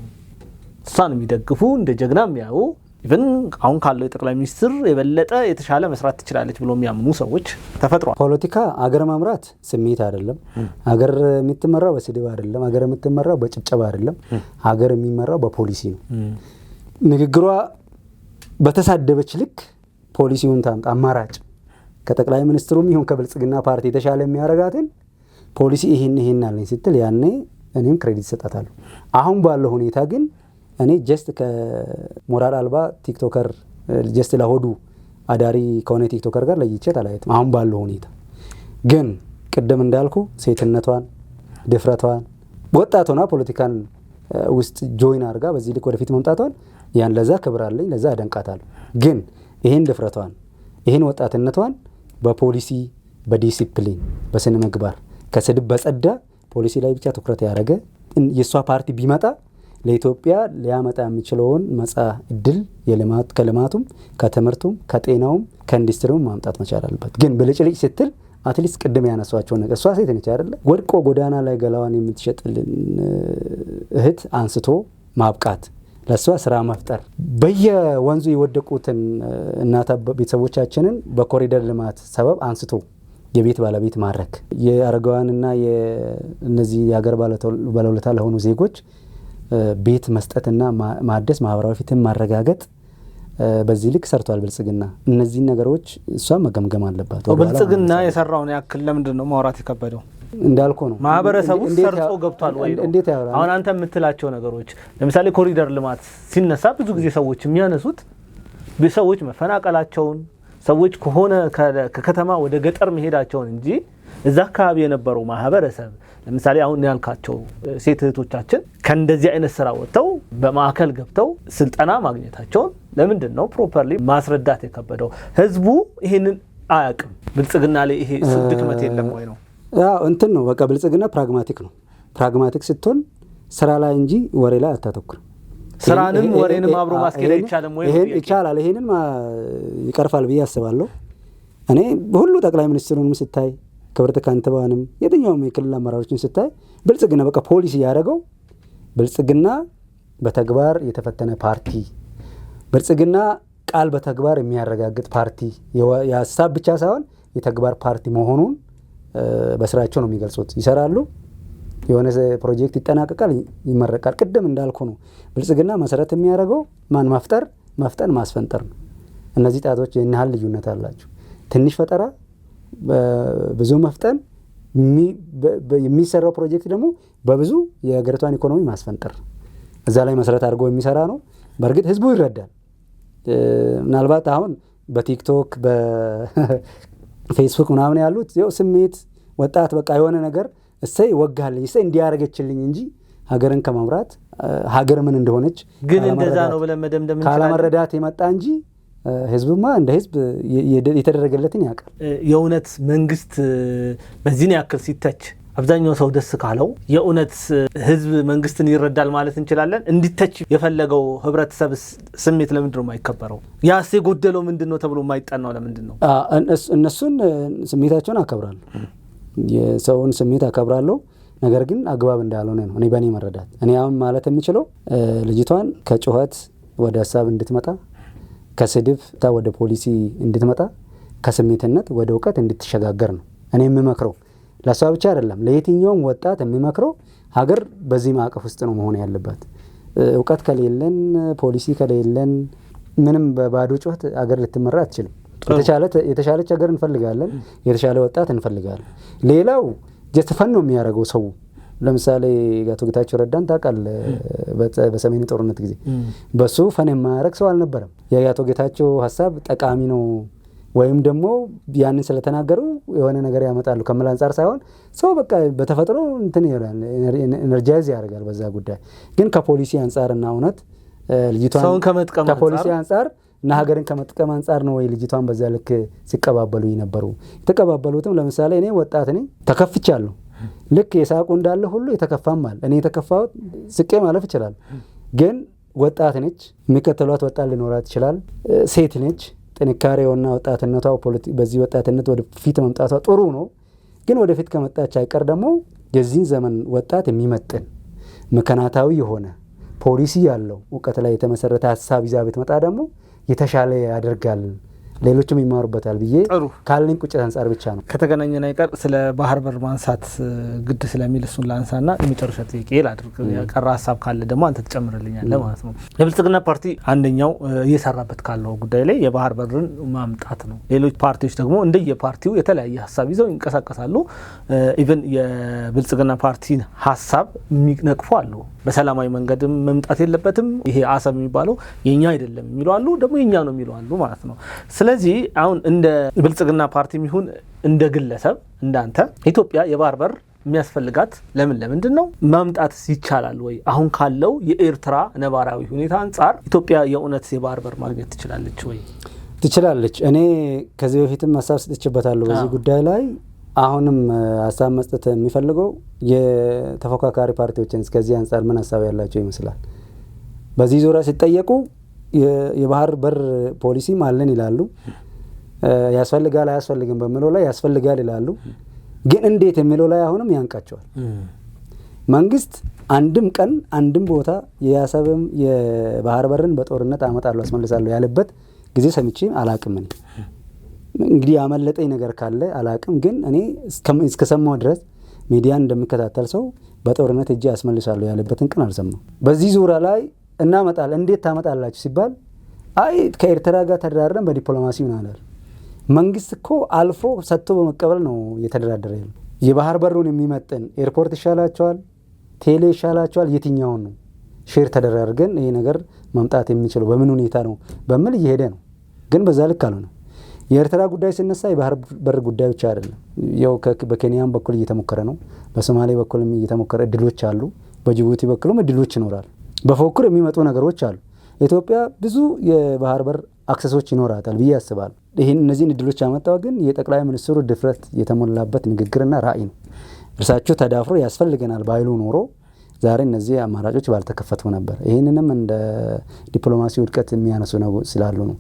Speaker 2: እሷን የሚደግፉ እንደ ጀግና የሚያዩ ኢቭን አሁን ካለው የጠቅላይ ሚኒስትር የበለጠ የተሻለ መስራት ትችላለች ብሎ የሚያምኑ ሰዎች ተፈጥሯል።
Speaker 1: ፖለቲካ አገር መምራት ስሜት አይደለም። አገር የምትመራው በስድብ አይደለም። አገር የምትመራው በጭብጨባ አይደለም። አገር የሚመራው በፖሊሲ ነው። ንግግሯ በተሳደበች ልክ ፖሊሲውን ታምጣ አማራጭ ከጠቅላይ ሚኒስትሩም ይሁን ከብልጽግና ፓርቲ የተሻለ የሚያረጋትን ፖሊሲ ይሄን አለኝ ስትል ያኔ እኔም ክሬዲት ሰጣታለሁ። አሁን ባለው ሁኔታ ግን እኔ ጀስት ከሞራል አልባ ቲክቶከር ጀስት ለሆዱ አዳሪ ከሆነ ቲክቶከር ጋር ለይቼት አላየትም። አሁን ባለው ሁኔታ ግን ቅድም እንዳልኩ ሴትነቷን፣ ድፍረቷን ወጣት ሆና ፖለቲካን ውስጥ ጆይን አድርጋ በዚህ ልክ ወደፊት መምጣቷን ያን ለዛ ክብር አለኝ፣ ለዛ አደንቃታለሁ። ግን ይሄን ድፍረቷን ይሄን ወጣትነቷን በፖሊሲ በዲሲፕሊን በስነ ምግባር ከስድብ በጸዳ ፖሊሲ ላይ ብቻ ትኩረት ያደረገ የሷ ፓርቲ ቢመጣ ለኢትዮጵያ ሊያመጣ የሚችለውን መጻ እድል የልማት ከልማቱም ከትምህርቱም ከጤናውም ከኢንዱስትሪውም ማምጣት መቻል አለበት። ግን ብልጭልጭ ስትል አትሊስት ቅድም ያነሷቸው ነገር እሷ ሴት ነች አይደለ? ወድቆ ጎዳና ላይ ገላዋን የምትሸጥልን እህት አንስቶ ማብቃት፣ ለሷ ስራ መፍጠር፣ በየወንዙ የወደቁትን እናት ቤተሰቦቻችንን በኮሪደር ልማት ሰበብ አንስቶ የቤት ባለቤት ማድረግ፣ የአረጋውያንና እነዚህ የሀገር ባለውለታ ለሆኑ ዜጎች ቤት መስጠትና ማደስ፣ ማህበራዊ ፍትህን ማረጋገጥ በዚህ ልክ ሰርቷል ብልጽግና። እነዚህ ነገሮች እሷ መገምገም አለባት።
Speaker 2: ብልጽግና የሰራውን ያክል ለምንድን ነው ማውራት የከበደው?
Speaker 1: እንዳልኩ ነው
Speaker 2: ማህበረሰቡ ሰርጾ ገብቷል ወይ ነው። አሁን አንተ የምትላቸው ነገሮች ለምሳሌ ኮሪደር ልማት ሲነሳ ብዙ ጊዜ ሰዎች የሚያነሱት ሰዎች መፈናቀላቸውን፣ ሰዎች ከሆነ ከከተማ ወደ ገጠር መሄዳቸውን እንጂ እዛ አካባቢ የነበረው ማህበረሰብ ለምሳሌ አሁን ያልካቸው ሴት እህቶቻችን ከእንደዚህ አይነት ስራ ወጥተው በማዕከል ገብተው ስልጠና ማግኘታቸውን ለምንድን ነው ፕሮፐርሊ ማስረዳት የከበደው? ህዝቡ ይሄንን አያውቅም። ብልጽግና ላይ ይሄ ድክመት የለም ወይ ነው?
Speaker 1: ያው እንትን ነው በቃ ብልጽግና ፕራግማቲክ ነው። ፕራግማቲክ ስትሆን ስራ ላይ እንጂ ወሬ ላይ አታተኩርም።
Speaker 2: ስራንም ወሬንም አብሮ ማስኬድ አይቻልም ወይ?
Speaker 1: ይቻላል። ይሄንን ይቀርፋል ብዬ አስባለሁ። እኔ ሁሉ ጠቅላይ ሚኒስትሩንም ስታይ ክብርት ከንቲባንም የትኛውም የክልል አመራሮችን ስታይ ብልጽግና በቃ ፖሊሲ ያደረገው ብልጽግና በተግባር የተፈተነ ፓርቲ፣ ብልጽግና ቃል በተግባር የሚያረጋግጥ ፓርቲ፣ የሀሳብ ብቻ ሳይሆን የተግባር ፓርቲ መሆኑን በስራቸው ነው የሚገልጹት። ይሰራሉ፣ የሆነ ፕሮጀክት ይጠናቀቃል፣ ይመረቃል። ቅድም እንዳልኩ ነው ብልጽግና መሰረት የሚያደርገው መፍጠን ማስፈንጠር ነው። እነዚህ ጣቶች ይህን ያህል ልዩነት አላቸው። ትንሽ ፈጠራ፣ ብዙ መፍጠን፣ የሚሰራው ፕሮጀክት ደግሞ በብዙ የሀገሪቷን ኢኮኖሚ ማስፈንጠር፣ እዛ ላይ መሰረት አድርጎ የሚሰራ ነው። በእርግጥ ህዝቡ ይረዳል። ምናልባት አሁን በቲክቶክ በፌስቡክ ምናምን ያሉት ስሜት ወጣት በቃ የሆነ ነገር እሰይ ወጋልኝ እሰይ እንዲያረገችልኝ እንጂ ሀገርን ከመምራት ሀገር ምን እንደሆነች
Speaker 2: ግን እንደዛ ነው ብለን መደምደም እንችላለን።
Speaker 1: ካለመረዳት የመጣ እንጂ ህዝብማ እንደ ህዝብ የተደረገለትን ያውቃል።
Speaker 2: የእውነት መንግስት በዚህን ያክል ሲተች አብዛኛው ሰው ደስ ካለው የእውነት ህዝብ መንግስትን ይረዳል ማለት እንችላለን። እንዲተች የፈለገው ህብረተሰብ ስሜት ለምንድን ነው የማይከበረው? ያስ የጎደለው ምንድነው ተብሎ የማይጠናው ለምንድን ነው?
Speaker 1: እነሱን ስሜታቸውን አከብራለሁ፣ የሰውን ስሜት አከብራለሁ። ነገር ግን አግባብ እንዳልሆነ ነው እኔ በእኔ መረዳት። እኔ አሁን ማለት የምችለው ልጅቷን ከጩኸት ወደ ሀሳብ እንድትመጣ፣ ከስድብ ወደ ፖሊሲ እንድትመጣ፣ ከስሜትነት ወደ እውቀት እንድትሸጋገር ነው እኔ የምመክረው። ለሷ ብቻ አይደለም ለየትኛውም ወጣት የሚመክረው ሀገር በዚህ ማዕቀፍ ውስጥ ነው መሆን ያለባት። እውቀት ከሌለን ፖሊሲ ከሌለን ምንም በባዶ ጩኸት ሀገር ልትመራ አትችልም። የተሻለች ሀገር እንፈልጋለን፣ የተሻለ ወጣት እንፈልጋለን። ሌላው ጀስፈን ነው የሚያደርገው ሰው። ለምሳሌ አቶ ጌታቸው ረዳን ታውቃለህ? በሰሜኑ ጦርነት ጊዜ በሱ ፈን የማያደርግ ሰው አልነበረም። የአቶ ጌታቸው ሀሳብ ጠቃሚ ነው ወይም ደግሞ ያንን ስለተናገሩ የሆነ ነገር ያመጣሉ ከመላ አንጻር ሳይሆን ሰው በቃ በተፈጥሮ እንትን ይላል፣ ኤነርጃይዝ ያደርጋል በዛ ጉዳይ። ግን ከፖሊሲ አንጻርና እውነት ልጅቷን
Speaker 2: ሰውን ከመጥቀም
Speaker 1: ከፖሊሲ አንጻር እና ሀገርን ከመጥቀም አንጻር ነው ወይ ልጅቷን በዛ ልክ ሲቀባበሉ ይነበሩ? የተቀባበሉትም ለምሳሌ እኔ ወጣት ነኝ፣ ተከፍቻለሁ። ልክ የሳቁ እንዳለ ሁሉ የተከፋማል። እኔ የተከፋሁት ስቄ ማለፍ ይችላል። ግን ወጣት ነች፣ የሚከተሏት ወጣት ሊኖራት ይችላል። ሴት ነች። ጥንካሬውና ወጣትነቷ በዚህ ወጣትነት ወደ ፊት መምጣቷ ጥሩ ነው። ግን ወደፊት ከመጣች አይቀር ደግሞ የዚህን ዘመን ወጣት የሚመጥን ምክንያታዊ የሆነ ፖሊሲ ያለው እውቀት ላይ የተመሰረተ ሀሳብ ይዛ ብትመጣ ደግሞ የተሻለ ያደርጋል፣ ሌሎችም ይማሩበታል ብዬ ካለኝ ቁጭት አንጻር ብቻ ነው።
Speaker 2: ከተገናኘን አይቀር ስለ ባህር በር ማንሳት ግድ ስለሚል እሱን ላንሳና የመጨረሻ ጥያቄ ላድርግ። የቀረ ሀሳብ ካለ ደግሞ አንተ ትጨምርልኛለህ ማለት ነው። የብልጽግና ፓርቲ አንደኛው እየሰራበት ካለው ጉዳይ ላይ የባህር በርን ማምጣት ነው። ሌሎች ፓርቲዎች ደግሞ እንደየፓርቲው የተለያየ ሀሳብ ይዘው ይንቀሳቀሳሉ። ኢቭን የብልጽግና ፓርቲን ሀሳብ የሚነቅፉ አሉ። በሰላማዊ መንገድም መምጣት የለበትም፣ ይሄ አሰብ የሚባለው የኛ አይደለም የሚሉ አሉ፣ ደግሞ የኛ ነው የሚሉ አሉ ማለት ነው። ስለዚህ አሁን እንደ ብልጽግና ፓርቲ ይሁን እንደ ግለሰብ እንዳንተ ኢትዮጵያ የባህር በር የሚያስፈልጋት ለምንድን ነው? ማምጣት ይቻላል ወይ? አሁን ካለው የኤርትራ ነባራዊ ሁኔታ አንጻር ኢትዮጵያ የእውነት የባህር በር ማግኘት ትችላለች ወይ?
Speaker 1: ትችላለች። እኔ ከዚህ በፊትም ሀሳብ ሰጥቼበታለሁ በዚህ ጉዳይ ላይ። አሁንም ሀሳብ መስጠት የሚፈልገው የተፎካካሪ ፓርቲዎችን እስከዚህ አንጻር ምን ሀሳብ ያላቸው ይመስላል። በዚህ ዙሪያ ሲጠየቁ የባህር በር ፖሊሲም አለን ይላሉ። ያስፈልጋል አያስፈልግም በሚለው ላይ ያስፈልጋል ይላሉ። ግን እንዴት የሚለው ላይ አሁንም ያንቃቸዋል። መንግስት አንድም ቀን አንድም ቦታ የአሰብም የባህር በርን በጦርነት አመጣለሁ አስመልሳለሁ ያለበት ጊዜ ሰምቼ አላቅም። እንግዲህ ያመለጠኝ ነገር ካለ አላቅም። ግን እኔ እስከሰማው ድረስ ሚዲያን እንደሚከታተል ሰው በጦርነት እጄ አስመልሳለሁ ያለበትን ቀን አልሰማም። በዚህ ዙሪያ ላይ እናመጣለን እንዴት ታመጣላችሁ ሲባል አይ ከኤርትራ ጋር ተደራድረን በዲፕሎማሲ ይሆናል። መንግስት እኮ አልፎ ሰጥቶ በመቀበል ነው እየተደራደረ ያለው። የባህር በሩን የሚመጥን ኤርፖርት ይሻላቸዋል፣ ቴሌ ይሻላቸዋል፣ የትኛውን ነው ሼር ተደራርገን ይሄ ነገር መምጣት የሚችለው በምን ሁኔታ ነው በሚል እየሄደ ነው። ግን በዛ ልክ አልሆነ። የኤርትራ ጉዳይ ሲነሳ የባህር በር ጉዳይ ብቻ አይደለም። ያው በኬንያም በኩል እየተሞከረ ነው፣ በሶማሌ በኩልም እየተሞከረ እድሎች አሉ፣ በጅቡቲ በኩልም እድሎች ይኖራል። በፎክር የሚመጡ ነገሮች አሉ። ኢትዮጵያ ብዙ የባህር በር አክሰሶች ይኖራታል ብዬ አስባለሁ። እነዚህን እድሎች ያመጣው ግን የጠቅላይ ሚኒስትሩ ድፍረት የተሞላበት ንግግርና ራዕይ ነው። እርሳቸው ተዳፍሮ ያስፈልገናል ባይሉ ኖሮ ዛሬ እነዚህ አማራጮች ባልተከፈቱ ነበር። ይህንንም እንደ ዲፕሎማሲ ውድቀት የሚያነሱ ነው ስላሉ ነው።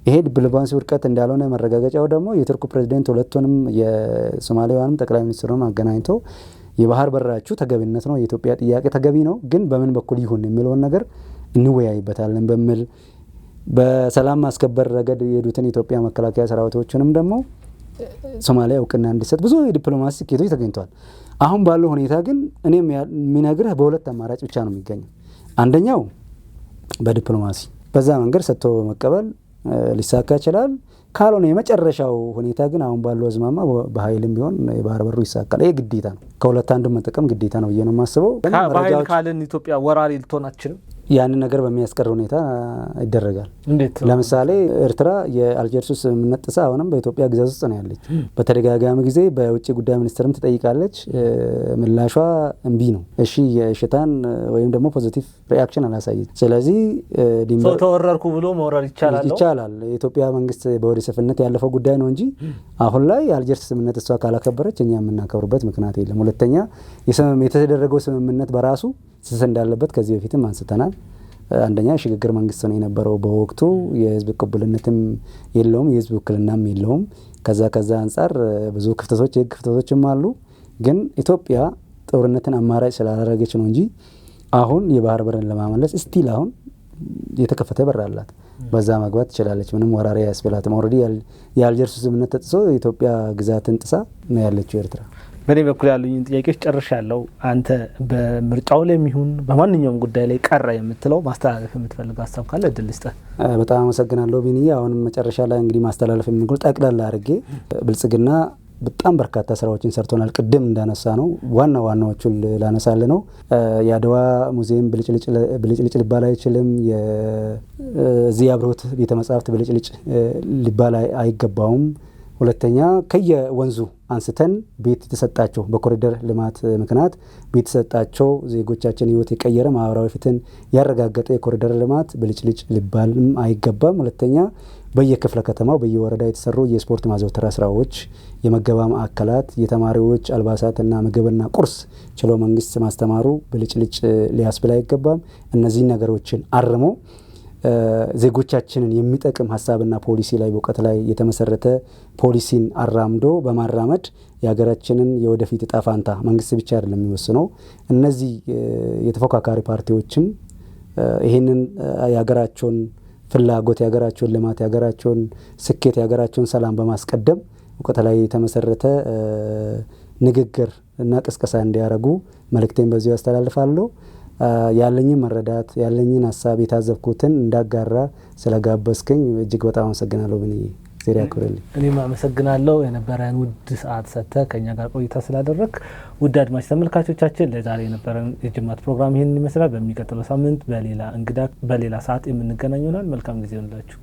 Speaker 1: ይሄ ዲፕሎማሲ ውድቀት እንዳልሆነ መረጋገጫው ደግሞ የቱርኩ ፕሬዝዳንት ሁለቱንም የሶማሊያውንም ጠቅላይ ሚኒስትሩን አገናኝቶ የባህር በራችሁ ተገቢነት ነው፣ የኢትዮጵያ ጥያቄ ተገቢ ነው፣ ግን በምን በኩል ይሁን የሚለውን ነገር እንወያይበታለን በሚል በሰላም ማስከበር ረገድ የሄዱትን የኢትዮጵያ መከላከያ ሰራዊቶችንም ደግሞ ሶማሊያ እውቅና እንዲሰጥ ብዙ የዲፕሎማሲ ስኬቶች ተገኝተዋል። አሁን ባለው ሁኔታ ግን እኔ የሚነግርህ በሁለት አማራጭ ብቻ ነው የሚገኘው። አንደኛው በዲፕሎማሲ በዛ መንገድ ሰጥቶ መቀበል ሊሳካ ይችላል። ካልሆነ የመጨረሻው ሁኔታ ግን አሁን ባለው አዝማማ በኃይልም ቢሆን የባህር በሩ ይሳካል። ይሄ ግዴታ ነው። ከሁለት አንዱ መጠቀም ግዴታ ነው ብዬ ነው የማስበው።
Speaker 2: በኃይል ካልን ኢትዮጵያ ወራሪ ልትሆን አትችልም።
Speaker 1: ያንን ነገር በሚያስቀር ሁኔታ ይደረጋል።
Speaker 2: እንዴት?
Speaker 1: ለምሳሌ ኤርትራ የአልጀርሱ ስምምነት ጥሳ አሁንም በኢትዮጵያ ግዛት ውስጥ ነው ያለች። በተደጋጋሚ ጊዜ በውጭ ጉዳይ ሚኒስትርም ትጠይቃለች። ምላሿ እምቢ ነው። እሺ የሽታን ወይም ደግሞ ፖዚቲቭ ሪአክሽን አላሳየች። ስለዚህ
Speaker 2: ሰው ተወረርኩ ብሎ መውረር
Speaker 1: ይቻላል። የኢትዮጵያ መንግስት በወደ ስፍነት ያለፈው ጉዳይ ነው እንጂ አሁን ላይ የአልጀርስ ስምምነት እሷ ካላከበረች እኛ የምናከብርበት ምክንያት የለም። ሁለተኛ የተደረገው ስምምነት በራሱ ስህተት እንዳለበት ከዚህ በፊትም አንስተናል። አንደኛ የሽግግር መንግስት ነው የነበረው በወቅቱ የህዝብ ቅቡልነትም የለውም፣ የህዝብ ውክልናም የለውም። ከዛ አንጻር ብዙ ክፍተቶች የህግ ክፍተቶችም አሉ። ግን ኢትዮጵያ ጦርነትን አማራጭ ስላደረገች ነው እንጂ አሁን የባህር በርን ለማመለስ ስቲል አሁን የተከፈተ በር አላት። በዛ መግባት ትችላለች። ምንም ወራሪ ያስብላትም። ኦልሬዲ የአልጀርሱ ስምምነት ተጥሶ የኢትዮጵያ ግዛትን ጥሳ ነው ያለችው ኤርትራ።
Speaker 2: በእኔ በኩል ያሉኝ ጥያቄዎች ጨርሻለሁ። አንተ በምርጫው ላይ የሚሆን በማንኛውም ጉዳይ ላይ ቀረ የምትለው ማስተላለፍ የምትፈልገው ሀሳብ ካለ እድል ልስጥህ።
Speaker 1: በጣም አመሰግናለሁ ቢንዬ። አሁንም መጨረሻ ላይ እንግዲህ ማስተላለፍ የምንችለው ጠቅላላ አድርጌ ብልጽግና በጣም በርካታ ስራዎችን ሰርቶናል። ቅድም እንዳነሳ ነው ዋናዎቹን ላነሳል ነው። የአድዋ ሙዚየም ብልጭልጭ ሊባል አይችልም። የዚህ አብሮት ቤተ መጻሕፍት ብልጭልጭ ሊባል አይገባውም። ሁለተኛ ከየወንዙ አንስተን ቤት የተሰጣቸው በኮሪደር ልማት ምክንያት ቤት የተሰጣቸው ዜጎቻችን ህይወት የቀየረ ማህበራዊ ፍትህን ያረጋገጠ የኮሪደር ልማት ብልጭልጭ ሊባልም አይገባም። ሁለተኛ በየክፍለ ከተማው በየወረዳ የተሰሩ የስፖርት ማዘውተሪያ ስራዎች፣ የመገባ ማዕከላት፣ የተማሪዎች አልባሳትና ምግብና ቁርስ ችሎ መንግስት ማስተማሩ ብልጭልጭ ሊያስብል አይገባም። እነዚህ ነገሮችን አርሞ ዜጎቻችንን የሚጠቅም ሀሳብና ፖሊሲ ላይ በእውቀት ላይ የተመሰረተ ፖሊሲን አራምዶ በማራመድ የሀገራችንን የወደፊት እጣ ፋንታ መንግስት ብቻ አይደለም የሚወስነው። እነዚህ የተፎካካሪ ፓርቲዎችም ይህንን የሀገራቸውን ፍላጎት፣ የሀገራቸውን ልማት፣ የሀገራቸውን ስኬት፣ የሀገራቸውን ሰላም በማስቀደም እውቀት ላይ የተመሰረተ ንግግር እና ቅስቀሳ እንዲያደርጉ መልእክቴን በዚሁ ያስተላልፋለሁ። ያለኝን መረዳት ያለኝን ሀሳብ የታዘብኩትን እንዳጋራ ስለጋበዝከኝ እጅግ በጣም አመሰግናለሁ። ብንዬ ዜሪ ያክብርልኝ።
Speaker 2: እኔም አመሰግናለሁ የነበረን ውድ ሰዓት ሰጥተህ ከኛ ጋር ቆይታ ስላደረግ። ውድ አድማጭ ተመልካቾቻችን ለዛሬ የነበረን የጅማት ፕሮግራም ይህንን ይመስላል። በሚቀጥለው ሳምንት በሌላ እንግዳ በሌላ ሰዓት የምንገናኝ ይሆናል። መልካም ጊዜ ይሁንላችሁ።